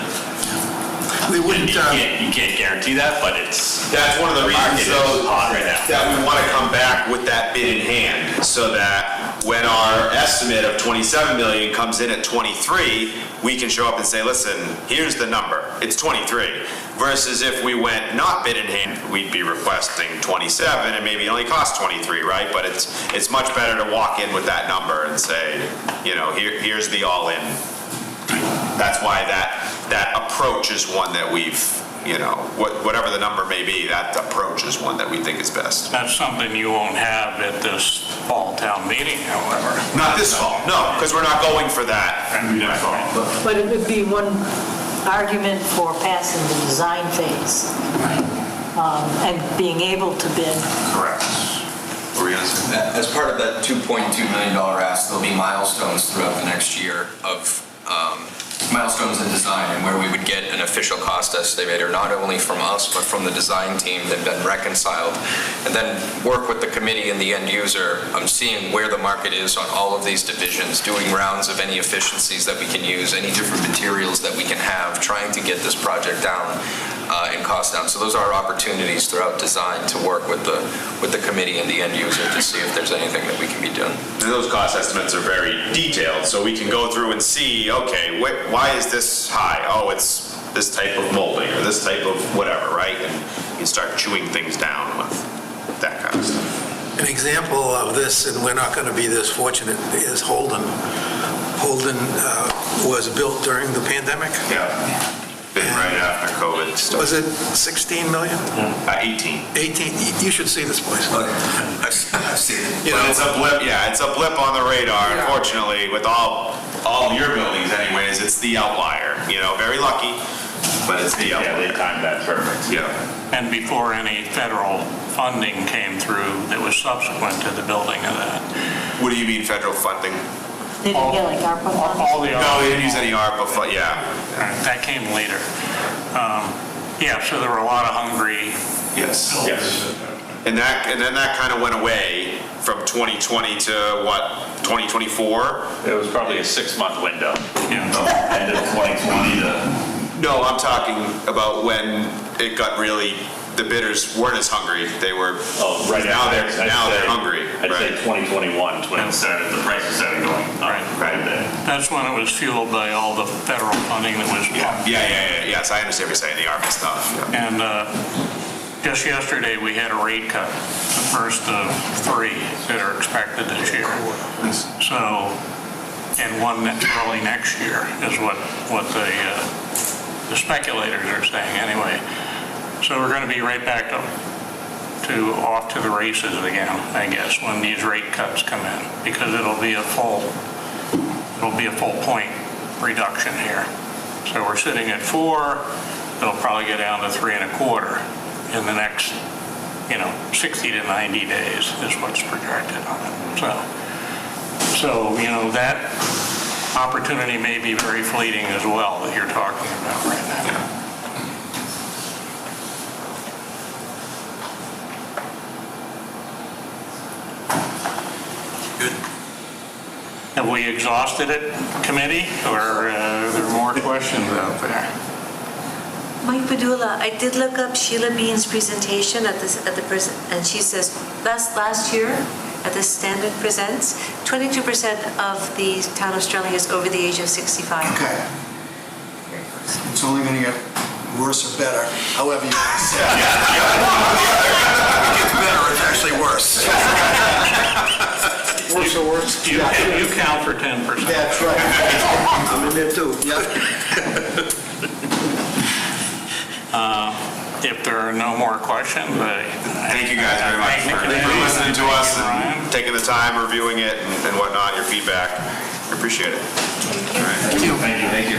We wouldn't... You can't guarantee that, but That's one of the reasons, though, hot right now. that we want to come back with that bid in hand, so that when our estimate of 27 million comes in at 23, we can show up and say, listen, here's the number, it's 23. Versus if we went not bid in hand, we'd be requesting 27, and maybe it only costs 23, right? But it's much better to walk in with that number and say, you know, here's the all-in. That's why that approach is one that we've, you know, whatever the number may be, that approach is one that we think is best. That's something you won't have at this fall town meeting, however. Not this fall, no, because we're not going for that. But it would be one argument for passing the design phase. And being able to bid. Correct. What were you going to say? As part of that $2.2 million ask, there'll be milestones throughout the next year of milestones in design, and where we would get an official cost estimator, not only from us, but from the design team that have been reconciled, and then work with the committee and the end user on seeing where the market is on all of these divisions, doing rounds of any efficiencies that we can use, any different materials that we can have, trying to get this project down and cost down. So those are opportunities throughout design to work with the committee and the end user to see if there's anything that we can be doing. And those cost estimates are very detailed, so we can go through and see, okay, why is this high? Oh, it's this type of molding or this type of whatever, right? And you start chewing things down with that kind of stuff. An example of this, and we're not going to be this fortunate, is Holden. Holden was built during the pandemic. Yeah. Been right after COVID. Was it 16 million? 18. 18. You should see this place. I've seen it. But it's a blip. Yeah, it's a blip on the radar. Unfortunately, with all your buildings, anyways, it's the outlier. You know, very lucky, But it's, Yeah, they timed that perfect. Yeah. And before any federal funding came through that was subsequent to the building of that. What do you mean federal funding? They didn't get like ARPA funds? All the No, we didn't use any ARPA, yeah. That came later. Yeah, so there were a lot of hungry. Yes. Yes. And then that kind of went away from 2020 to what, 2024? It was probably a 6-month window. Yeah. End of 2020 to... No, I'm talking about when it got really, the bidders weren't as hungry. They were, right now they're say- hungry. I'd say 2021 is when it started, the prices started going up right there. That's when it was fueled by all the federal funding that was pumped. Yes, I understand what you're saying, the ARPA stuff. Yeah. And just yesterday, we had a rate cut, the first of 3 that are expected this year. So, and one early next year is what the speculators are saying anyway. So we're going to be right back to off to the races again, I guess, when these rate cuts come in, because it'll be a full point reduction here. So we're sitting at 4, it'll probably get down to 3.25 in the next, 60 to 90 days is what's projected on it. So that opportunity may be very fleeting as well that you're talking about right now. Have we exhausted it, committee, or are there more questions out there? Mike Padula, I did look up Sheila Bean's presentation and she says last year at the Standard Presents, 22% of the town of Sterling is over the age of 65. Okay. It's only going to get worse or better, however you want to say it. It gets better, it's actually worse. Worse or worse? You count for 10%. That's right. I'm in there too. If there are no more questions, thank you guys very much for listening to us and taking the time, reviewing it and whatnot, your feedback. We appreciate it. All right. Thank you. Thank you.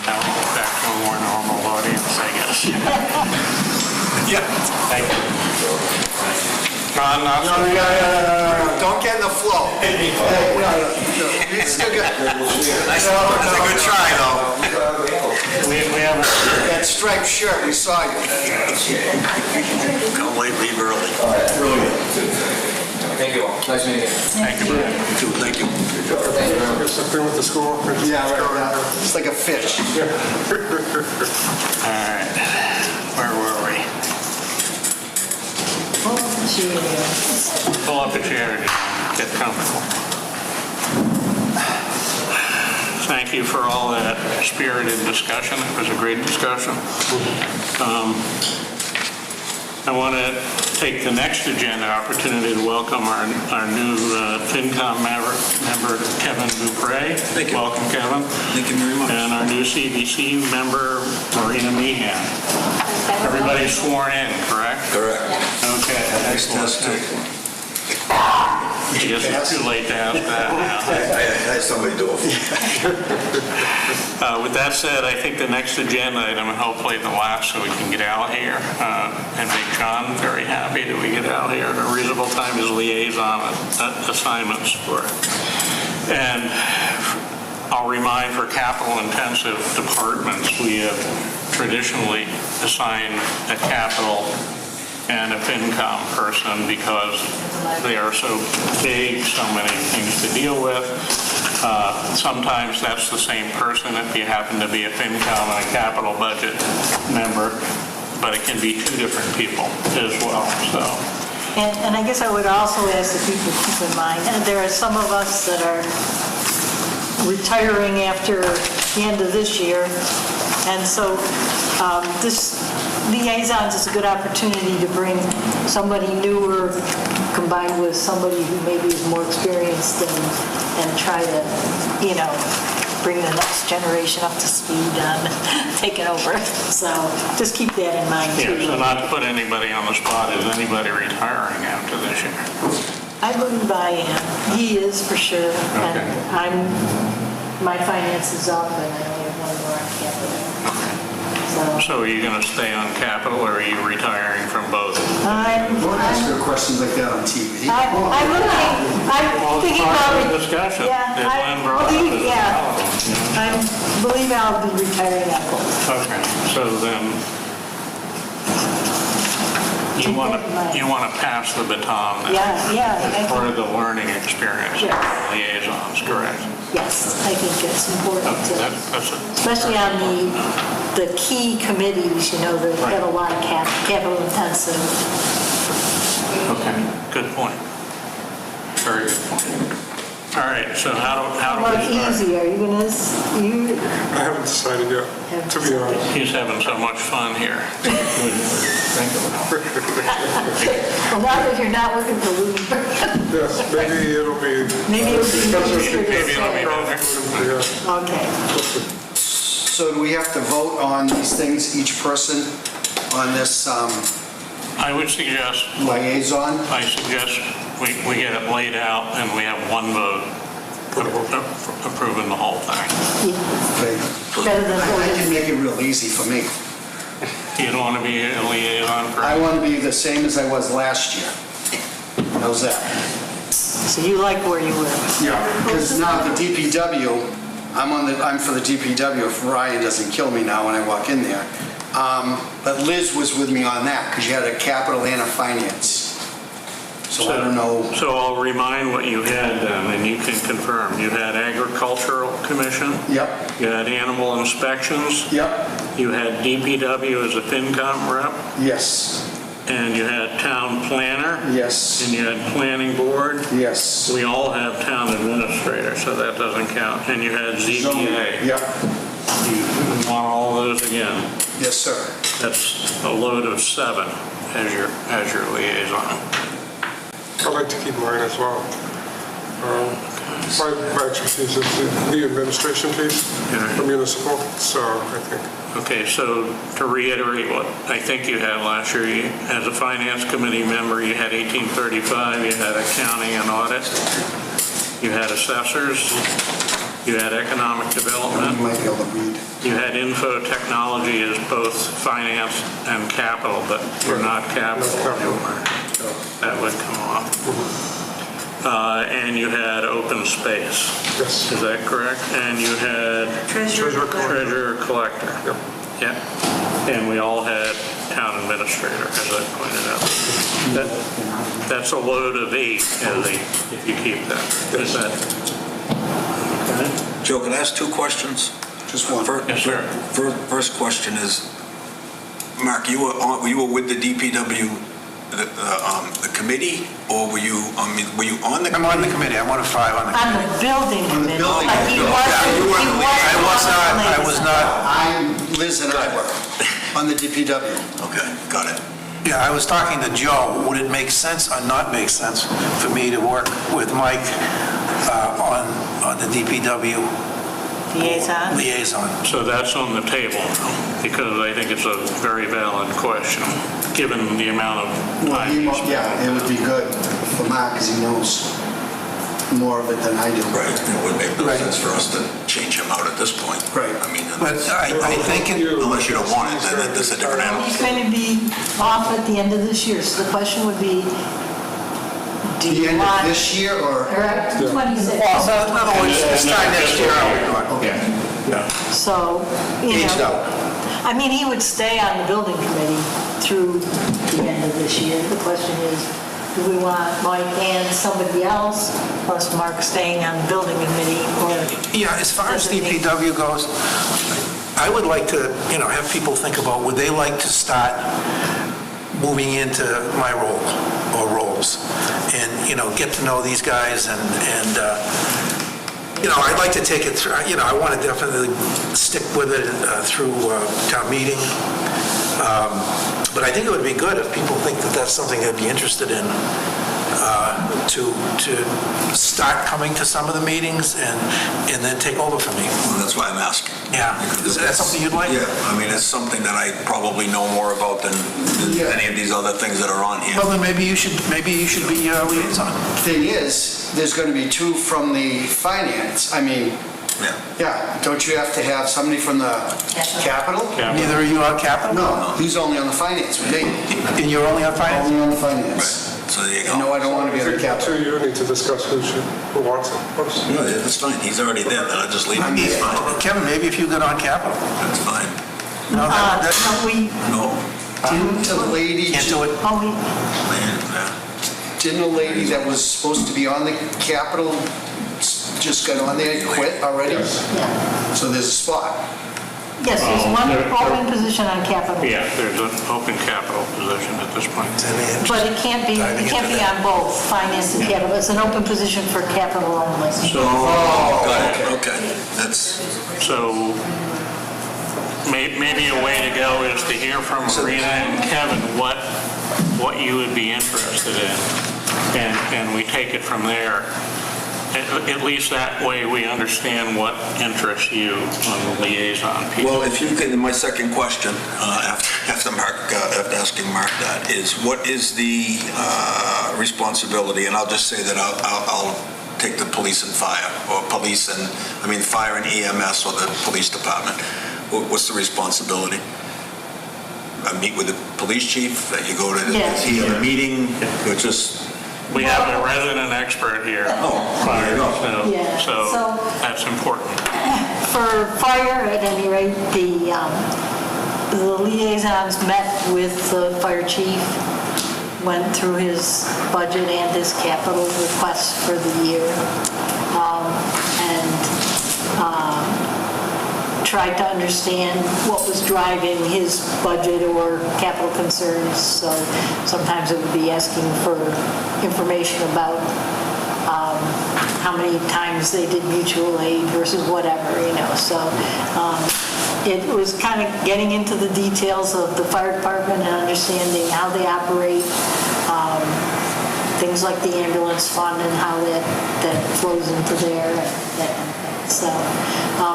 Now we'll get back to a more normal audience, I guess. Yep. Thank you. Ron, No, don't get in the flow. It's still good. That's a good try, though. We have that striped shirt, we saw you. Come late, leave early. All right, brilliant. Thank you all. Nice meeting you. Thank you, Brian. You too, thank you. Just up there with the school. Yeah, right. It's like a fish. All right. Where were we? Pull up a chair and get comfortable. Thank you for all that spirited discussion. It was a great discussion. I want to take the next agenda opportunity to welcome our new FinCom member, Kevin Dupre. Thank you. Welcome, Kevin. Thank you very much. And our new CBC member, Marina Meehan. Everybody's sworn in, correct? Correct. Okay, excellent. I guess it's too late to ask that now. I had somebody do it. With that said, I think the next agenda item, and hopefully the last, so we can get out here and make John very happy that we get out here at a reasonable time, is liaison assignments for it. And I'll remind for capital-intensive departments, we have traditionally assigned a capital and a FinCom person because they are so big, so many things to deal with. Sometimes that's the same person if you happen to be a FinCom and a capital budget member, but it can be 2 different people as well. So. And I guess I would also ask that people keep in mind, and there are some of us that are retiring after the end of this year, and so this liaisons is a good opportunity to bring somebody newer combined with somebody who maybe is more experienced and try to, bring the next generation up to speed on taking over. So just keep that in mind too. Yeah, so not to put anybody on the spot, is anybody retiring after this year? I believe I am. He is for sure. Okay. And I'm my finance is up, and I only have one more on capital. So are you going to stay on capital, or are you retiring from both? Don't ask her questions like that on TV. I'm thinking about it. Discussion. Yeah, I believe I'll be retiring at both. Okay, so then you want to pass the baton then? Yeah. For the learning experience, Yes. liaisons, correct? Yes, I think it's important to, That's it. especially on the key committees, that have a lot of capital intensive. Okay, good point. Very good point. All right, so how do How we start? easy, are you gonna, I haven't decided yet, to be honest. He's having so much fun here. well, now that you're not working for Bloomberg. Yes, maybe it'll be. Maybe it'll be easier to Maybe it'll be say. better. Okay. So do we have to vote on these things, each person, on this I would suggest, liaison? we get it laid out and we have one vote approving the whole thing. Okay. Better than I voting. can make it real easy for me. You don't want to be a liaison for... I want to be the same as I was last year. How's that? So you like where you were? Yeah. Because now the DPW, I'm for the DPW if Ryan doesn't kill me now when I walk in there. But Liz was with me on that because you had a capital and a finance. So I don't know. So I'll remind what you had then, and you can confirm. You had Agricultural Commission. Yep. You had Animal Inspections. Yep. You had DPW as a FinCom rep. Yes. And you had Town Planner. Yes. And you had Planning Board. Yes. We all have Town Administrator, so that doesn't count. And you had ZBA. Yep. You want all those again. Yes, sir. That's a load of 7 as your liaison. I'd like to keep mine as well. My expertise is the administration piece, the municipal, so I think. Okay, so to reiterate what I think you had last year, as a finance committee member, you had 1835, you had accounting and audit, you had assessors, you had economic development, You might be able to read. you had info technology as both finance and capital, but you're not capital anymore. That would come off. And you had open space. Yes. Is that correct? And you had Treasurer collector. Yep. Yeah. And we all had town administrator, as I pointed out. That's a load of 8, if you keep that. Is that? Okay. Joe, can I ask 2 questions? Just one. Yes, sir. First question is, Mark, you were with the DPW, the committee, or were you on the? I'm on the committee. I'm one of 5 on the committee. On the building committee. building But he committee. wasn't I was not. Liz and I were on the DPW. Okay, got it. Yeah, I was talking to Joe. Would it make sense or not make sense for me to work with Mike on the DPW liaison? So that's on the table now, because I think it's a very valid question, given the amount of time you spent. Yeah, it would be good for Mark because he knows more of it than I do. Right, it would make no sense for us to change him out at this point. Right. I mean, But I think unless you don't want it, then it's a different animal. He's going to be off at the end of this year, so the question would be, do The you end of want... this year or? Or 26. Well, in other words, this time next year, I'll be gone. Yeah. So, Aged out. I mean, he would stay on the building committee through the end of this year. The question is, do we want Mike and somebody else, plus Mark staying on the building committee, or... Yeah, as far as DPW goes, I would like to, have people think about, would they like to start moving into my role or roles and, get to know these guys and I'd like to take it through, I want to definitely stick with it through town meeting. But I think it would be good if people think that that's something they'd be interested in, to start coming to some of the meetings and then take over for me. Well, that's why I'm asking. Yeah. Is that something you'd like? Yeah, I mean, it's something that I probably know more about than any of these other things that are on here. Well, then maybe you should be liaison. Thing is, there's going to be 2 from the finance, Yeah, don't you have to have somebody from the Capitol? Neither are you on capital? No, he's only on the finance with me. And you're only on finance? Only on the finance. So there you go. And no, I don't want to be on the The Capitol. two of you need to discuss who wants it first. No, yeah, that's fine. He's already there, then I'll just leave him. He's fine. Kevin, maybe if you get on capital. That's fine. No, No. Didn't the lady... Can't do it. Didn't a lady that was supposed to be on the Capitol just got on there and quit already? Yeah. So there's a spot. Yes, there's one open position on capital. Yeah, there's an open capital position at this point. But it can't be on both finance and capital. It's an open position for capital only. Got it, okay. That's, So maybe a way to go is to hear from Marina and Kevin what you would be interested in. And we take it from there. At least that way we understand what interests you on the liaison piece. well, if you could, my second question, after asking Mark that, is what is the responsibility, and I'll just say that I'll take the police and fire, or fire and EMS or the police department. What's the responsibility? Meet with the police chief, that you go to the meeting, or just... We have a resident expert here. There you go. Yeah, So so- that's important. For fire, at any rate, the liaisons met with the fire chief, went through his budget and his capital requests for the year, and tried to understand what was driving his budget or capital concerns. So sometimes it would be asking for information about how many times they did mutual aid versus whatever, So it was kind of getting into the details of the fire department and understanding how they operate, things like the ambulance fund and how that flows into there. So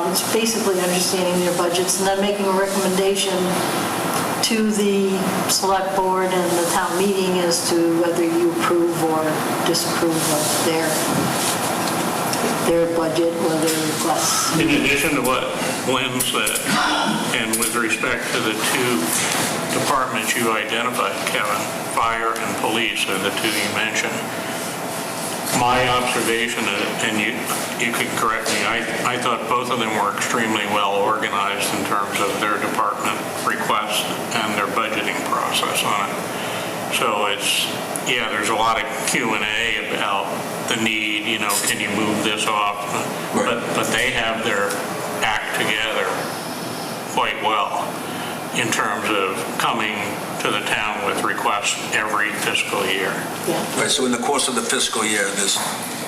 it's basically understanding their budgets and then making a recommendation to the select board and the town meeting as to whether you approve or disapprove of their budget or their requests. In addition to what Lynn said, and with respect to the two departments you identified, Kevin, fire and police are the two you mentioned. My observation, and you can correct me, I thought both of them were extremely well organized in terms of their department requests and their budgeting process on it. So there's a lot of Q&A about the need, can you move this off? But they have their act together quite well in terms of coming to the town with requests every fiscal year. Right, so in the course of the fiscal year, there's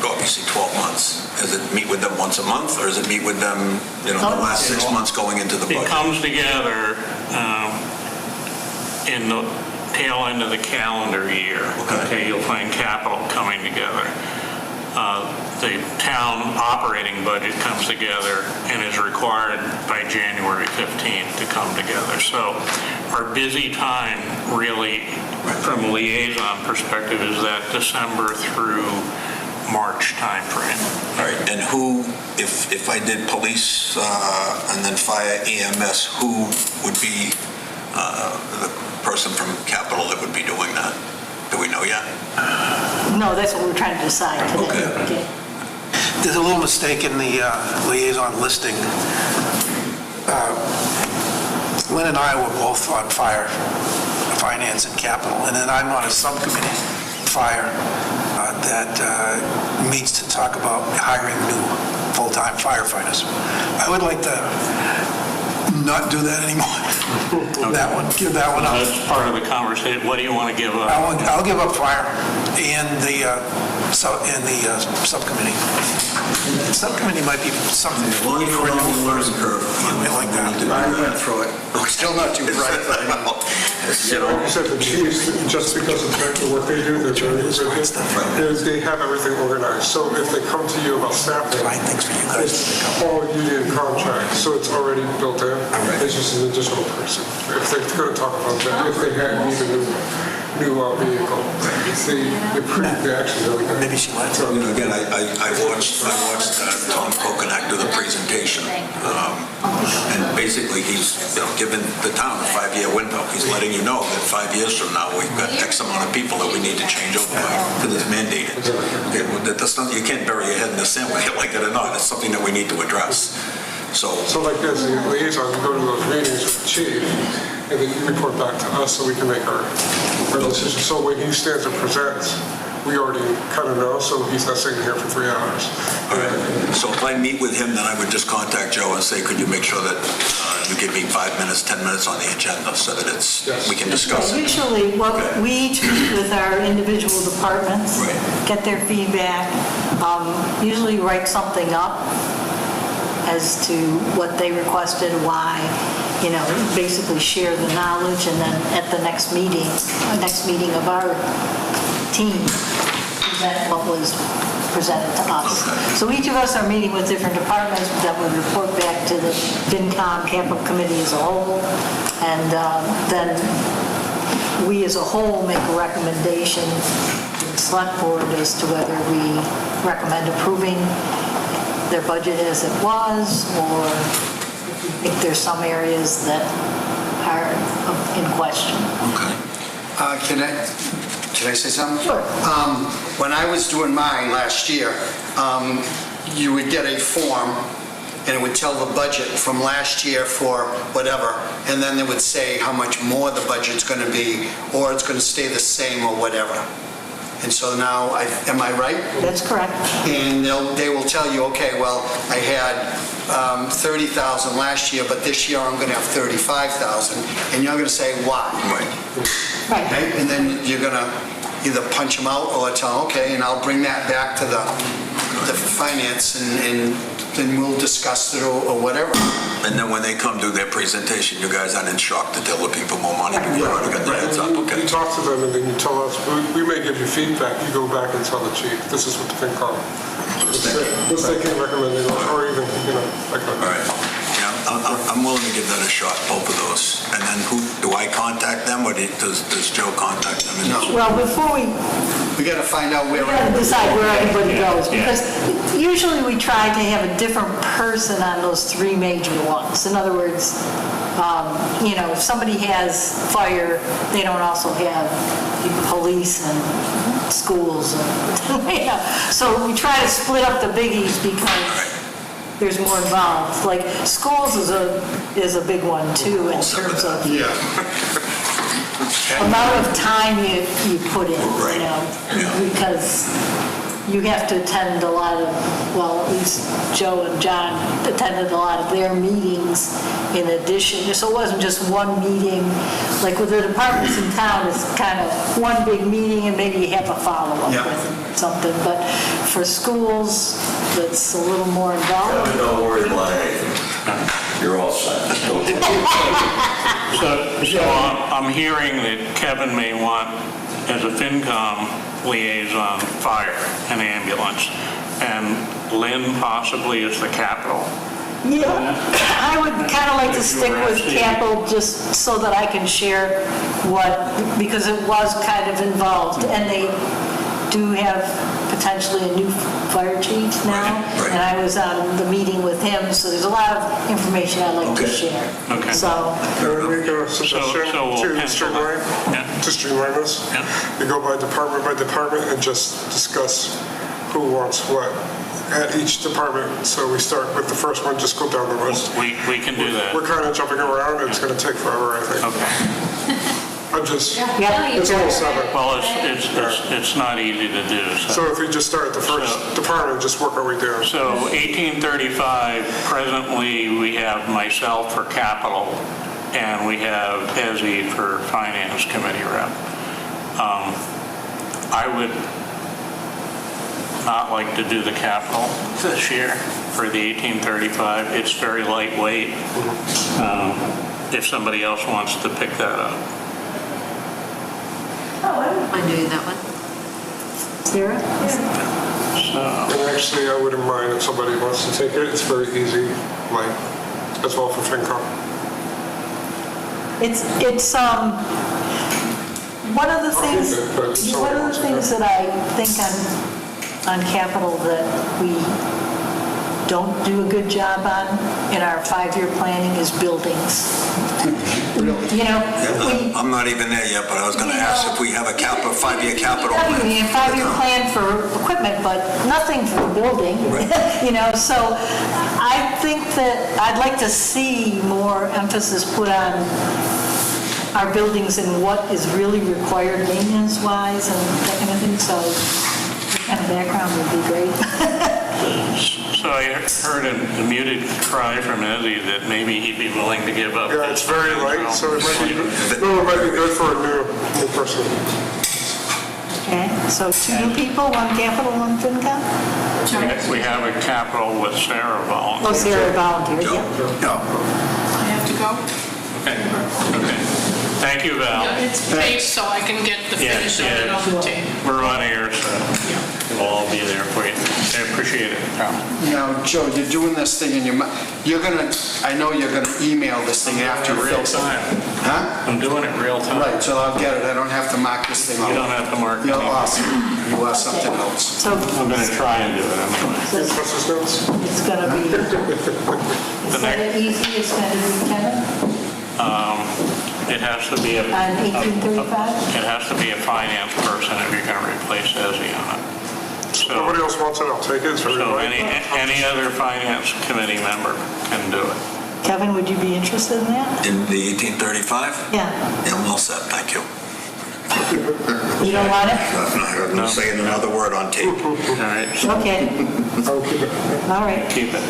obviously 12 months. Does it meet with them once a month, or does it meet with them, the last 6 months going into the budget? It comes together in the tail end of the calendar year. Okay, you'll find capital coming together. The town operating budget comes together and is required by January 15th to come together. So our busy time really, from a liaison perspective, is that December through March timeframe. All right, and who, if I did police and then fire EMS, who would be the person from Capitol that would be doing that? Do we know yet? No, that's what we're trying to decide today. Okay. There's a little mistake in the liaison listing. Lynn and I were both on fire, finance, and capital, and then I'm on a subcommittee, fire, that meets to talk about hiring new full-time firefighters. I would like to not do that anymore. Give that one up. That's part of the conversation. What do you want to give up? I'll give up fire and the subcommittee. The subcommittee might be something. As long as you're on the learning curve. I like that. I went through it. Still not too bright, but Like you said, the chiefs, just because of the work they do, they're very rigid. They have everything organized. So if they come to you about staffing, it's all union contract, so it's already built in. It's just an additional person. If they're going to talk about that, if they had even new vehicle. They approved, they actually really good. Maybe she went. Again, I watched Tom Kokonak do the presentation. And basically, he's giving the town a 5-year window. He's letting you know that 5 years from now, we've got X amount of people that we need to change over because it's mandated. Okay, well, that's not, you can't bury your head in the sand whether you like it or not. It's something that we need to address. So like this, the liaison, we go to those meetings with the chief, and then you report back to us so we can make our decision. So when he stands and presents, we already kind of know, so he's not sitting here for 3 hours. All right. So if I meet with him, then I would just contact Joe and say, could you make sure that you give me 5 minutes, 10 minutes on the agenda so that we can discuss it? Usually, we each meet with our individual departments, get their feedback, usually write something up as to what they requested, why, basically share the knowledge, and then at the next meeting of our team, present what was presented to us. Okay. So each of us are meeting with different departments that would report back to the FinCom Capital Committee as a whole, and then we as a whole make a recommendation to the select board as to whether we recommend approving their budget as it was, or if we think there's some areas that are in question. Can I say something? Sure. When I was doing mine last year, you would get a form, and it would tell the budget from last year for whatever, and then it would say how much more the budget's going to be, or it's going to stay the same, or whatever. And so now, am I right? That's correct. And they will tell you, okay, well, I had 30,000 last year, but this year I'm going to have 35,000, and you're going to say why? Right. Okay? And then you're going to either punch them out or tell, okay, and I'll bring that back to the finance, and then we'll discuss it or whatever. And then when they come do their presentation, you guys aren't in shock that they're looking for more money. You've already got the heads up, okay? You talk to them, and then you tell us, we may give you feedback, you go back and tell the chief, this is what the FinCom was thinking, recommending, or even, like that. All right. Yeah, I'm willing to give that a shot, both of those. And then do I contact them, or does Joe contact them? No. Well, before we got to find out where... We got to decide where everybody goes, because usually we try to have a different person on those 3 major ones. In other words, if somebody has fire, they don't also have police and schools. So we try to split up the biggies because there's more involved. Like schools is a big one too in terms of amount of time you put in, because you have to attend a lot of, well, at least Joe and John attended a lot of their meetings in addition. So it wasn't just one meeting. Like with the departments in town, it's kind of one big meeting and maybe you have a follow-up with them or something. But for schools, that's a little more involved. Don't worry about anything. You're all set. So I'm hearing that Kevin may want, as a FinCom liaison, fire and ambulance, and Lynn possibly as the capital. Yeah, I would kind of like to stick with capital just so that I can share because it was kind of involved, and they do have potentially a new fire chief now, and I was on the meeting with him, so there's a lot of information I'd like to share. Okay. So. Can we make a suggestion to streamline this? You go by department and just discuss who wants what at each department. So we start with the first one, just go down the list. We can do that. We're kind of jumping around, it's going to take forever, I think. Okay. I'm just, it's almost 7. Well, it's not easy to do. So if we just start at the first department, just work our way down. So 1835, presently we have myself for capital, and we have Ezzy for finance committee rep. I would not like to do the capital this year for the 1835. It's very lightweight. If somebody else wants to pick that up. Oh, I don't mind doing that one. Sarah? And actually, I wouldn't mind if somebody wants to take it. It's very easy, as well for FinCom. It's One of the I'll keep things, it, but if somebody wants that I think on capital that we don't do a good job on in our 5-year planning is buildings. You know, I'm not even there yet, but I was going to ask if we have a 5-year capital plan. we have 5-year plan for equipment, but nothing for the building. You know, so I think that I'd like to see more emphasis put on our buildings and what is really required maintenance-wise and that kind of thing, so that kind of background would be great. So I heard a muted cry from Ezzy that maybe he'd be willing to give up. Yeah, it's very late, so it might be good for a new person. Okay, so 2 new people, 1 capital, 1 FinCom? We have a capital with Sarah volunteer. Oh, Sarah volunteered, yeah. No. I have to go. Okay. Thank you, Val. Yeah, it's taped, so I can get the finish of it on the tape. We're on air, so we'll all be there for you. I appreciate it, Tom. Now, Joe, you're doing this thing in your mind, I know you're gonna email this thing after you Real fill it. time. Huh? I'm doing it real time. Right, so I'll get it, I don't have to mark this thing off. You don't have to mark You're anything. awesome. You are something else. So I'm going to try and do it anyway. Trustee Snowden? it's going to be, instead of easy, it's going to be Kevin It has to be on 1835? It has to be a finance person if you're going to replace Ezzy on it. Nobody else wants it, I'll take it. It's very So late. any other finance committee member can do it. Kevin, would you be interested in that? In the 1835? Yeah. Yeah, I'm all set, thank you. You don't want it? I'm not saying another word on tape. All right, Okay, I'll keep it. all right. keep it.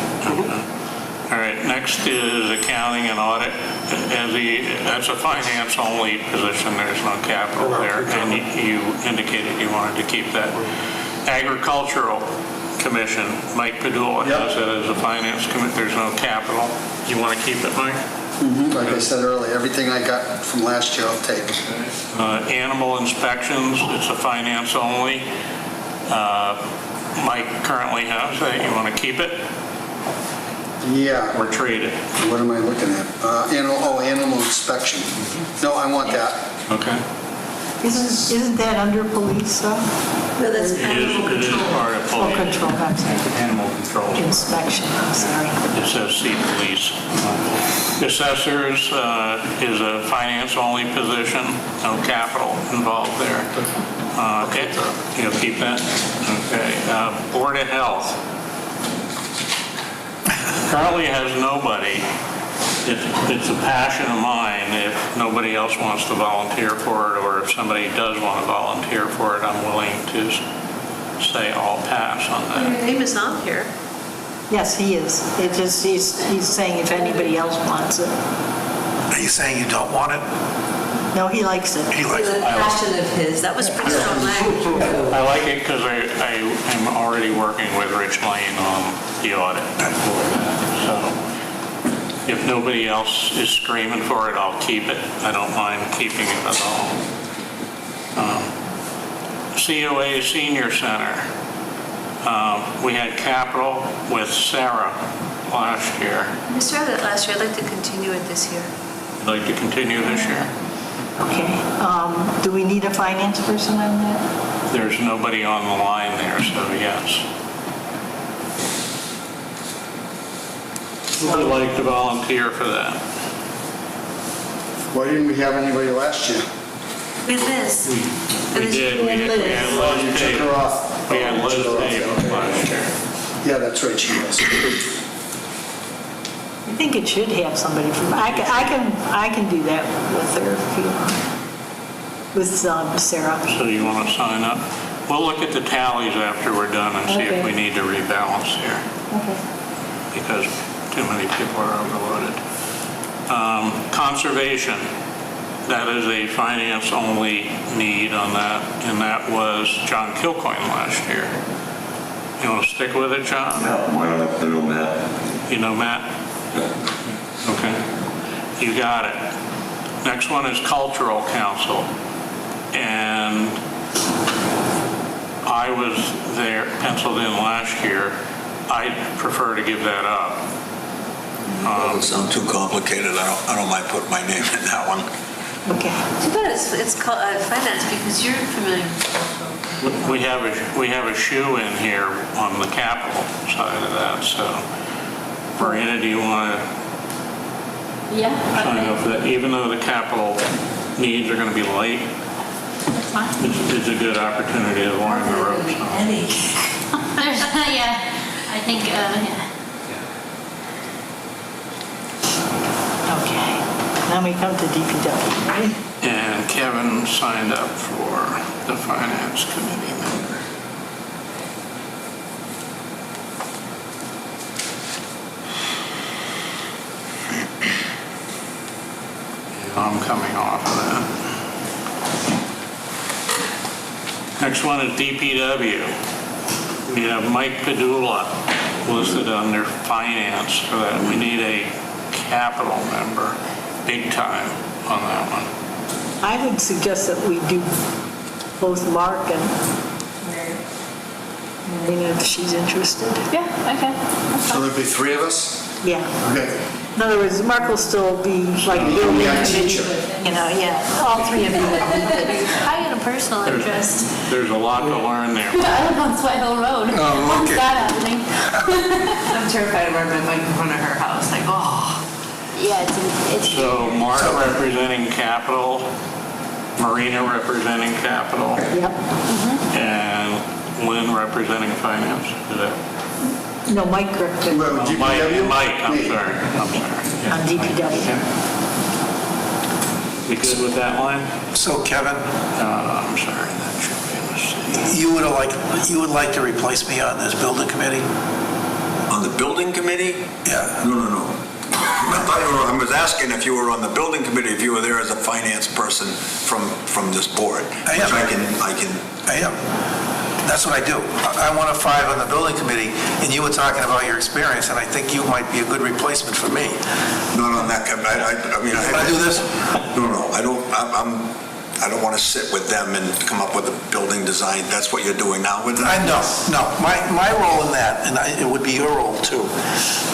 All right, next is accounting and audit. That's a finance-only position, there's no capital there, and you indicated you wanted to keep that. Agricultural Commission, Mike Padula has it as a finance committee, there's no capital. You want to keep it, Mike? Like I said earlier, everything I got from last year, I'll take. Animal inspections, it's a finance only. Mike currently has it, you want to keep it Yeah. or trade it? What am I looking at? Animal inspection. No, I want that. Okay. Isn't that under police, though? No, that's It is part of Oh, police. control, I'm sorry. Animal control. Inspection, I'm sorry. It says see police. Assessors is a finance-only position, no capital involved there. Okay, you'll keep that? Okay. Board of Health. Currently has nobody. It's a passion of mine. If nobody else wants to volunteer for it, or if somebody does want to volunteer for it, I'm willing to say I'll pass on Your that. name is on here. Yes, he is. It just, he's saying if anybody else wants it. Are you saying you don't want it? No, he likes it. He likes A it. passion of his. That was pretty strong language. I like it because I am already working with Rich Lane on the audit for that. So if nobody else is screaming for it, I'll keep it. I don't mind keeping it at all. COA Senior Center. We had capital with Sarah last year. We started it last year. I'd like to continue it this year. I'd like to continue this year. Okay. Do we need a finance person on that? There's nobody on the line there, so yes. Would like to volunteer for that. Why didn't we have anybody last year? With this. We did, we had Liz You took her off. We had Liz Dave last year. Yeah, that's right, she was. I think it should have somebody from, I can do that with her if you want. With Sarah. So you want to sign up? We'll look at the tallies after we're done and see if we need to rebalance here, Okay. because too many people are overloaded. Conservation, that is a finance-only need on that, and that was John Kilcoyne last year. You want to stick with it, John? Yeah, why don't I know Matt? You know Matt? Okay. You got it. Next one is Cultural Council. And I was there, penciled in last year. I'd prefer to give that up. Doesn't sound too complicated. I don't mind putting my name in that one. Okay. Too bad it's called finance because you're familiar. We have a shoe in here on the capital side of that, so Marina, do you want to Yeah. sign up for that? Even though the capital needs are going to be late, it's a good opportunity to learn the ropes. Yeah, I think, yeah. Okay. Now we come to DPW, right? And Kevin signed up for the finance committee member. I'm coming off of that. Next one is DPW. We have Mike Padula listed under finance for that. We need a capital member, big time on that one. I would suggest that we do both Mark and Marina if she's interested. Yeah, okay. So there'd be three of us? Yeah. Okay. In other words, Mark will still be like building committee, you know, yeah, all three of you. I got a personal interest. There's a lot to learn there. I live on Sweat Hill Road. Oh, When's okay. that happening? I'm terrified of running my bike in front of her house, like, oh. Yeah, it's. So Mark representing capital, Marina representing capital, Yep. and Lynn representing finance. Is that? No, Mike representing Mike, I'm Me. sorry. Yeah. on DPW. We good with that line? So Kevin, I'm sorry, that should be a mistake. you would like to replace me on this building committee? On the building committee? Yeah. No. I was asking if you were on the building committee, if you were there as a finance person from this board. I am. Which I am. That's what I do. I want a 5 on the building committee, and you were talking about your experience, and I think you might be a good replacement for me. Not on that, I mean, Want to do this? No, I don't want to sit with them and come up with a building design. That's what you're doing now with them? No. My role in that, and it would be your role too,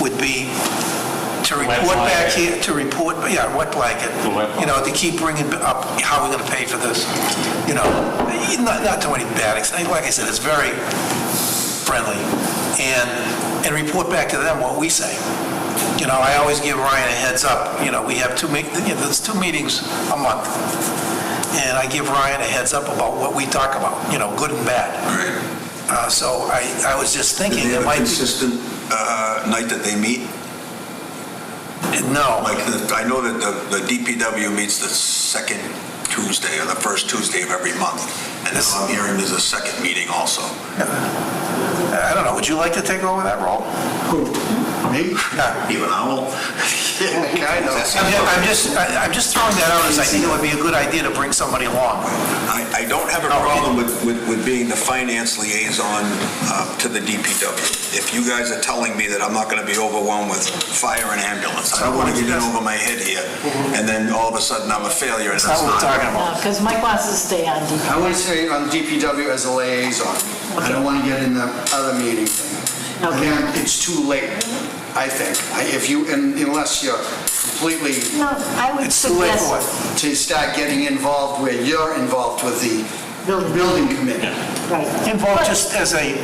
would be to report back here, wet blanket, to keep bringing up how we're going to pay for this. Not too many bad, like I said, it's very friendly, and report back to them what we say. I always give Ryan a heads up. We have there's 2 meetings a month, and I give Ryan a heads up about what we talk about, good and bad. Right. So I was just thinking Do they it have a might be. consistent night that they meet? No. Like, I know that the DPW meets the second Tuesday or the first Tuesday of every month. And now I'm hearing there's a second meeting also. I don't know, would you like to take over that role? Who? Me? Yeah. Even Owl? Kind of. I'm just throwing that out as I think it would be a good idea to bring somebody along. I don't have a problem with being the finance liaison to the DPW. If you guys are telling me that I'm not going to be overwhelmed with fire and ambulance, I don't want to get in over my head here, and then all of a sudden I'm a failure. And That's what we're talking about. Because Mike wants to stay on DPW. I want to stay on DPW as a liaison. I don't want to get in the other meeting thing. Again, it's too late, I think. Unless you're completely... No, I would It's too late for suggest... what? to start getting involved where you're involved with the building committee. Right. Involved just as a,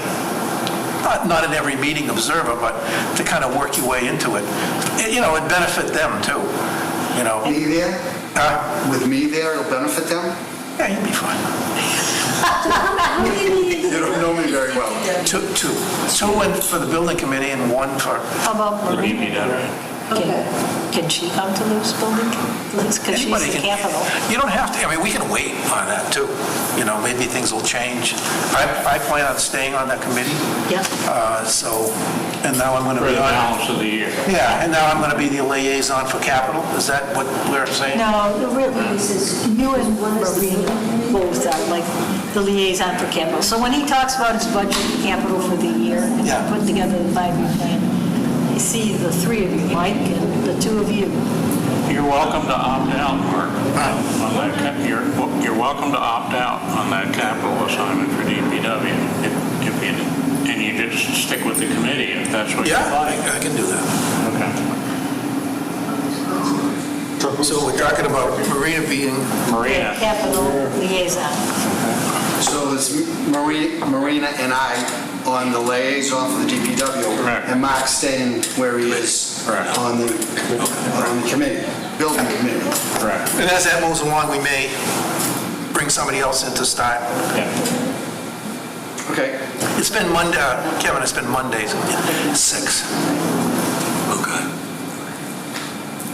not in every meeting observer, but to kind of work your way into it. It'd benefit them too, Me there? With me there, it'll benefit them? Yeah, you'll be fine. You don't know me very well. Two for the building committee and 1 for... How about The Marina? DPW. Can she come to this building? Because she's Anybody the can. capital. You don't have to, we can wait on that too. Maybe things will change. I plan on staying on that committee. Yep. And now I'm going to For be the on... balance of the year. Yeah, and now I'm going to be the liaison for capital. Is that what we're saying? No, really, this is, you and Marina both are like the liaison for capital. So when he talks about his budget and capital for the year, and Yeah. putting together the 5-year plan, you see the 3 of you, Mike, and the 2 of you. You're welcome to opt out, Mark, on that. You're welcome to opt out on that capital assignment for DPW. And you just stick with the committee if that's what you Yeah, like. I can do that. Okay. So So we're talking about Marina being... Marina. Capital liaison. So it's Marina and I on the liaison for the DPW. Correct. And Mark staying where he is Correct. on the committee, building committee. Correct. And as that moves along, we may bring somebody else in to start. Yeah. Okay. It's been Monday, Kevin, it's been Mondays, 6. Okay.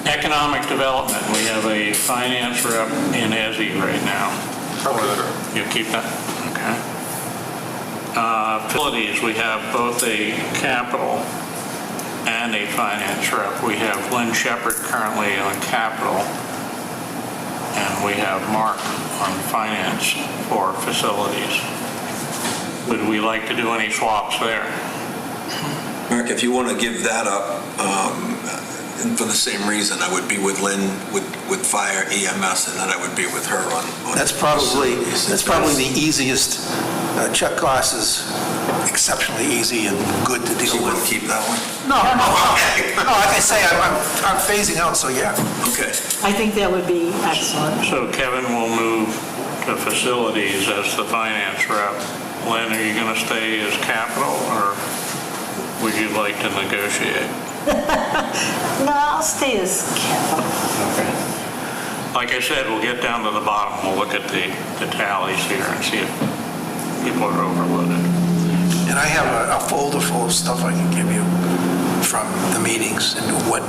Economic development, we have a finance rep in Ezzy right now. You keep that? Okay. Facilities, we have both a capital and a finance rep. We have Lynn Shepherd currently on capital, and we have Mark on finance for facilities. Would we like to do any swaps there? Mark, if you want to give that up, and for the same reason, I would be with Lynn with fire EMS, and then I would be with her on That's probably the easiest. Chuck Goss is exceptionally easy and good to deal You want with. to keep that one? No, okay. No, like I say, I'm phasing out, so yeah. Okay. I think that would be excellent. So Kevin will move to facilities as the finance rep. Lynn, are you going to stay as capital, or would you like to negotiate? No, I'll stay as capital. Okay. Like I said, we'll get down to the bottom. We'll look at the tallies here and see if people are overloaded. And I have a folder full of stuff I can give you from the meetings and what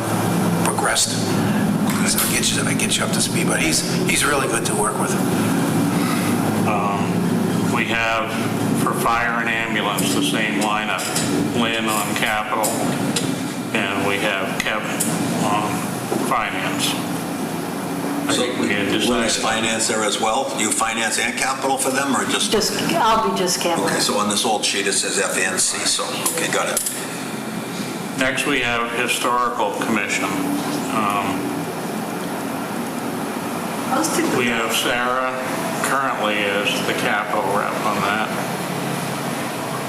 progressed. So I get you up to speed, but he's really good to work with. We have, for fire and ambulance, the same lineup. Lynn on capital, and we have Kevin on finance. I So think we had Lynn is decided. finance there as well? You finance and capital for them, or just? I'll be just capital. Okay, so on this old sheet, it says FNC, so, okay, got it. Next, we have historical commission. We have Sarah currently as the capital rep on that.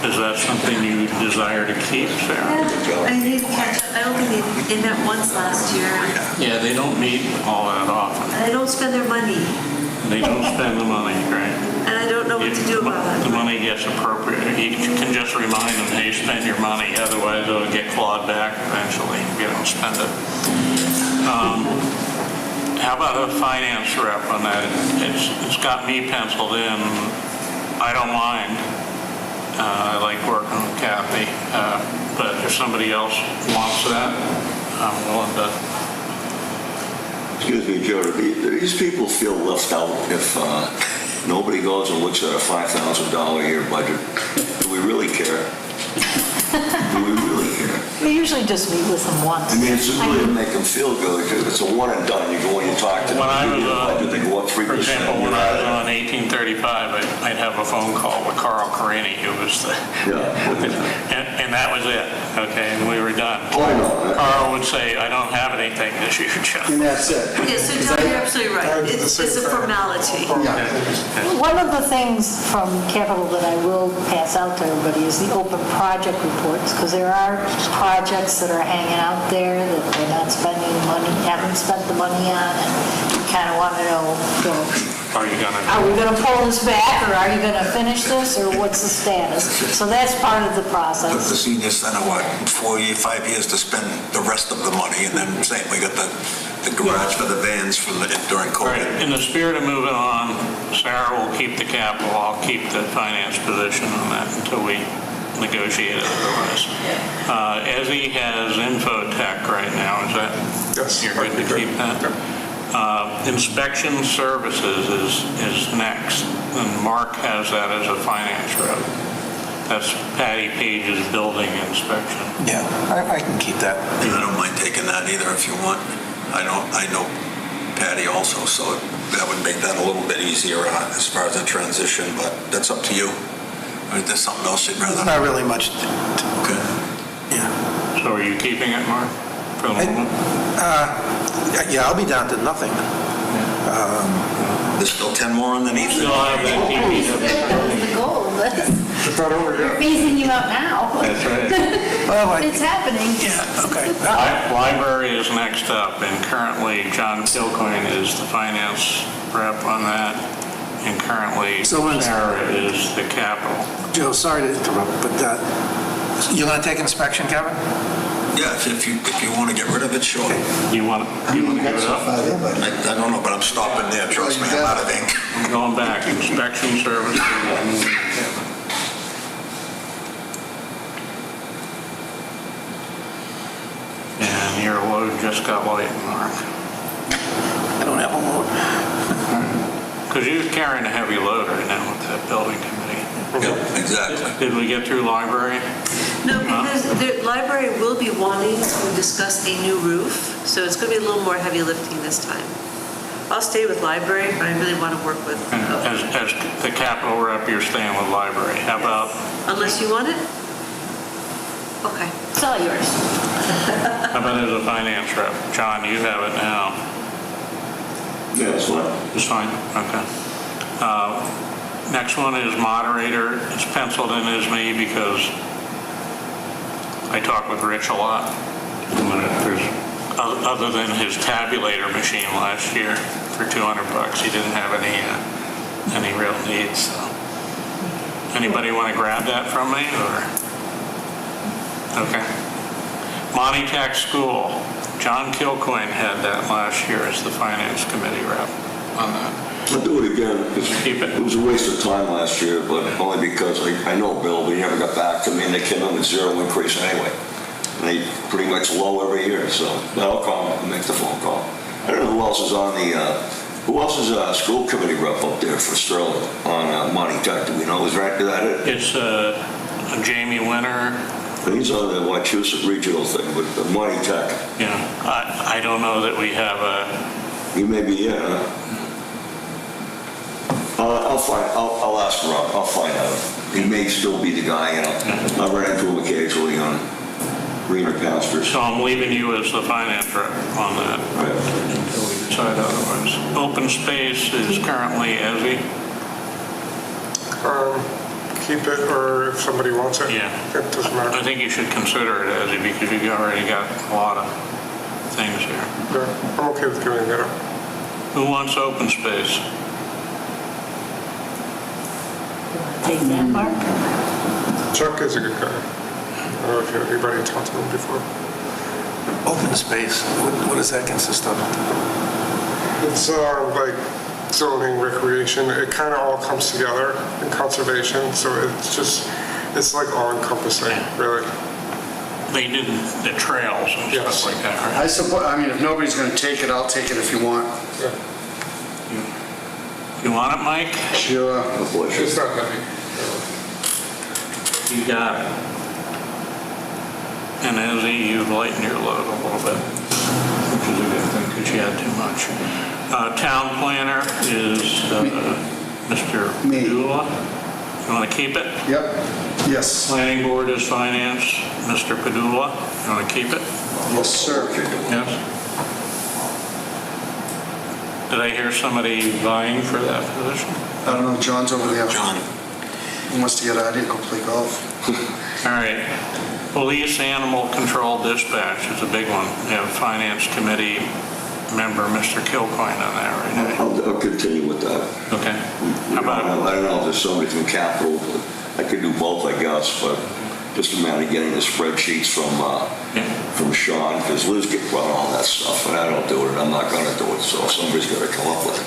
Is that something you desire to keep, Sarah? I need to catch up. I don't think they met once last year. Yeah, they don't meet all that often. They don't spend their money, They don't spend the money, right? and I don't know what to do about The it. money gets appropriated. You can just remind them, hey, spend your money, otherwise it'll get clawed back eventually if you don't spend it. How about a finance rep on that? It's got me penciled in. I don't mind. I like working with Kathy, but if somebody else wants that, I'm willing to. Excuse me, Joe, do these people feel left out if nobody goes and looks at a $5,000 a year budget? Do we really care? Do we really care? We usually just meet with them once. I mean, it's really to make them feel good, because it's a one and done. You go and you talk to them, When I you was do the budget, they go up 3%. For example, when I was on 1835, I'd have a phone call with Carl Carini, who was the, and that was it, okay, and we were done. Oh, I know. Carl would say, I don't have anything this year, Joe. And that's it. Yeah, so John, you're absolutely right. It's a formality. One of the things from capital that I will pass out to everybody is the open project reports, because there are projects that are hanging out there that they're not spending money, haven't spent the money on, and you kind of want to know, Are you gonna? are we going to pull this back, or are you going to finish this, or what's the status? So that's part of the But the process. senior center, what, 5 years to spend the rest of the money, and then same, we got the garage for the vans during All right, COVID. in the spirit of moving on, Sarah will keep the capital, I'll keep the finance position on that until we negotiate it otherwise. Ezzy has Infotech right now, is that? Yes. You're good to keep that? Inspection services is next, and Mark has that as a finance rep. That's Patty Page's building inspection. Yeah, I can keep that. I don't mind taking that either if you want. I know Patty also, so that would make that a little bit easier as far as the transition, but that's up to you. Or is there something else you'd rather? Not really much. Okay. Yeah. So are you keeping it, Mark, for the moment? Yeah, I'll be down to nothing. There's still 10 more underneath. Still have that DPW. That was the goal. It's not over We're yet. phasing you out now. That's right. It's happening. Yeah, okay. Library is next up, and currently John Kilcoyne is the finance rep on that, and currently Sarah is the capital. Joe, sorry to interrupt, but you're going to take inspection, Kevin? Yeah, if you want to get rid of it, sure. You want to give it up? I don't know, but I'm stopping there, trust me, I'm out of ink. I'm going back, inspection services. And your load just got light, Mark. I don't have a load. Because you're carrying a heavy load right now with that building committee. Yeah, exactly. Did we get through library? No, because the library will be wanting to discuss a new roof, so it's going to be a little more heavy lifting this time. I'll stay with library, but I really want to work with... As the capital rep, you're staying with library. How about... Unless you want it? Okay. It's all yours. How about as a finance rep? John, you have it now. Yeah, that's fine. It's fine, okay. Next one is moderator. It's penciled in as me because I talk with Rich a lot. Other than his tabulator machine last year for $200, he didn't have any real needs. So. Anybody want to grab that from me, or? Okay. Monty Tax School. John Kilcoyne had that last year as the finance committee rep on that. I'll do it again. It was a waste of time last year, but only because I know Bill, but he never got back to me, and they came in with zero increase anyway. And they pretty much low every year, so I'll call him and make the phone call. I don't know who else is on who else is a school committee rep up there for Sterling on Monty Tech? Do we know? Is that it? It's Jamie Winter. He's on the Wachusett Regional thing, but the Monty Tech. Yeah, I don't know that we have a... You may be, yeah. I'll ask Rob. I'll find out. He may still be the guy, you know. I run into him occasionally on greener pastures. So I'm leaving you as the finance rep on that until we decide otherwise. Open space is currently Ezzy. Keep it, or if somebody wants it. Yeah. It doesn't matter. I think you should consider it Ezzy because you've already got a lot of things here. Yeah, I'm okay with giving it up. Who wants open space? Take that, Mark? Chuck is a good guy. I don't know if anybody talked to him before. Open space, what does that consist of? It's like zoning, recreation, it kind of all comes together in conservation, so it's like all encompassing, really. They did the trails and stuff like that, right? I suppose, I mean, if nobody's going to take it, I'll take it if you want. Yeah. You want it, Mike? Sure. It's not heavy. You got it. And Ezzy, you lighten your load a little bit, which is a good thing because you had too much. Town planner is Mr. Padula. You want to keep it? Yep. Yes. Planning board is finance, Mr. Padula. You want to keep it? Yes, sir. Yes. Did I hear somebody vying for that position? I don't know, John's over there. John. He wants to get out of here, go play golf. All right. Police animal control dispatch is a big one. We have finance committee member, Mr. Kilcoyne, on that right now. I'll continue with that. Okay. How about I don't know if there's somebody from Capital, but I could do both, I guess, but just a matter of getting the spreadsheets from Sean, because Liz get run all that stuff, and I don't do it, I'm not gonna do it, so somebody's gotta come up with it.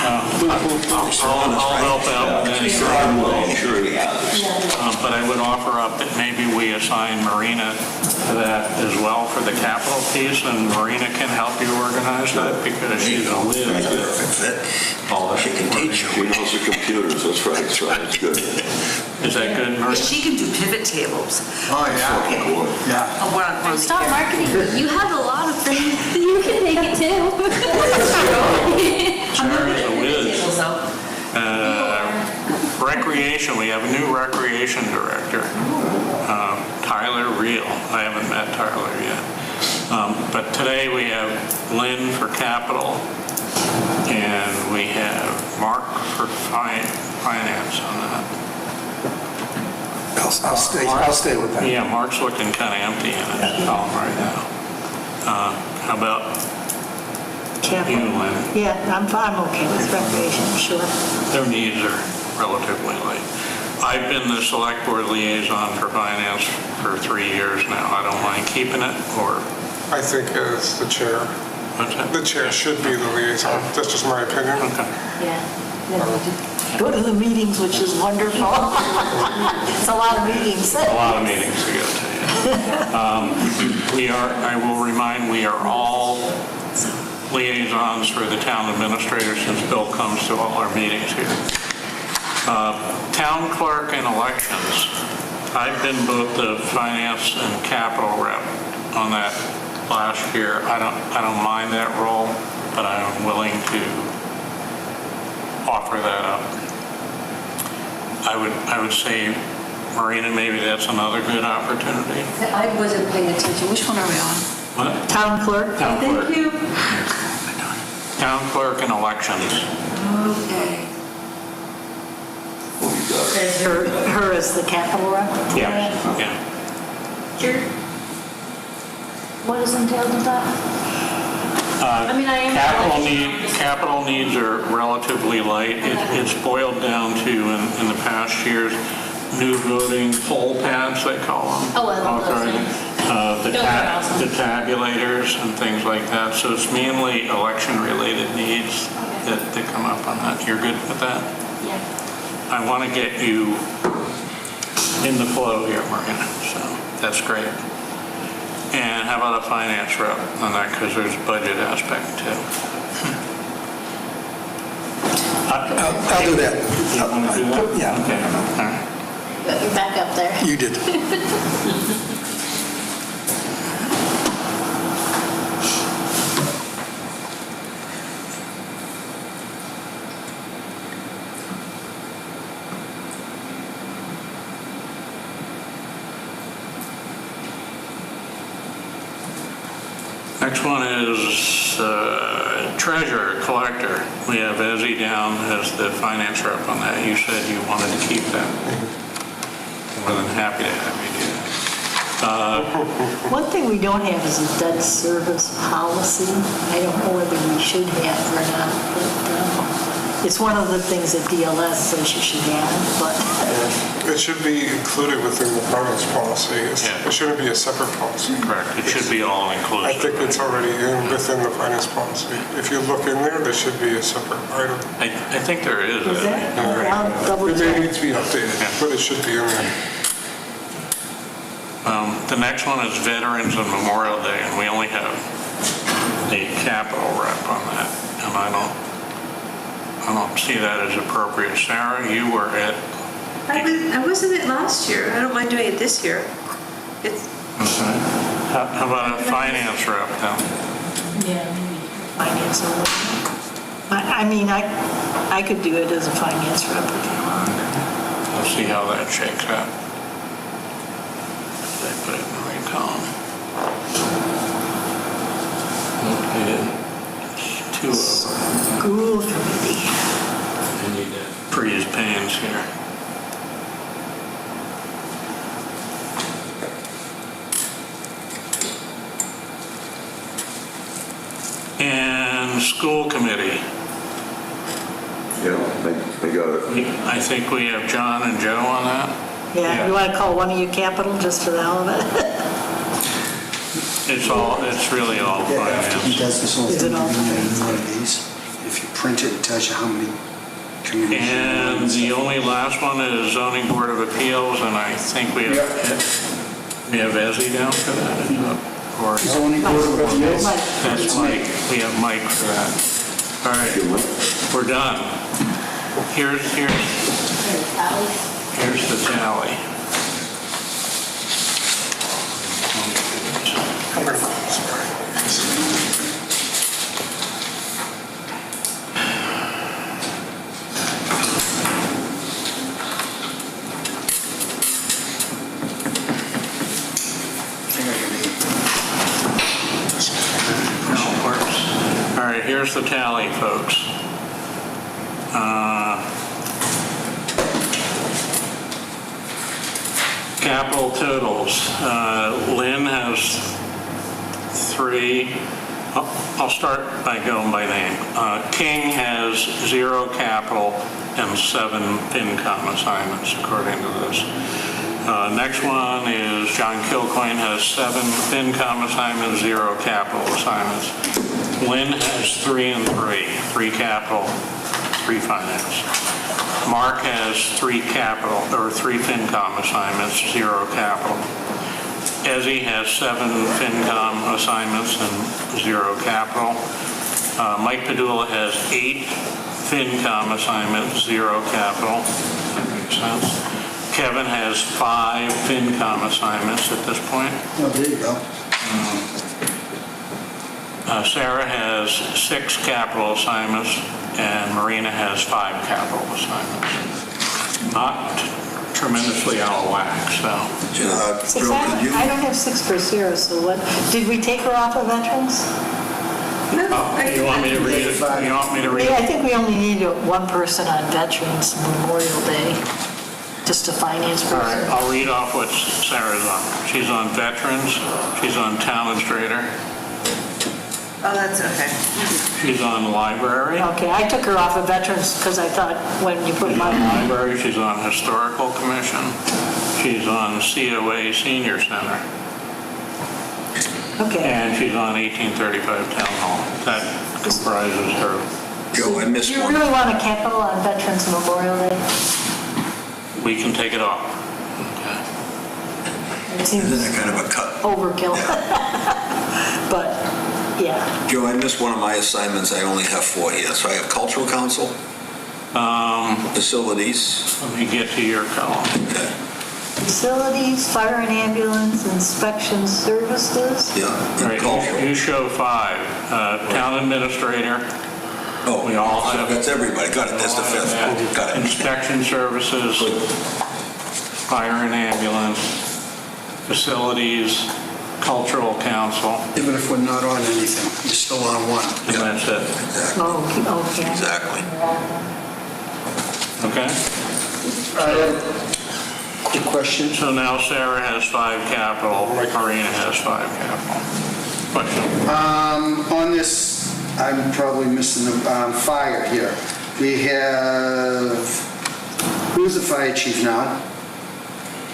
I'll help out with that. I'm sure he has it. But I would offer up that maybe we assign Marina to that as well for the capital piece, and Marina can help you organize that because she's a She can teach you. She knows the computers, that's right, it's good. Is that good, Marina? She can do pivot tables. Oh, yeah. Yeah. Oh, we're on Stop marketing. You have a lot of things. You can make it too. Sarah's a whiz. Recreation, we have a new recreation director, Tyler Reel. I haven't met Tyler yet. But today we have Lynn for capital, and we have Mark for finance on that. I'll stay with that. Yeah, Mark's looking kind of empty in his column right now. How about you, Lynn? Yeah, I'm okay with recreation, sure. Their needs are relatively light. I've been the select board liaison for finance for 3 years now. I don't mind keeping it, or... I think as the chair, the chair should be the liaison. That's just my opinion. Okay. Yeah. Go to the meetings, which is wonderful. It's a lot of meetings. A lot of meetings to go to, yeah. I will remind, we are all liaisons for the town administrator since Bill comes to all our meetings here. Town clerk and elections. I've been both the finance and capital rep on that last year. I don't mind that role, but I'm willing to offer that up. I would say, Marina, maybe that's another good opportunity. I wasn't paying attention. Which one are we on? What? Town clerk. Town clerk. Thank you. Town clerk and elections. Okay. Her as the capital rep? Yeah. Sure. What is entailed with that? I mean, I am. Capital needs are relatively light. It's boiled down to, in the past years, new voting poll pads, they call them. Oh, I love those things. The tabulators and things like that. So it's mainly election-related needs that come up on that. You're good with that? Yeah. I want to get you in the flow here, Marina, so that's great. And how about a finance rep on that, because there's a budget aspect too. I'll do that. You want to do that? Yeah. Okay, all right. You're back up there. You did. Next one is treasurer, collector. We have Ezzy down as the finance rep on that. You said you wanted to keep that. More than happy to have you do that. One thing we don't have is a debt service policy. I don't know whether we should have or not, but it's one of the things that DLS says you should have, but... It should be included within the finance policy. It shouldn't be a separate policy. Correct. It should be all inclusive. I think it's already within the finance policy. If you look in there, there should be a separate item. I think there is. Is that? I'll double It may check. need to be updated, but it should be in there. The next one is Veterans and Memorial Day, and we only have a capital rep on that, and I don't see that as appropriate. Sarah, you were at... I wasn't it last year. I don't mind doing it this year. It's How about a finance rep then? Yeah, maybe finance or I mean, I could do it as a finance rep if you want. We'll see how that shakes out. Did I put it in the right column? Okay. Two of them. School committee. I need to freeze pans here. And school committee. Yeah, I got it. I think we have John and Joe on that. Yeah, you want to call one of you capital just for the hell of it? It's really all Yeah, after he finance. does this whole Is thing, it all you need one of these. If you print it, it tells you how many communities. And the only last one is zoning board of appeals, and I think we have Ezzy down for that. Or Zoning board of appeals? that's Mike. We have Mike for that. All right, we're done. Here's the tally. I'm going to call this Brian. All right, here's the tally, folks. Capital totals. Lynn has 3. I'll start by going by name. King has 0 capital and 7 FinCom assignments, according to this. Next one is John Kilcoyne has 7 FinCom assignments, 0 capital assignments. Lynn has 3 and 3, 3 capital, 3 finance. Mark has 3 capital, or 3 FinCom assignments, 0 capital. Ezzy has 7 FinCom assignments and 0 capital. Mike Padula has 8 FinCom assignments, 0 capital. That makes sense. Kevin has 5 FinCom assignments at this point. Oh, there you go. Sarah has 6 capital assignments, and Marina has 5 capital assignments. Not tremendously out of whack, so. I don't have 6 for Sarah, so what, did we take her off of veterans? No. You want me to read it? You want me to read it? I think we only need 1 person on Veterans Memorial Day, just a finance person. All right, I'll read off what Sarah's on. She's on Veterans, she's on Town Administrator, Oh, that's okay. she's on Library. Okay, I took her off of Veterans because I thought when you put She's my... on Library, she's on Historical Commission, she's on COA Senior Center, Okay. and she's on 1835 Town Hall. That comprises her. Joe, I missed Do you one. really want a capital on Veterans Memorial Day? We can take it off. It seems Isn't that kind of a cut? overkill. But, yeah. Joe, I missed one of my assignments. I only have 4 here. So I have Cultural Council, Facilities. Let me get to your column. Okay. Facilities, fire and ambulance, inspection services. Yeah, All and right, Cultural. you show 5. Town Administrator, Oh, we all so have- that's everybody. Got it. That's the 5th. Got it. Inspection Services, Fire and Ambulance, Facilities, Cultural Council, Even if we're not on anything, you're still on 1. and that's it. Oh, okay. Exactly. Okay? I have a quick question. So now Sarah has 5 capital, Marina has 5 capital. Question? On this, I'm probably missing the fire here. We have, who's the fire chief now?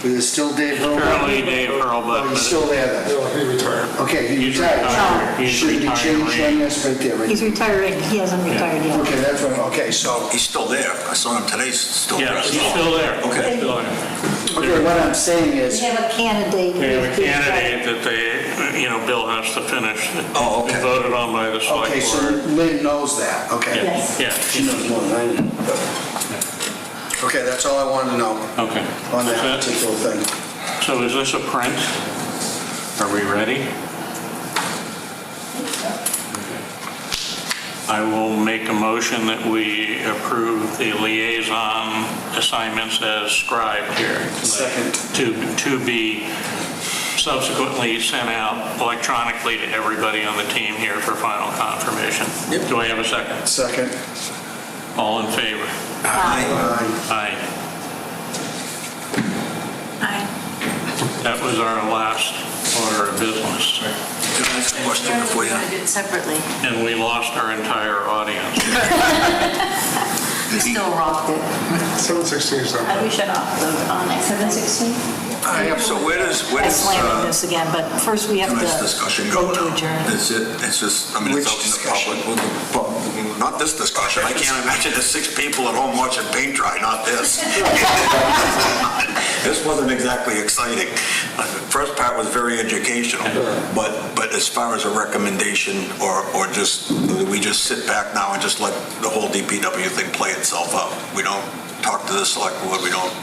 Is it still Dave Hurlbut? Currently Dave Hurlbut. Oh, he's still there then? No, he retired. Okay, he He's retired. retired. He's Should be retired. changed on this right there, right? He's retiring, he hasn't retired yet. Okay, that's right, okay, so, He's still there. I saw him today. He's still Yeah, there. he's still there. Okay. Still there. okay, what I'm saying We is, have a candidate. We have a candidate that they, Bill has to finish. Oh, okay. Voted on by the select okay, so board. Lynn knows that, okay. Yes. Yeah, She knows more than I do. Okay, that's all I wanted to know okay. on that That's it? particular thing. So is this a print? Are we ready? I will make a motion that we approve the liaison assignments as scribed here. Second. To be subsequently sent out electronically to everybody on the team here for final confirmation. Yep. Do I have a second? Second. All in favor? Aye. Aye. Aye. That was our last order of business. Can I ask a question before you? We're gonna do it separately. And we lost our entire audience. You still rocked it. 716 is done. We shut off the, on at 7:16? So where does, I slammed this again, but first we have tonight's to discussion go go to now? adjourn. It's just, I mean, it's out in the public. Well, not this discussion. I can't imagine the 6 people at home watching paint dry, not this. This wasn't exactly exciting. The first part was very educational, but as far as a recommendation or just, we just sit back now and just let the whole DPW thing play itself out. We don't talk to the select board, we don't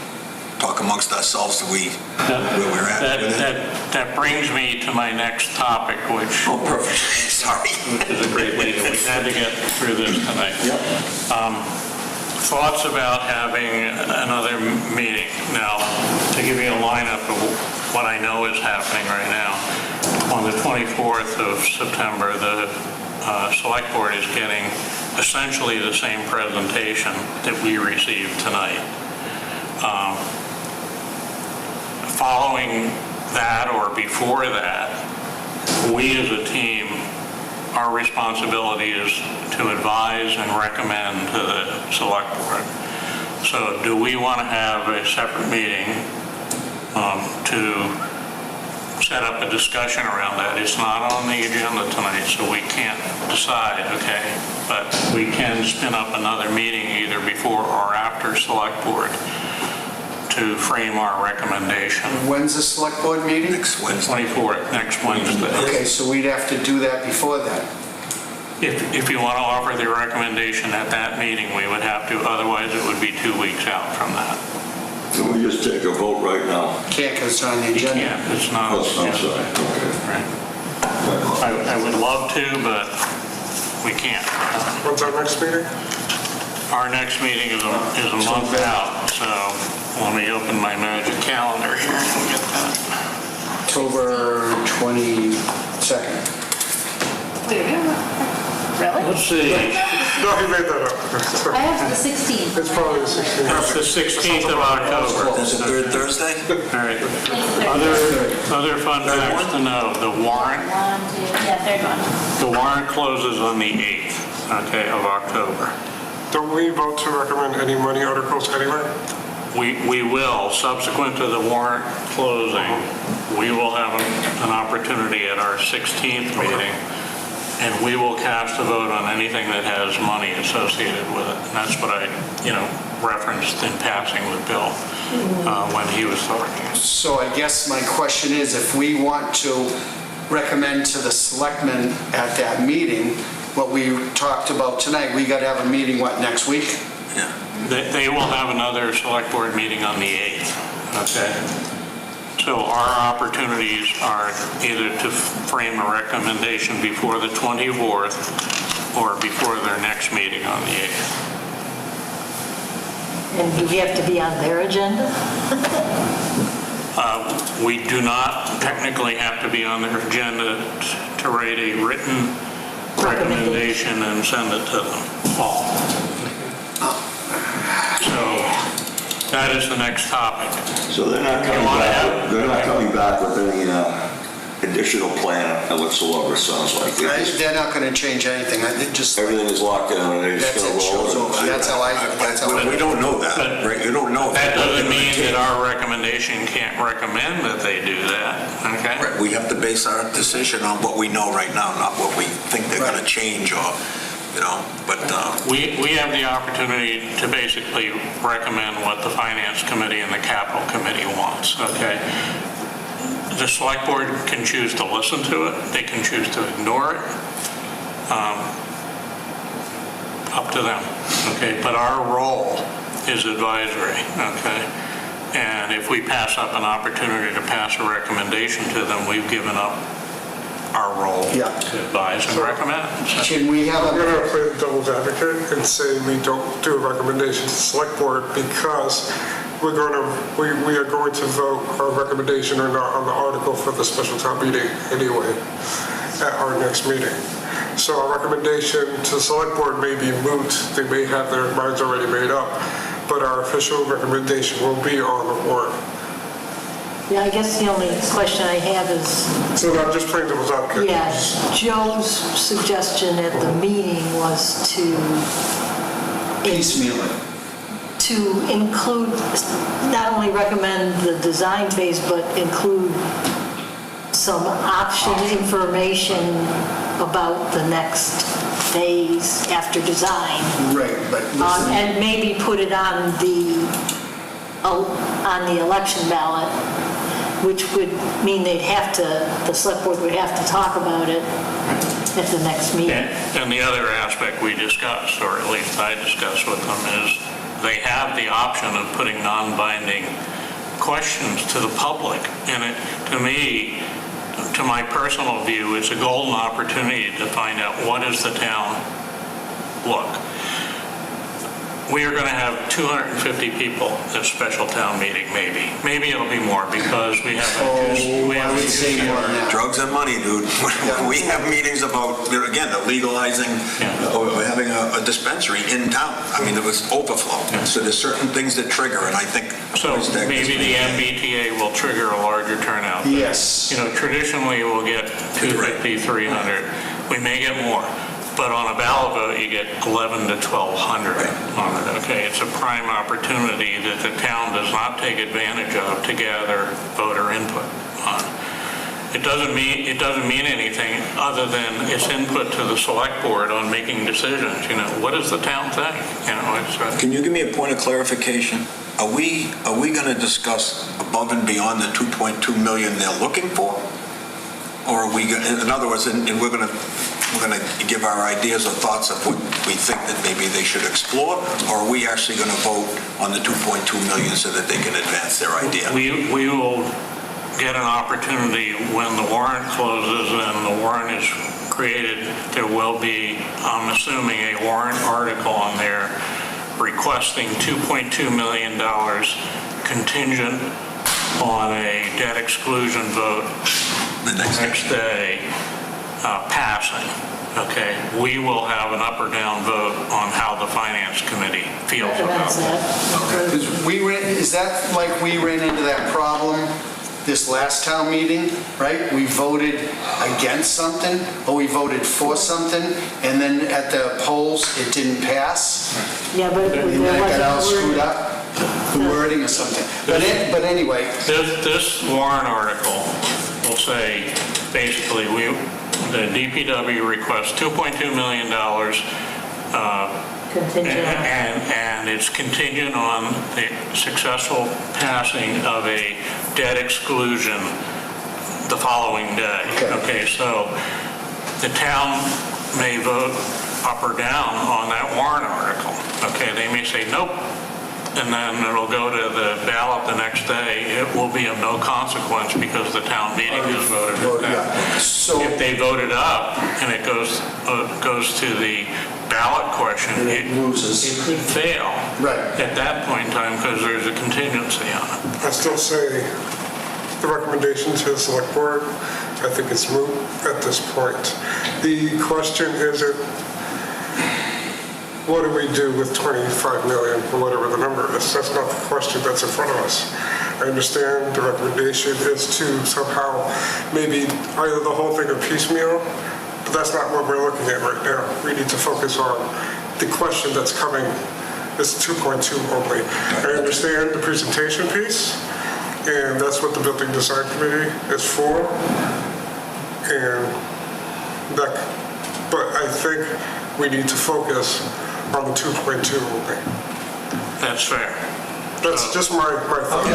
talk amongst ourselves till we, where we're at. That brings me to my next topic, which Oh, perfect. Sorry. is a great lead. We had to get through this tonight. Yep. Thoughts about having another meeting. Now, to give you a lineup of what I know is happening right now, on the 24th of September, the Select Board is getting essentially the same presentation that we received tonight. following that or before that, we as a team, our responsibility is to advise and recommend to the select board. So do we want to have a separate meeting to set up a discussion around that? It's not on the agenda tonight, so we can't decide, okay? But we can spin up another meeting either before or after select board to frame our recommendation. When's the select board meeting? Next Wednesday. 24th, next Wednesday. Okay, so we'd have to do that before that. If you want to offer the recommendation at that meeting, we would have to, otherwise it would be 2 weeks out from that. Can we just take a vote right now? Can't because it's on the You agenda. can't, it's not. Oh, I'm sorry, okay. Right. I would love to, but we can't. When's our next meeting? Our next meeting is a month out, so let me open my magic calendar here and get that. October 22nd. Wait, really? Let's see. No, he made that up. I have the 16th. It's probably the 16th. That's the 16th of October. Is it third Thursday? All right. Other fun facts to know, the warrant Third one. The warrant closes on the 8th, okay, of October. Don't we vote to recommend any money articles anyway? We will, subsequent to the warrant closing, we will have an opportunity at our 16th meeting, and we will cast a vote on anything that has money associated with it. And that's what I, referenced in passing with Bill when he was talking. So I guess my question is, if we want to recommend to the selectmen at that meeting what we talked about tonight, we got to have a meeting, next week? Yeah. They will have another select board meeting on the 8th, okay? So our opportunities are either to frame a recommendation before the 24th or before their next meeting on the 8th. And do we have to be on their agenda? We do not technically have to be on their agenda to write a written recommendation and send it to them all. So that is the next topic. So they're not coming back with any additional plan whatsoever, it sounds like. They're not going to change anything. Everything is locked down and they're just going to roll it. That's how I. We don't know that, right? You don't know. That doesn't mean that our recommendation can't recommend that they do that, okay? Right, we have to base our decision on what we know right now, not what we think they're going to change or, but... We have the opportunity to basically recommend what the Finance Committee and the Capital Committee wants, okay? The Select Board can choose to listen to it, they can choose to ignore it, up to them, okay? But our role is advisory, okay? And if we pass up an opportunity to pass a recommendation to them, we've given up our role to advise and recommend. Can we have I'm going to play the devil's advocate and say we don't do a recommendation to the select board because we are going to vote our recommendation or not on the article for the special town meeting anyway at our next meeting. So our recommendation to the select board may be moot. They may have their minds already made up, but our official recommendation will be on the warrant. Yeah, I guess the only question I have is... So I'm just playing devil's advocate. Yeah, Joe's suggestion at the meeting was to... piecemeal it. To include, not only recommend the design phase, but include some option information about the next phase after design. Right, but... And maybe put it on the election ballot, which would mean the select board would have to talk about it at the next meeting. And the other aspect we discussed, or at least I discussed with them, is they have the option of putting non-binding questions to the public. And to me, to my personal view, it's a golden opportunity to find out what is the town look. we are going to have 250 people at special town meeting, maybe. Maybe it'll be more because we have I would say more than that. Drugs and money, dude. We have meetings about, again, the legalizing, or having a dispensary in town. I mean, there was overflow. So there's certain things that trigger, and I think. So maybe the MBTA will trigger a larger turnout. Yes. You know, traditionally we'll get 250, 300. We may get more. But on a ballot vote, you get 1,100 to 1,200 on it, okay? It's a prime opportunity that the town does not take advantage of to gather voter input on. It doesn't mean anything other than it's input to the select board on making decisions. You know, what does the town think? You know, Can you give me a point of clarification? Are we going to discuss above and beyond the 2.2 million they're looking for? Or are we, in other words, and we're going to give our ideas or thoughts of what we think that maybe they should explore, or are we actually going to vote on the 2.2 million so that they can advance their idea? We will get an opportunity when the warrant closes and the warrant is created. There will be, I'm assuming, a warrant article on there requesting $2.2 million contingent on a debt exclusion vote the next day passing. Okay, we will have an up or down vote on how the finance committee feels about that. Is that like we ran into that problem this last town meeting, right? We voted against something, or we voted for something, and then at the polls, it didn't pass? Yeah, but And then it got all screwed up? The wording or something. But anyway. This warrant article will say, basically, the DPW requests $2.2 million, and it's contingent on the successful passing of a debt exclusion the following day. Okay, so the town may vote up or down on that warrant article. Okay, they may say nope, and then it'll go to the ballot the next day. It will be of no consequence because the town meeting has voted it down. So if they vote it up and it goes to the ballot question, it could fail at that point in time because there's a contingency on it. I still say the recommendation to the select board, I think it's moot at this point. The question is, what do we do with 25 million or whatever the number is? That's not the question that's in front of us. I understand the recommendation is to somehow maybe either the whole thing or piecemeal, but that's not what we're looking at right now. We need to focus on the question that's coming, is 2.2 only. I understand the presentation piece, and that's what the building design committee is for. But I think we need to focus on the 2.2 only. That's fair. That's just my thought.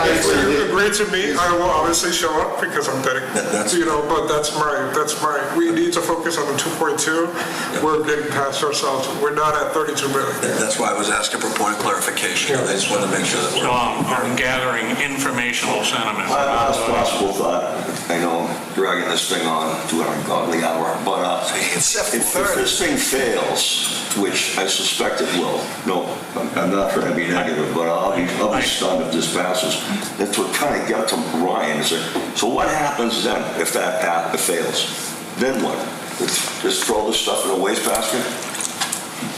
If you agree to me, I will obviously show up because I'm dedicated. But that's my. We need to focus on the 2.2. We're getting past ourselves. We're not at 32 million. That's why I was asking for a point of clarification. I just want to make sure that So I'm gathering informational sentiment. I have a possible thought. I know dragging this thing on to an ungodly hour, but if this thing fails, which I suspect it will, no, I'm not trying to be negative, but I'll be stunned if this passes. That's what kind of got to Ryan. So what happens then if that fails? Then what? Just throw this stuff in a wastebasket?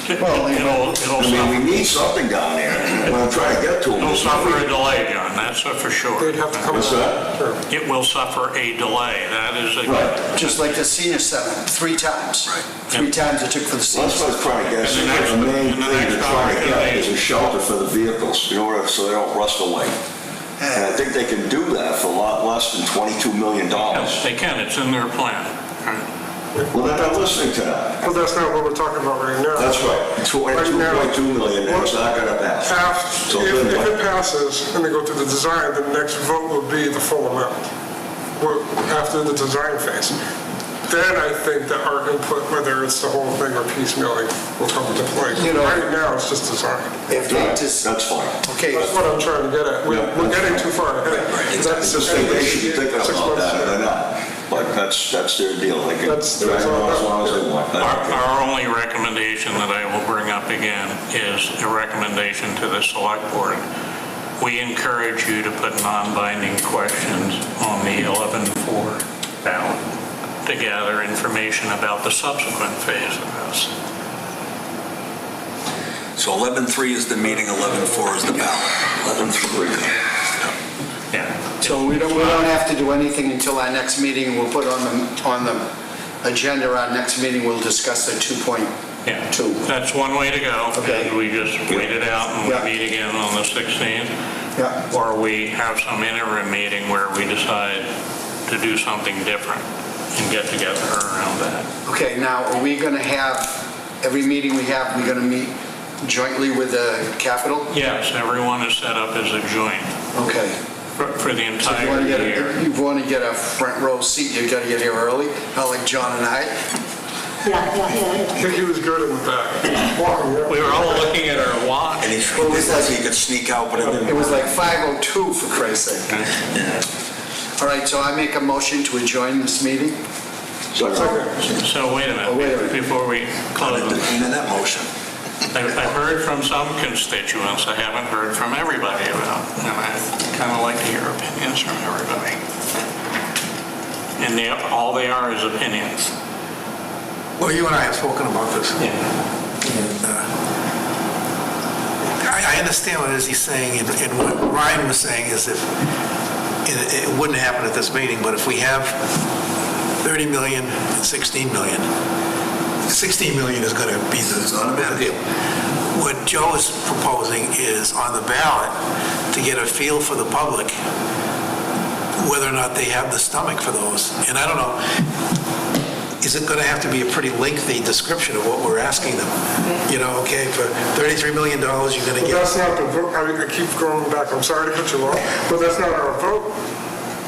Well, we need something down there. What I'm trying to get to It'll suffer a delay, John, that's for sure. What's that? It will suffer a delay, that is a... Just like the senior center, 3 times. 3 times it took for the senior center. That's what I was trying to get. The main thing they're trying to get is a shelter for the vehicles, in order so they don't rust away. And I think they can do that for a lot less than $22 million. Yes, they can, it's in their plan. Well, they're not listening to that. But that's not what we're talking about right now. That's right. $2.2 million, and it's not going to pass. If it passes and they go through the design, the next vote will be the full amount after the design phase. Then I think that our input, whether it's the whole thing or piecemealing, will come into play. Right now, it's just design. That's fine. Okay. That's what I'm trying to get at. We're getting too far ahead. They should be thinking about that, and they're not. But but that's their deal. They can That's drag it on as all long as they want. I don't care. Our only recommendation that I will bring up again is a recommendation to the select board. We encourage you to put non-binding questions on the 11-4 ballot to gather information about the subsequent phase of this. So 11-3 is the meeting, 11-4 is the ballot. 11-3. Yeah. So we don't have to do anything until our next meeting. We'll put on the agenda, our next meeting, we'll discuss the 2.2. Yeah, that's one way to go. Okay. And we just wait it out and Yeah. we meet again on the 16th. Yeah. Or we have some interim meeting where we decide to do something different and get together around that. Okay, now, are we going to have, every meeting we have, we're going to meet jointly with the Capitol? Yes, everyone is set up as a joint Okay. for the So entire year. if you want to get a front row seat, you got to get here early, not like John and I. Yeah. I think he was good in the back. Walking around. We were all looking at our watch. And he's like he could sneak out, but it It didn't. was like 5:02, for Christ's sake. All right, so I make a motion to adjourn this meeting. So wait a minute, wait a minute. before we close. Entertain that motion. I've heard from some constituents, I haven't heard from everybody about, and I'd kind of like to hear opinions from everybody. And all they are is opinions. Well, you and I have spoken about this. Yeah. And I understand what it is he's saying, and what Ryan was saying is if, it wouldn't happen at this meeting, but if we have 30 million and 16 million, 16 million is going to be not a bad deal. What Joe is proposing is on the ballot to get a feel for the public whether or not they have the stomach for those. And I don't know, is it going to have to be a pretty lengthy description of what we're asking them? You know, okay, for $33 million, you're going to But get... that's not the vote. I keep going back. I'm sorry to cut you off, but that's not our vote.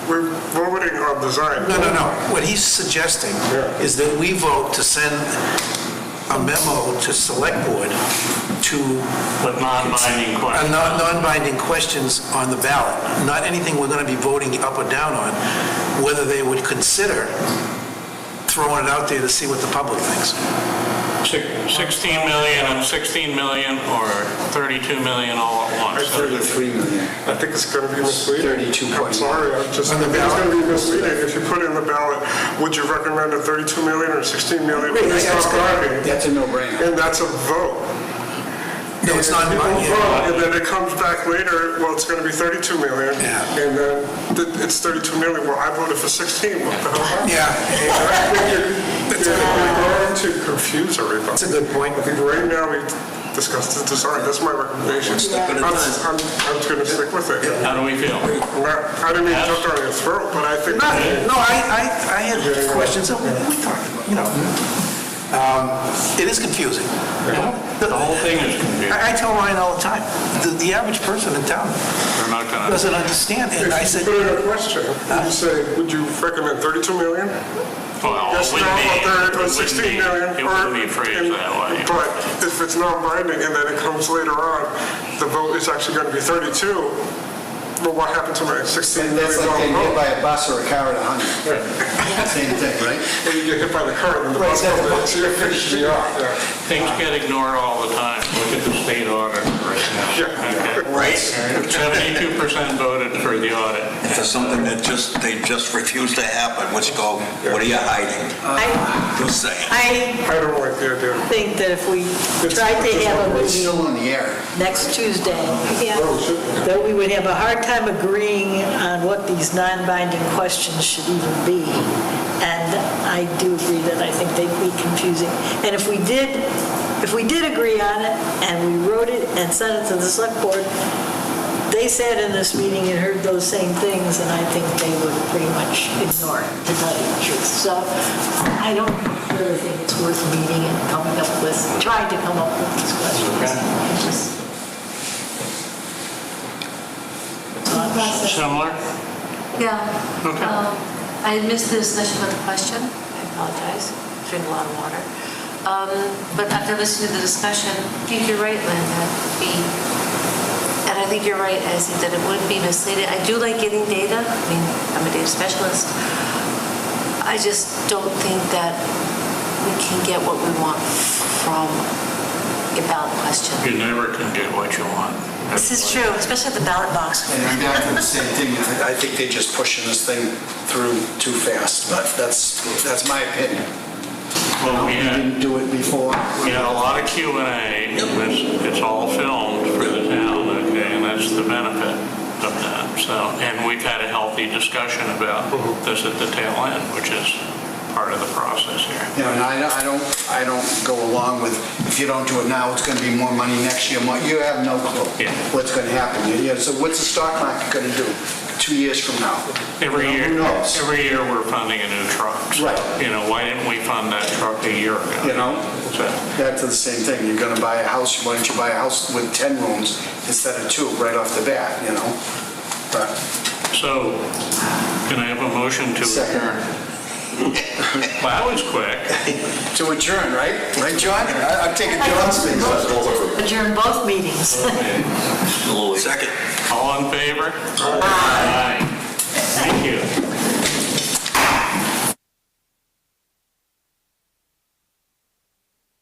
We're voting on design. No. What he's suggesting is that we vote to send a memo to select board to... With non-binding questions. Non-binding questions on the ballot. Not anything we're going to be voting up or down on, whether they would consider throwing it out there to see what the public thinks. 16 million or 32 million all at once. 33 million. I think it's going to be misleading. 32. I'm sorry, I think it's going to be misleading. If you put in the ballot, would you recommend a 32 million or 16 million? It's not binding. That's a no-brainer. And that's a vote. No, it's not People binding. vote, and then it comes back later, well, it's going to be 32 million. Yeah. And then it's 32 million. Well, I voted for 16. What the hell? Yeah. You're going to confuse everybody. That's a good point. I think right now we discussed the design. That's my recommendation. I'm going to stick with it. How do we feel? I didn't mean to jump down your throat, but I think... No, I had questions that we talked about, you know. It is confusing. The whole thing is confusing. I tell Ryan all the time, the average person in town They're not going to... doesn't understand it. I If said, you put in a question, would you say, would you recommend 32 million? Well, Yes, it wouldn't no, or be, 16 million? it wouldn't be phrased that way. But if it's non-binding and then it comes later on, the vote is actually going to be 32, well, what happened to my $16 That's million like getting hit vote? by a bus or a car at 100. Same thing, right? When you get hit by the car, then the bus comes in, so you're finishing off. Things get ignored all the time. Look at the state audit right now. Okay. Right. 72% voted for the audit. For something that they just refuse to happen, which go, what are you hiding? Just saying. I don't like the idea. think that if we tried to have a It's meeting still on the air. next Tuesday, Oh, shit. that we would have a hard time agreeing on what these non-binding questions should even be. And I do agree that I think they'd be confusing. And if we did agree on it and we wrote it and sent it to the select board, they sat in this meeting and heard those same things, and I think they would pretty much ignore it, to tell you the truth. So I don't really think it's worth meeting and trying to come up with these questions. It's just- Similar? Yeah. Okay. I missed the discussion of the question. I apologize. Drink a lot of water. But after listening to the discussion, I think you're right, Linda. And I think you're right, Ezzy, that it would be misleading. I do like getting data. I mean, I'm a data specialist. I just don't think that we can get what we want from a ballot question. You never can get what you want. This is true, especially at the ballot box. And I'm back to the same thing. I think they're just pushing this thing through too fast, but that's my opinion. Well, We didn't do it before. We had a lot of Q&A. It's all filmed for the town, okay, and that's the benefit of that. So, and we've had a healthy discussion about this at the tail end, which is part of the process here. Yeah, and I don't go along with, if you don't do it now, it's gonna be more money next year. You have no clue what's gonna happen. Yeah, so what's the stock market gonna do 2 years from now? Every year, Who knows? every year we're funding a new truck. So, Right. why didn't we fund that truck a year ago? You know, So, back to the same thing. You're gonna buy a house, why don't you buy a house with 10 rooms instead of 2 right off the bat, you know? But So, can I have a motion to adjourn? Well, that was quick. to adjourn, right? Right, John? I'm taking John's space. Adjourn both meetings. Second. All in favor? Aye.